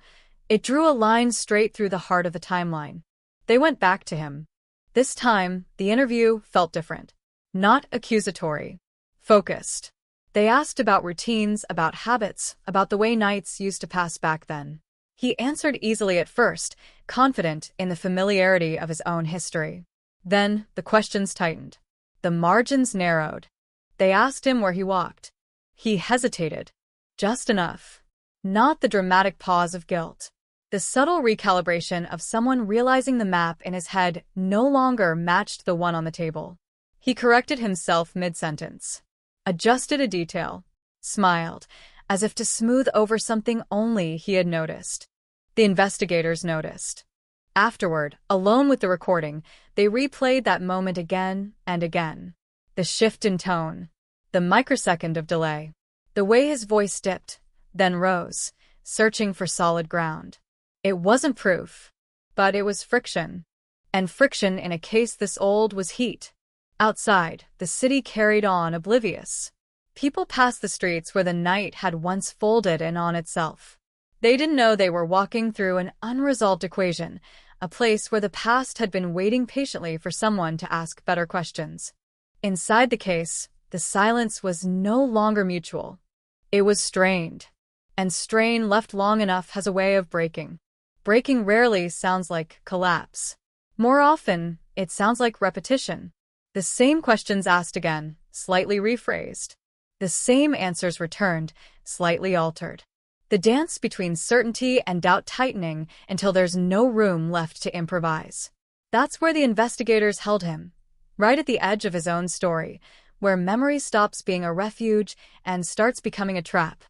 it drew a line straight through the heart of the timeline. They went back to him. This time, the interview felt different. Not accusatory. Focused. They asked about routines, about habits, about the way nights used to pass back then. He answered easily at first, confident in the familiarity of his own history. Then, the questions tightened. The margins narrowed. They asked him where he walked. He hesitated. Just enough. Not the dramatic pause of guilt. The subtle recalibration of someone realizing the map in his head no longer matched the one on the table. He corrected himself mid-sentence. Adjusted a detail. Smiled, as if to smooth over something only he had noticed. The investigators noticed. Afterward, alone with the recording, they replayed that moment again and again. The shift in tone. The microsecond of delay. The way his voice dipped, then rose, searching for solid ground. It wasn't proof, but it was friction. And friction in a case this old was heat. Outside, the city carried on oblivious. People passed the streets where the night had once folded in on itself. They didn't know they were walking through an unresolved equation, a place where the past had been waiting patiently for someone to ask better questions. Inside the case, the silence was no longer mutual. It was strained. And strain left long enough has a way of breaking. Breaking rarely sounds like collapse. More often, it sounds like repetition. The same questions asked again, slightly rephrased. The same answers returned, slightly altered. The dance between certainty and doubt tightening until there's no room left to improvise. That's where the investigators held him, right at the edge of his own story, where memory stops being a refuge and starts becoming a trap.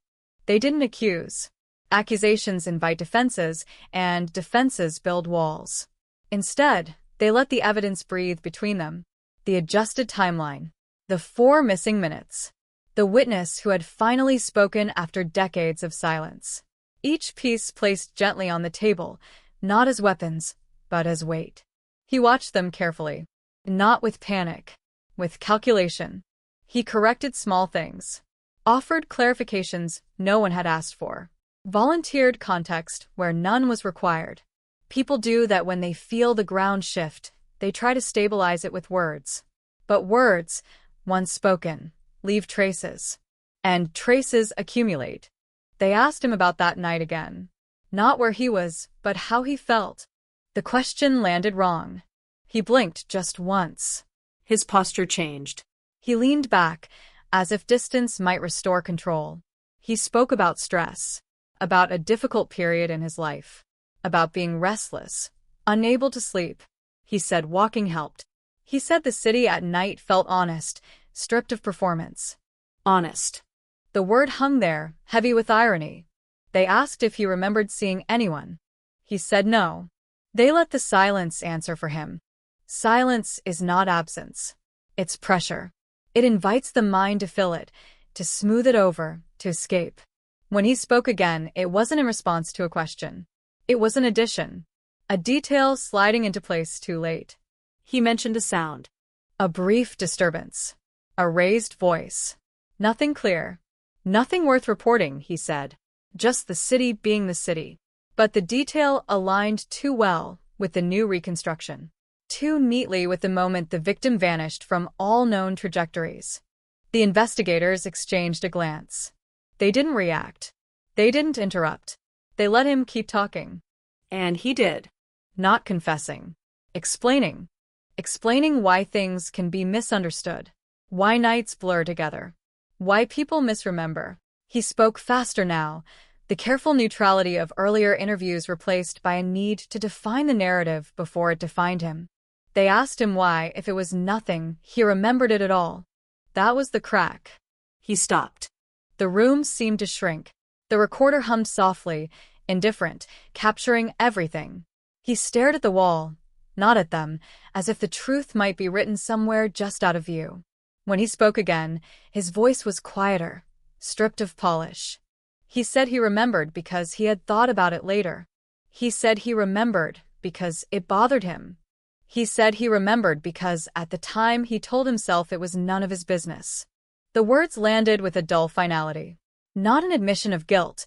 They didn't accuse. Accusations invite defenses, and defenses build walls. Instead, they let the evidence breathe between them. The adjusted timeline. The 4 missing minutes. The witness who had finally spoken after decades of silence. Each piece placed gently on the table, not as weapons, but as weight. He watched them carefully. Not with panic, with calculation. He corrected small things. Offered clarifications no one had asked for. Volunteered context where none was required. People do that when they feel the ground shift. They try to stabilize it with words. But words, once spoken, leave traces. And traces accumulate. They asked him about that night again. Not where he was, but how he felt. The question landed wrong. He blinked just once. His posture changed. He leaned back, as if distance might restore control. He spoke about stress, about a difficult period in his life, about being restless, unable to sleep. He said walking helped. He said the city at night felt honest, stripped of performance. Honest. The word hung there, heavy with irony. They asked if he remembered seeing anyone. He said no. They let the silence answer for him. Silence is not absence. It's pressure. It invites the mind to fill it, to smooth it over, to escape. When he spoke again, it wasn't in response to a question. It was an addition. A detail sliding into place too late. He mentioned a sound. A brief disturbance. A raised voice. Nothing clear. Nothing worth reporting, he said. Just the city being the city. But the detail aligned too well with the new reconstruction. Too neatly with the moment the victim vanished from all known trajectories. The investigators exchanged a glance. They didn't react. They didn't interrupt. They let him keep talking. And he did. Not confessing. Explaining. Explaining why things can be misunderstood. Why nights blur together. Why people misremember. He spoke faster now, the careful neutrality of earlier interviews replaced by a need to define the narrative before it defined him. They asked him why, if it was nothing, he remembered it at all. That was the crack. He stopped. The room seemed to shrink. The recorder hummed softly, indifferent, capturing everything. He stared at the wall, not at them, as if the truth might be written somewhere just out of view. When he spoke again, his voice was quieter, stripped of polish. He said he remembered because he had thought about it later. He said he remembered because it bothered him. He said he remembered because at the time he told himself it was none of his business. The words landed with a dull finality. Not an admission of guilt,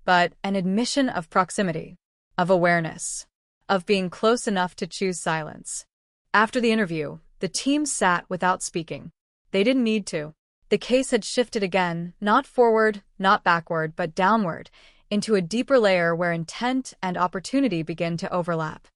but an admission of proximity, of awareness, of being close enough to choose silence. After the interview, the team sat without speaking. They didn't need to. The case had shifted again, not forward, not backward, but downward, into a deeper layer where intent and opportunity begin to overlap.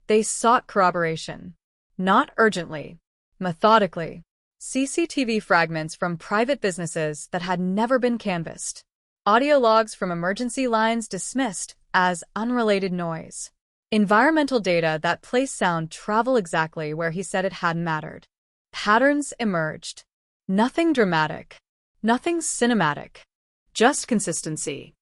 They sought corroboration. Not urgently, methodically. CCTV fragments from private businesses that had never been canvassed. Audio logs from emergency lines dismissed as unrelated noise. Environmental data that placed sound travel exactly where he said it hadn't mattered. Patterns emerged. Nothing dramatic. Nothing cinematic. Just consistency.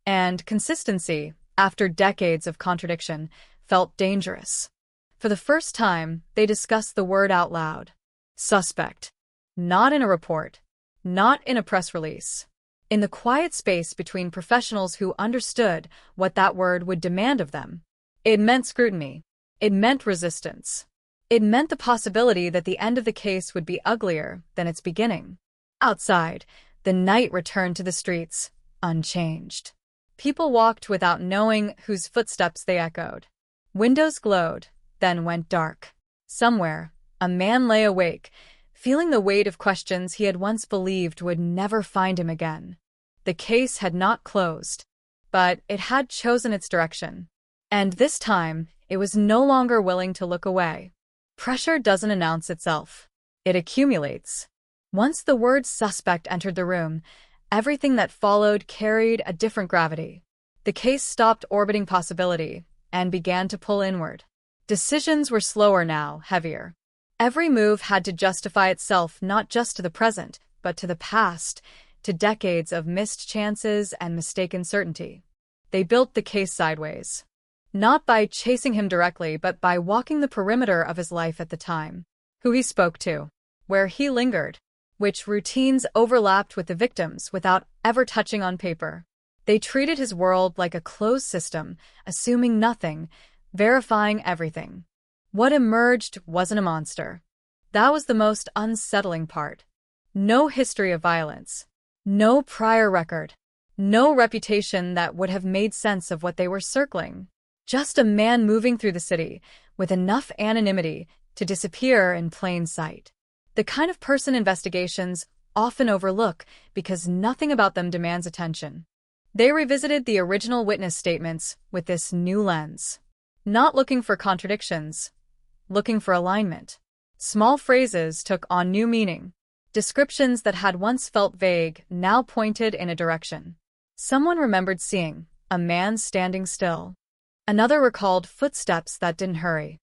And consistency, after decades of contradiction, felt dangerous. For the first time, they discussed the word out loud. Suspect. Not in a report. Not in a press release. In the quiet space between professionals who understood what that word would demand of them. It meant scrutiny. It meant resistance. It meant the possibility that the end of the case would be uglier than its beginning. Outside, the night returned to the streets, unchanged. People walked without knowing whose footsteps they echoed. Windows glowed, then went dark. Somewhere, a man lay awake, feeling the weight of questions he had once believed would never find him again. The case had not closed, but it had chosen its direction. And this time, it was no longer willing to look away. Pressure doesn't announce itself. It accumulates. Once the word suspect entered the room, everything that followed carried a different gravity. The case stopped orbiting possibility and began to pull inward. Decisions were slower now, heavier. Every move had to justify itself not just to the present, but to the past, to decades of missed chances and mistaken certainty. They built the case sideways. Not by chasing him directly, but by walking the perimeter of his life at the time. Who he spoke to, where he lingered, which routines overlapped with the victims without ever touching on paper. They treated his world like a closed system, assuming nothing, verifying everything. What emerged wasn't a monster. That was the most unsettling part. No history of violence. No prior record. No reputation that would have made sense of what they were circling. Just a man moving through the city, with enough anonymity to disappear in plain sight. The kind of person investigations often overlook because nothing about them demands attention. They revisited the original witness statements with this new lens. Not looking for contradictions, looking for alignment. Small phrases took on new meaning. Descriptions that had once felt vague now pointed in a direction. Someone remembered seeing a man standing still. Another recalled footsteps that didn't hurry.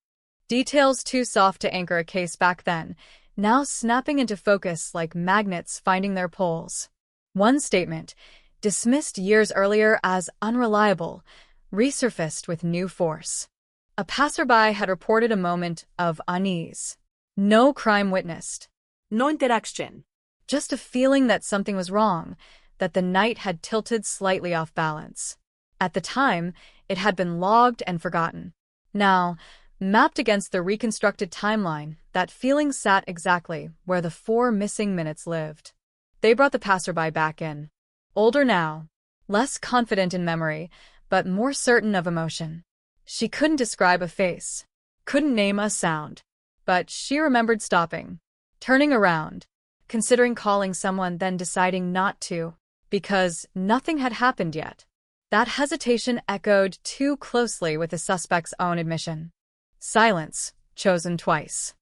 Details too soft to anchor a case back then, now snapping into focus like magnets finding their poles. One statement, dismissed years earlier as unreliable, resurfaced with new force. A passerby had reported a moment of unease. No crime witnessed. No interaction. Just a feeling that something was wrong, that the night had tilted slightly off balance. At the time, it had been logged and forgotten. Now, mapped against the reconstructed timeline, that feeling sat exactly where the 4 missing minutes lived. They brought the passerby back in. Older now, less confident in memory, but more certain of emotion. She couldn't describe a face, couldn't name a sound, but she remembered stopping, turning around, considering calling someone, then deciding not to, because nothing had happened yet. That hesitation echoed too closely with the suspect's own admission. Silence, chosen twice.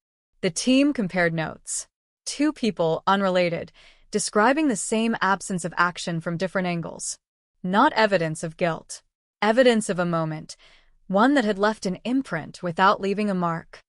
The team compared notes. 2 people, unrelated, describing the same absence of action from different angles. Not evidence of guilt. Evidence of a moment, one that had left an imprint without leaving a mark.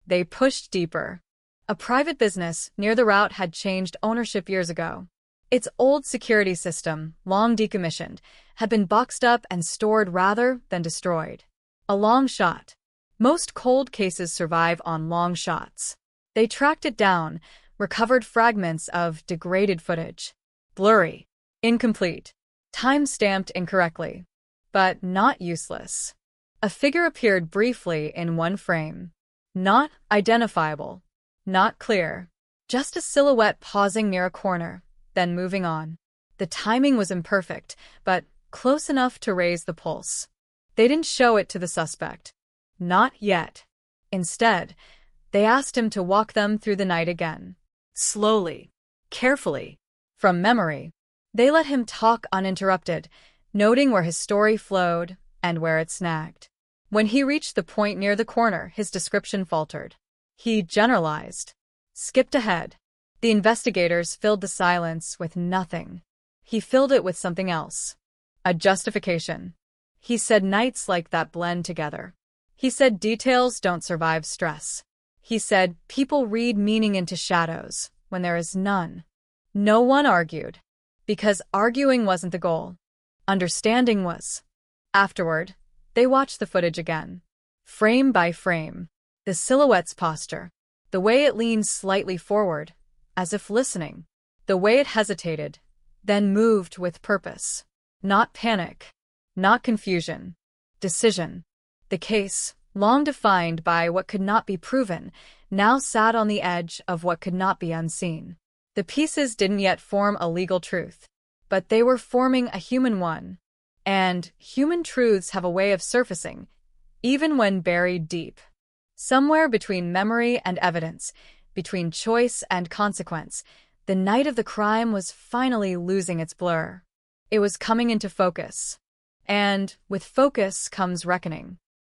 They pushed deeper. A private business near the route had changed ownership years ago. Its old security system, long decommissioned, had been boxed up and stored rather than destroyed. A long shot. Most cold cases survive on long shots. They tracked it down, recovered fragments of degraded footage. Blurry. Incomplete. Time-stamped incorrectly. But not useless. A figure appeared briefly in one frame. Not identifiable. Not clear. Just a silhouette pausing near a corner, then moving on. The timing was imperfect, but close enough to raise the pulse. They didn't show it to the suspect. Not yet. Instead, they asked him to walk them through the night again. Slowly. Carefully. From memory. They let him talk uninterrupted, noting where his story flowed and where it snagged. When he reached the point near the corner, his description faltered. He generalized. Skipped ahead. The investigators filled the silence with nothing. He filled it with something else. A justification. He said nights like that blend together. He said details don't survive stress. He said people read meaning into shadows when there is none. No one argued, because arguing wasn't the goal. Understanding was. Afterward, they watched the footage again. Frame by frame. The silhouette's posture. The way it leaned slightly forward, as if listening. The way it hesitated, then moved with purpose. Not panic. Not confusion. Decision. The case, long defined by what could not be proven, now sat on the edge of what could not be unseen. The pieces didn't yet form a legal truth, but they were forming a human one. And human truths have a way of surfacing, even when buried deep. Somewhere between memory and evidence, between choice and consequence, the night of the crime was finally losing its blur. It was coming into focus. And with focus comes reckoning.